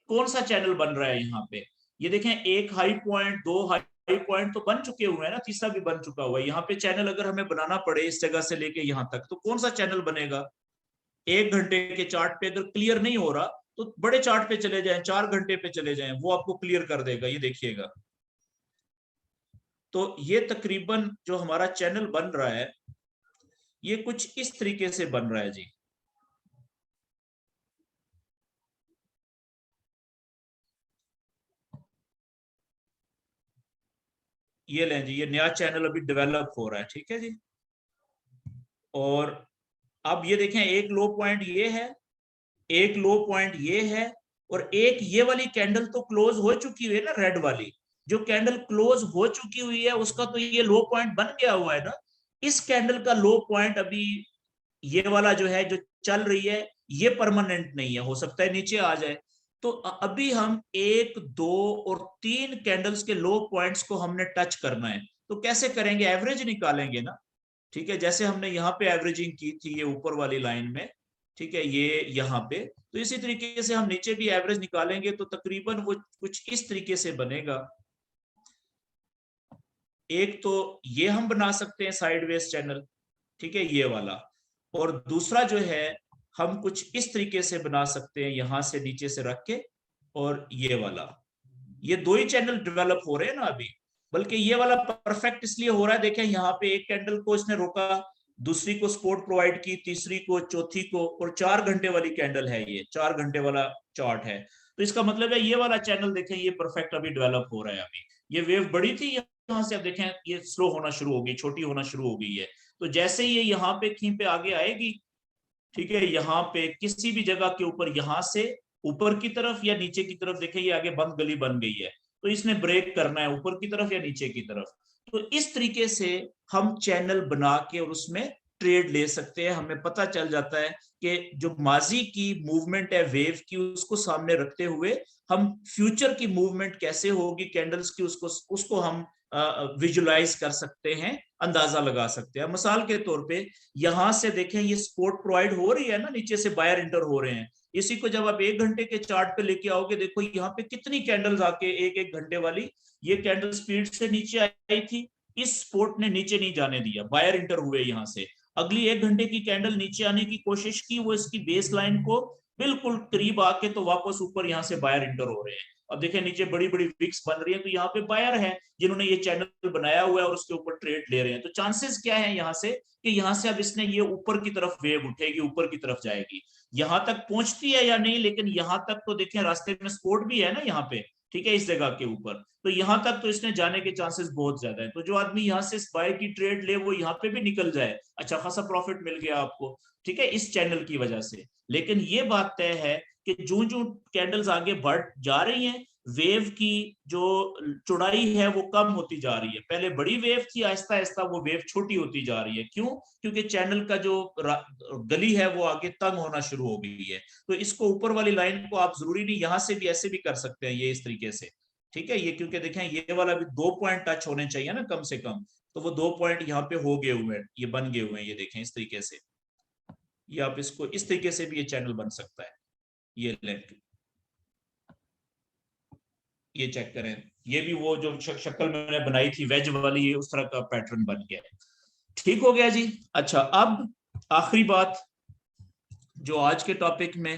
A: कौन सा चैनल बन रहा है यहाँ पे। ये देखें, एक हाई पॉइंट, दो हाई पॉइंट तो बन चुके हुए हैं ना, तीसरा भी बन चुका हुआ है। यहाँ पे चैनल अगर हमें बनाना पड़े इस जगह से लेके यहाँ तक, तो कौन सा चैनल बनेगा। 1 घंटे के चार्ट पे अगर क्लियर नहीं हो रहा, तो बड़े चार्ट पे चले जाएं, 4 घंटे पे चले जाएं, वो आपको क्लियर कर देगा। ये देखिएगा, तो ये तकरीबन जो हमारा चैनल बन रहा है, ये कुछ इस तरीके से बन रहा है जी। ये लें जी, ये नया चैनल अभी डेवलप हो रहा है, ठीक है जी। और अब ये देखें, एक लो पॉइंट ये है, एक लो पॉइंट ये है, और एक ये वाली कैंडल तो क्लोज हो चुकी हुई है ना, रेड वाली। जो कैंडल क्लोज हो चुकी हुई है उसका तो ये लो पॉइंट बन गया हुआ है ना। इस कैंडल का लो पॉइंट अभी ये वाला जो है, जो चल रही है, ये परमानेंट नहीं है, हो सकता है नीचे आ जाए। तो अभी हम 1, 2 और 3 कैंडल्स के लो पॉइंट्स को हमने टच करना है। तो कैसे करेंगे, एवरेज निकालेंगे ना, ठीक है। जैसे हमने यहाँ पे एवरेजिंग की थी, ये ऊपर वाली लाइन में, ठीक है, ये यहाँ पे, तो इसी तरीके से हम नीचे भी एवरेज निकालेंगे, तो तकरीबन वो कुछ इस तरीके से बनेगा। एक तो ये हम बना सकते हैं साइडवेज चैनल, ठीक है, ये वाला। और दूसरा जो है, हम कुछ इस तरीके से बना सकते हैं, यहां से नीचे से रख के, और ये वाला। ये दो ही चैनल डेवलप हो रहे हैं ना अभी। बल्कि ये वाला परफेक्ट इसलिए हो रहा है, देखें, यहाँ पे एक कैंडल को इसने रोका, दूसरी को सपोर्ट प्रोवाइड की, तीसरी को, चौथी को, और 4 घंटे वाली कैंडल है, ये 4 घंटे वाला चार्ट है। तो इसका मतलब है ये वाला चैनल देखें, ये परफेक्ट अभी डेवलप हो रहा है अभी। ये वेव बड़ी थी यहाँ से अब देखें ये स्लो होना शुरू होगी, छोटी होना शुरू हो गई है। तो जैसे ही ये यहाँ पे कहीं पे आगे आएगी, ठीक है, यहाँ पे किसी भी जगह के ऊपर, यहाँ से ऊपर की तरफ या नीचे की तरफ, देखें ये आगे बंद गली बन गई है, तो इसने ब्रेक करना है ऊपर की तरफ या नीचे की तरफ। तो इस तरीके से हम चैनल बना के और उसमें ट्रेड ले सकते हैं। हमें पता चल जाता है कि जो माजी की मूवमेंट है वेव की, उसको सामने रखते हुए हम फ्यूचर की मूवमेंट कैसे होगी कैंडल्स की, उसको हम विजुलाइज कर सकते हैं, अंदाजा लगा सकते हैं। मिसाल के तौर पे यहां से देखें ये सपोर्ट प्रोवाइड हो रही है ना, नीचे से बायर इंटर हो रहे हैं। इसी को जब आप 1 घंटे के चार्ट पे लेके आओगे, देखो यहाँ पे कितनी कैंडल्स आके एक एक घंटे वाली, ये कैंडल स्पीड से नीचे आई थी, इस सपोर्ट ने नीचे नहीं जाने दिया, बायर इंटर हुए यहाँ से। अगली 1 घंटे की कैंडल नीचे आने की कोशिश की, वो इसकी बेस लाइन को बिल्कुल करीब आके तो वापस ऊपर यहाँ से बायर इंटर हो रहे हैं। अब देखें नीचे बड़ी बड़ी विक्स बन रही है, तो यहाँ पे बायर है जिन्होंने ये चैनल बनाया हुआ है और उसके ऊपर ट्रेड ले रहे हैं। तो चांसेस क्या है यहाँ से कि यहाँ से अब इसने ये ऊपर की तरफ वेव उठेगी, ऊपर की तरफ जाएगी। यहाँ तक पहुंचती है या नहीं, लेकिन यहाँ तक तो देखें रास्ते में सपोर्ट भी है ना यहाँ पे, ठीक है, इस जगह के ऊपर, तो यहाँ तक तो इसने जाने के चांसेस बहुत ज्यादा है। तो जो आदमी यहाँ से बाय की ट्रेड ले, वो यहाँ पे भी निकल जाए, अच्छा खासा प्रॉफिट मिल गया आपको, ठीक है, इस चैनल की वजह से। लेकिन ये बात तय है कि जो जो कैंडल्स आगे बढ़ जा रही हैं, वेव की जो चौड़ाई है वो कम होती जा रही है। पहले बड़ी वेव थी, आहिस्ता आहिस्ता वो वेव छोटी होती जा रही है। क्यों? क्योंकि चैनल का जो गली है वो आगे तंग होना शुरू हो गई है। तो इसको ऊपर वाली लाइन को आप जरूरी नहीं, यहां से भी ऐसे भी कर सकते हैं ये इस तरीके से, ठीक है। ये क्योंकि देखें ये वाला भी 2 पॉइंट टच होने चाहिए ना कम से कम, तो वो 2 पॉइंट यहाँ पे हो गए हुए हैं, ये बन गए हुए हैं, ये देखें इस तरीके से। ये आप इसको इस तरीके से भी ये चैनल बन सकता है। ये लेंथ, ये चेक करें, ये भी वो जो शक्ल मैंने बनाई थी वेज वाली, ये उस तरह का पैटर्न बन गया है। ठीक हो गया जी। अच्छा, अब आखिरी बात जो आज के टॉपिक में,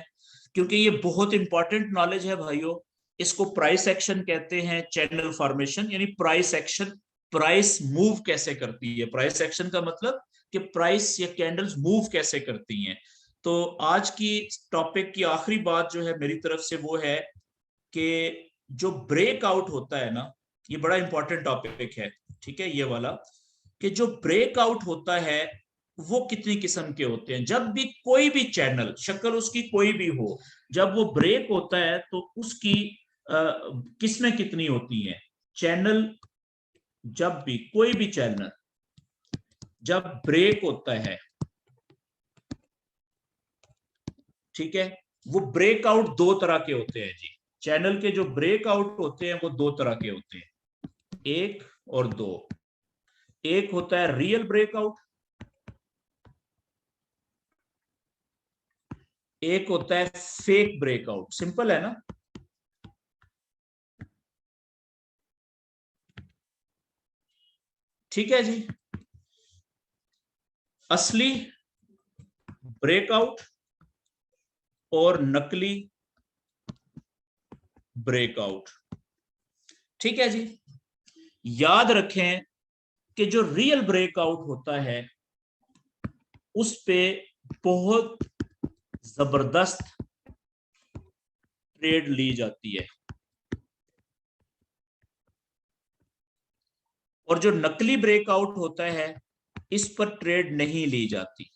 A: क्योंकि ये बहुत इंपॉर्टेंट नॉलेज है भाइयों, इसको प्राइस एक्शन कहते हैं, चैनल फॉर्मेशन यानी प्राइस एक्शन। प्राइस मूव कैसे करती है, प्राइस एक्शन का मतलब कि प्राइस या कैंडल्स मूव कैसे करती हैं। तो आज की टॉपिक की आखिरी बात जो है मेरी तरफ से वो है कि जो ब्रेकआउट होता है ना, ये बड़ा इंपॉर्टेंट टॉपिक है, ठीक है, ये वाला, कि जो ब्रेकआउट होता है वो कितनी किस्म के होते हैं। जब भी कोई भी चैनल, शक्ल उसकी कोई भी हो, जब वो ब्रेक होता है तो उसकी किस्में कितनी होती हैं। चैनल, जब भी कोई भी चैनल जब ब्रेक होता है, ठीक है, वो ब्रेकआउट 2 तरह के होते हैं जी। चैनल के जो ब्रेकआउट होते हैं वो 2 तरह के होते हैं, 1 और 2। एक होता है रियल ब्रेकआउट, एक होता है फेक ब्रेकआउट। सिंपल है ना। ठीक है जी। असली ब्रेकआउट और नकली ब्रेकआउट, ठीक है जी। याद रखें कि जो रियल ब्रेकआउट होता है उस पे बहुत जबरदस्त ट्रेड ली जाती है, और जो नकली ब्रेकआउट होता है इस पर ट्रेड नहीं ली जाती।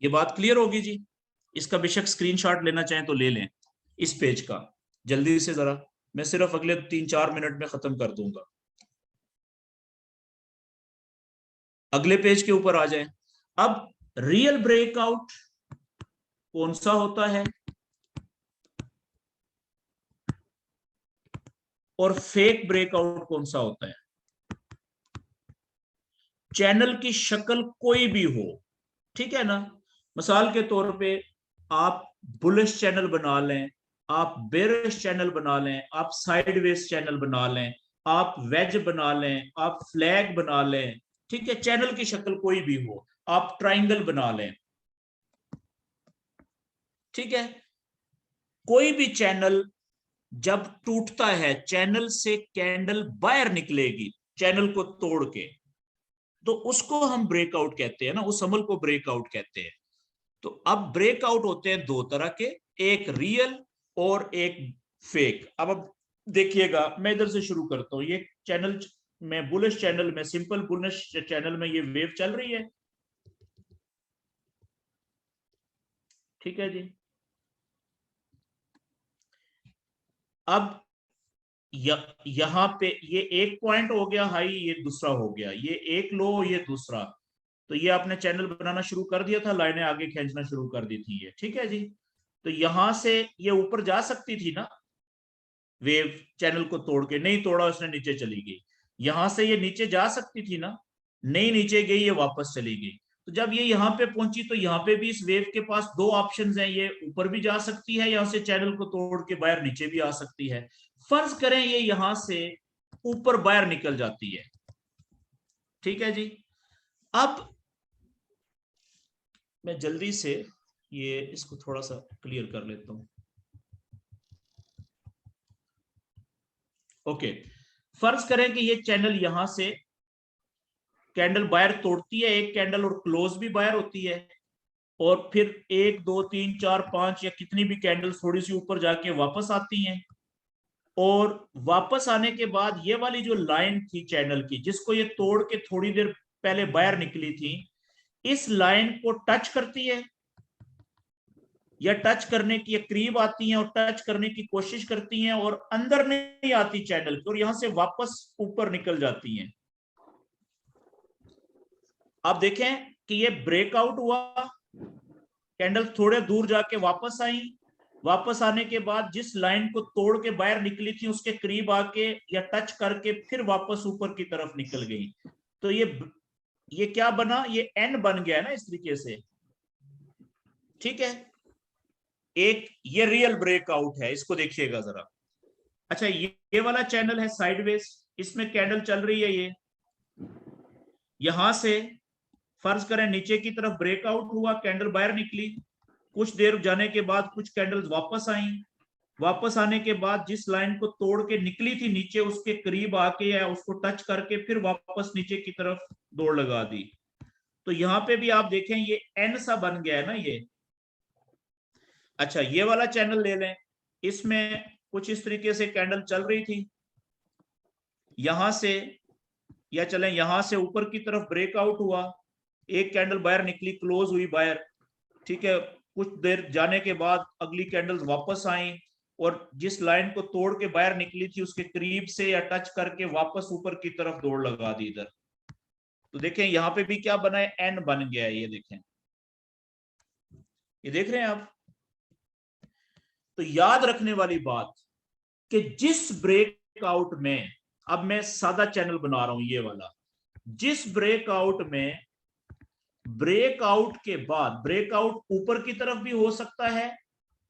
A: ये बात क्लियर होगी जी। इसका बेशक स्क्रीनशॉट लेना चाहें तो ले लें इस पेज का, जल्दी से जरा, मैं सिर्फ अगले 3-4 मिनट में खत्म कर दूंगा। अगले पेज के ऊपर आ जाएं। अब रियल ब्रेकआउट कौन सा होता है और फेक ब्रेकआउट कौन सा होता है। चैनल की शक्ल कोई भी हो, ठीक है ना। मिसाल के तौर पे आप बुलिश चैनल बना लें, आप बेरिश चैनल बना लें, आप साइडवेज चैनल बना लें, आप वेज बना लें, आप फ्लैग बना लें, ठीक है, चैनल की शक्ल कोई भी हो, आप ट्राइंगल बना लें, ठीक है। कोई भी चैनल जब टूटता है, चैनल से कैंडल बाहर निकलेगी चैनल को तोड़ के, तो उसको हम ब्रेकआउट कहते हैं ना, उस अमल को ब्रेकआउट कहते हैं। तो अब ब्रेकआउट होते हैं 2 तरह के, एक रियल और एक फेक। अब देखिएगा, मैं इधर से शुरू करता हूँ। ये चैनल में, बुलिश चैनल में, सिंपल बुलिश चैनल में ये वेव चल रही है, ठीक है जी। अब यहां पे ये एक पॉइंट हो गया हाई, ये दूसरा हो गया, ये एक लो, ये दूसरा। तो ये आपने चैनल बनाना शुरू कर दिया था, लाइनें आगे खींचना शुरू कर दी थी ये, ठीक है जी। तो यहां से ये ऊपर जा सकती थी ना वेव, चैनल को तोड़ के, नहीं तोड़ा उसने, नीचे चली गई। यहां से ये नीचे जा सकती थी ना, नहीं नीचे गई, ये वापस चली गई। तो जब ये यहाँ पे पहुंची तो यहाँ पे भी इस वेव के पास दो ऑप्शंस हैं, ये ऊपर भी जा सकती है, यहाँ से चैनल को तोड़ के बाहर नीचे भी आ सकती है। फर्ज करें ये यहां से ऊपर बाहर निकल जाती है, ठीक है जी। अब मैं जल्दी से ये इसको थोड़ा सा क्लियर कर लेता हूं। ओके, फर्ज करें कि ये चैनल यहां से कैंडल बायर तोड़ती है, एक कैंडल, और क्लोज भी बायर होती है, और फिर 1 2 3 4 5 या कितनी भी कैंडल थोड़ी सी ऊपर जाके वापस आती हैं। और वापस आने के बाद ये वाली जो लाइन थी चैनल की, जिसको ये तोड़ के थोड़ी देर पहले बाहर निकली थी, इस लाइन को टच करती है, या टच करने की, करीब आती हैं और टच करने की कोशिश करती हैं, और अंदर नहीं आती चैनल की, और यहां से वापस ऊपर निकल जाती हैं। आप देखें कि ये ब्रेकआउट हुआ, कैंडल थोड़े दूर जाके वापस आई, वापस आने के बाद जिस लाइन को तोड़ के बाहर निकली थी उसके करीब आके या टच करके फिर वापस ऊपर की तरफ निकल गई। तो ये क्या बना, ये एन बन गया ना इस तरीके से, ठीक है। एक ये रियल ब्रेकआउट है, इसको देखिएगा जरा। अच्छा, ये वाला चैनल है साइडवेज, इसमें कैंडल चल रही है, ये यहां से फर्ज करें नीचे की तरफ ब्रेकआउट हुआ, कैंडल बाहर निकली, कुछ देर जाने के बाद कुछ कैंडल्स वापस आई, वापस आने के बाद जिस लाइन को तोड़ के निकली थी नीचे, उसके करीब आके या उसको टच करके फिर वापस नीचे की तरफ दौड़ लगा दी। तो यहां पे भी आप देखें ये एन सा बन गया है ना ये। अच्छा, ये वाला चैनल ले लें, इसमें कुछ इस तरीके से कैंडल चल रही थी, यहां से, या चलें यहां से ऊपर की तरफ ब्रेकआउट हुआ, एक कैंडल बाहर निकली, क्लोज हुई बाहर, ठीक है। कुछ देर जाने के बाद अगली कैंडल्स वापस आई, और जिस लाइन को तोड़ के बाहर निकली थी उसके करीब से या टच करके वापस ऊपर की तरफ दौड़ लगा दी इधर। तो देखें यहाँ पे भी क्या बना है, एन बन गया है, ये देखें, ये देख रहे हैं आप। तो याद रखने वाली बात कि जिस ब्रेकआउट में, अब मैं सादा चैनल बना रहा हूं ये वाला, जिस ब्रेकआउट में, ब्रेकआउट के बाद, ब्रेकआउट ऊपर की तरफ भी हो सकता है,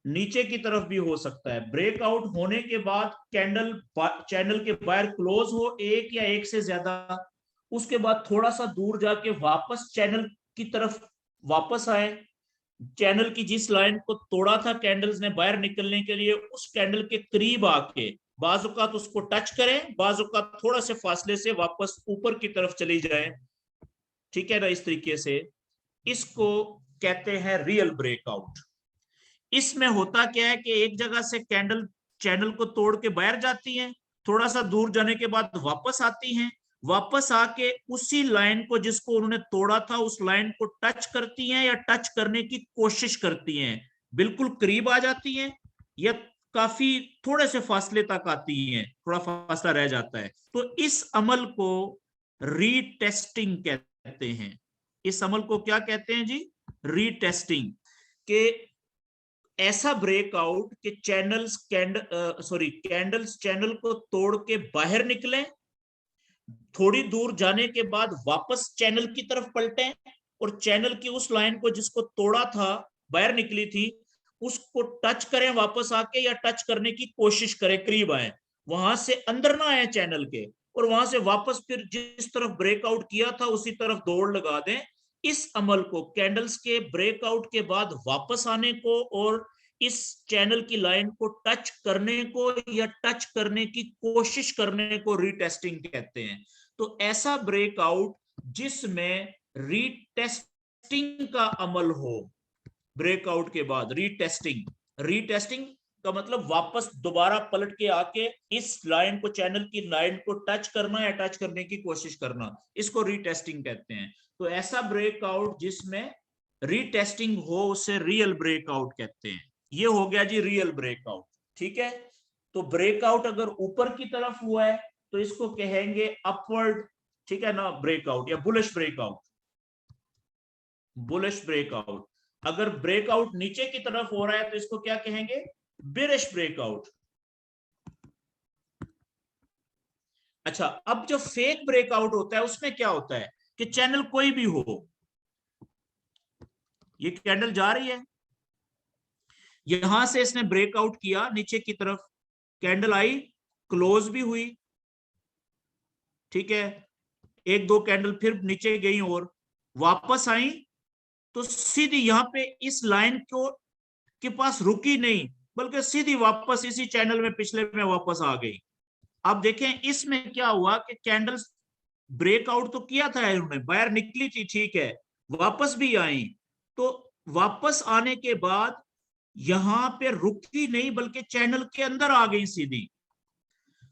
A: नीचे की तरफ भी हो सकता है। ब्रेकआउट होने के बाद कैंडल चैनल के बाहर क्लोज हो, एक या एक से ज्यादा, उसके बाद थोड़ा सा दूर जाके वापस चैनल की तरफ वापस आए, चैनल की जिस लाइन को तोड़ा था कैंडल्स ने बाहर निकलने के लिए, उस कैंडल के करीब आके बाजुका तो उसको टच करें, बाजुका थोड़ा से फासले से वापस ऊपर की तरफ चली जाए, ठीक है ना, इस तरीके से। इसको कहते हैं रियल ब्रेकआउट। इसमें होता क्या है कि एक जगह से कैंडल चैनल को तोड़ के बाहर जाती हैं, थोड़ा सा दूर जाने के बाद वापस आती हैं, वापस आके उसी लाइन को जिसको उन्होंने तोड़ा था उस लाइन को टच करती हैं या टच करने की कोशिश करती हैं, बिल्कुल करीब आ जाती हैं या काफी थोड़े से फासले तक आती हैं, थोड़ा फासला रह जाता है। तो इस अमल को रीटेस्टिंग कहते हैं। इस अमल को क्या कहते हैं जी, रीटेस्टिंग। के ऐसा ब्रेकआउट कि कैंडल्स चैनल को तोड़ के बाहर निकले, थोड़ी दूर जाने के बाद वापस चैनल की तरफ पलटे, और चैनल की उस लाइन को जिसको तोड़ा था, बाहर निकली थी, उसको टच करें वापस आके, या टच करने की कोशिश करें, करीब आए, वहां से अंदर ना आए चैनल के, और वहां से वापस फिर जिस तरफ ब्रेकआउट किया था उसी तरफ दौड़ लगा दें। इस अमल को, कैंडल्स के ब्रेकआउट के बाद वापस आने को और इस चैनल की लाइन को टच करने को या टच करने की कोशिश करने को रीटेस्टिंग कहते हैं। तो ऐसा ब्रेकआउट जिसमें रीटेस्टिंग का अमल हो, ब्रेकआउट के बाद रीटेस्टिंग, रीटेस्टिंग का मतलब वापस दोबारा पलट के आके इस लाइन को, चैनल की लाइन को टच करना या टच करने की कोशिश करना, इसको रीटेस्टिंग कहते हैं। तो ऐसा ब्रेकआउट जिसमें रीटेस्टिंग हो उसे रियल ब्रेकआउट कहते हैं। ये हो गया जी रियल ब्रेकआउट, ठीक है। तो ब्रेकआउट अगर ऊपर की तरफ हुआ है तो इसको कहेंगे अपवर्ड, ठीक है ना, ब्रेकआउट या बुलिश ब्रेकआउट, बुलिश ब्रेकआउट। अगर ब्रेकआउट नीचे की तरफ हो रहा है तो इसको क्या कहेंगे, बेरिश ब्रेकआउट। अच्छा, अब जो फेक ब्रेकआउट होता है उसमें क्या होता है कि चैनल कोई भी हो, ये कैंडल जा रही है, यहां से इसने ब्रेकआउट किया नीचे की तरफ, कैंडल आई, क्लोज भी हुई, ठीक है, एक दो कैंडल फिर नीचे गई और वापस आई, तो सीधी यहां पे इस लाइन को के पास रुकी नहीं, बल्कि सीधी वापस इसी चैनल में पिछले में वापस आ गई। अब देखें इसमें क्या हुआ कि कैंडल्स ब्रेकआउट तो किया था इन्होंने, बाहर निकली थी, ठीक है, वापस भी आई, तो वापस आने के बाद यहां पे रुकी नहीं बल्कि चैनल के अंदर आ गई सीधी।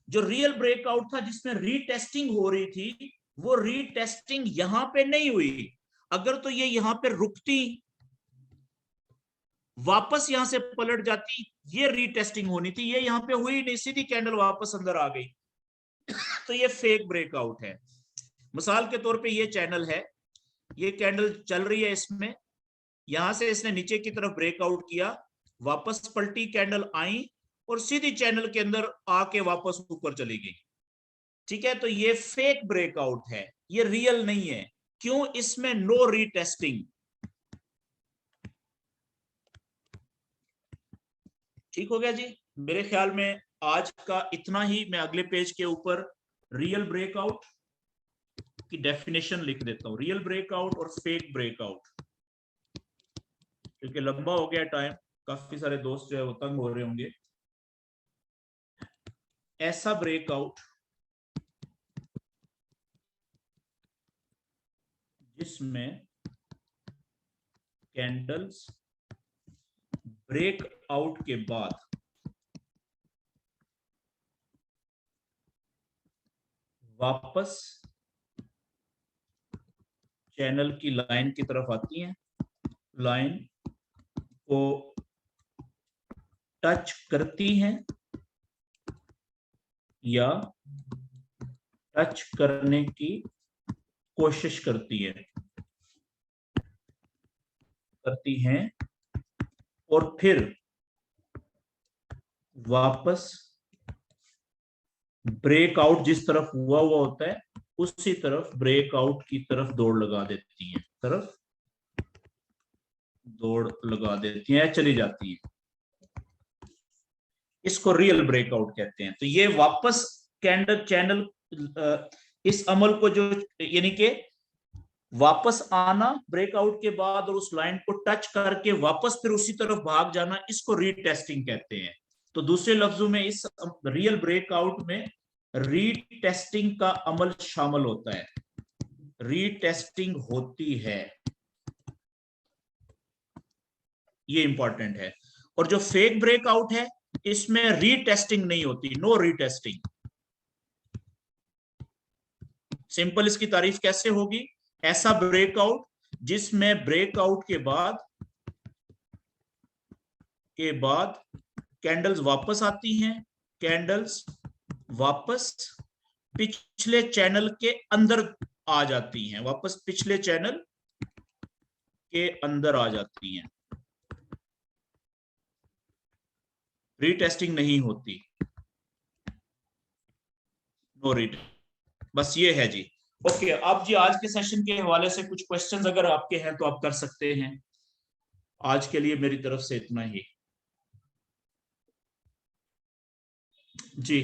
A: जो रियल ब्रेकआउट था जिसमें रीटेस्टिंग हो रही थी, वो रीटेस्टिंग यहां पे नहीं हुई। अगर तो ये यहां पे रुकती, वापस यहां से पलट जाती, ये रीटेस्टिंग होनी थी, ये यहां पे हुई नहीं, सीधी कैंडल वापस अंदर आ गई। तो ये फेक ब्रेकआउट है। मिसाल के तौर पे ये चैनल है, ये कैंडल चल रही है, इसमें यहां से इसने नीचे की तरफ ब्रेकआउट किया, वापस पलटी, कैंडल आई और सीधी चैनल के अंदर आके वापस ऊपर चली गई, ठीक है। तो ये फेक ब्रेकआउट है, ये रियल नहीं है। क्यों? इसमें नो रीटेस्टिंग। ठीक हो गया जी। मेरे ख्याल में आज का इतना ही। मैं अगले पेज के ऊपर रियल ब्रेकआउट की डेफिनेशन लिख देता हूं, रियल ब्रेकआउट और फेक ब्रेकआउट, क्योंकि लंबा हो गया टाइम, काफी सारे दोस्त जो है वो तंग हो रहे होंगे। ऐसा ब्रेकआउट जिसमें कैंडल्स ब्रेकआउट के बाद वापस चैनल की लाइन की तरफ आती हैं, लाइन को टच करती हैं या टच करने की कोशिश करती हैं और फिर वापस ब्रेकआउट जिस तरफ हुआ होता है उसी तरफ ब्रेकआउट की तरफ दौड़ लगा देती हैं, चली जाती हैं। इसको रियल ब्रेकआउट कहते हैं। तो ये वापस चैनल इस अमल को जो, यानी कि वापस आना ब्रेकआउट के बाद और उस लाइन को टच करके वापस फिर उसी तरफ भाग जाना, इसको रीटेस्टिंग कहते हैं। तो दूसरे लफ्जों में इस रियल ब्रेकआउट में रीटेस्टिंग का अमल शामिल होता है, रीटेस्टिंग होती है, ये इंपॉर्टेंट है। और जो फेक ब्रेकआउट है इसमें रीटेस्टिंग नहीं होती, नो रीटेस्टिंग। सिंपल इसकी तारीफ कैसे होगी? ऐसा ब्रेकआउट जिसमें ब्रेकआउट के बाद कैंडल्स वापस आती हैं, कैंडल्स वापस पिछले चैनल के अंदर आ जाती हैं, वापस पिछले चैनल के अंदर आ जाती हैं, रीटेस्टिंग नहीं होती, नो रीटेस्टिंग। बस ये है जी। ओके, अब जी आज के सेशन के हवाले से कुछ क्वेश्चंस अगर आपके हैं तो आप कर सकते हैं। आज के लिए मेरी तरफ से इतना ही जी।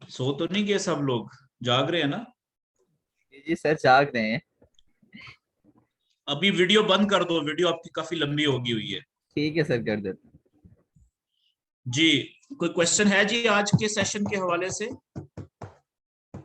A: सो तो नहीं गए सब लोग? जाग रहे हैं ना?
B: जी सर, जाग रहे हैं।
A: अभी वीडियो बंद कर दो, वीडियो आपकी काफी लंबी होगी हुई है।
B: ठीक है सर, कर देते
A: जी। कोई क्वेश्चन है जी आज के सेशन के हवाले से?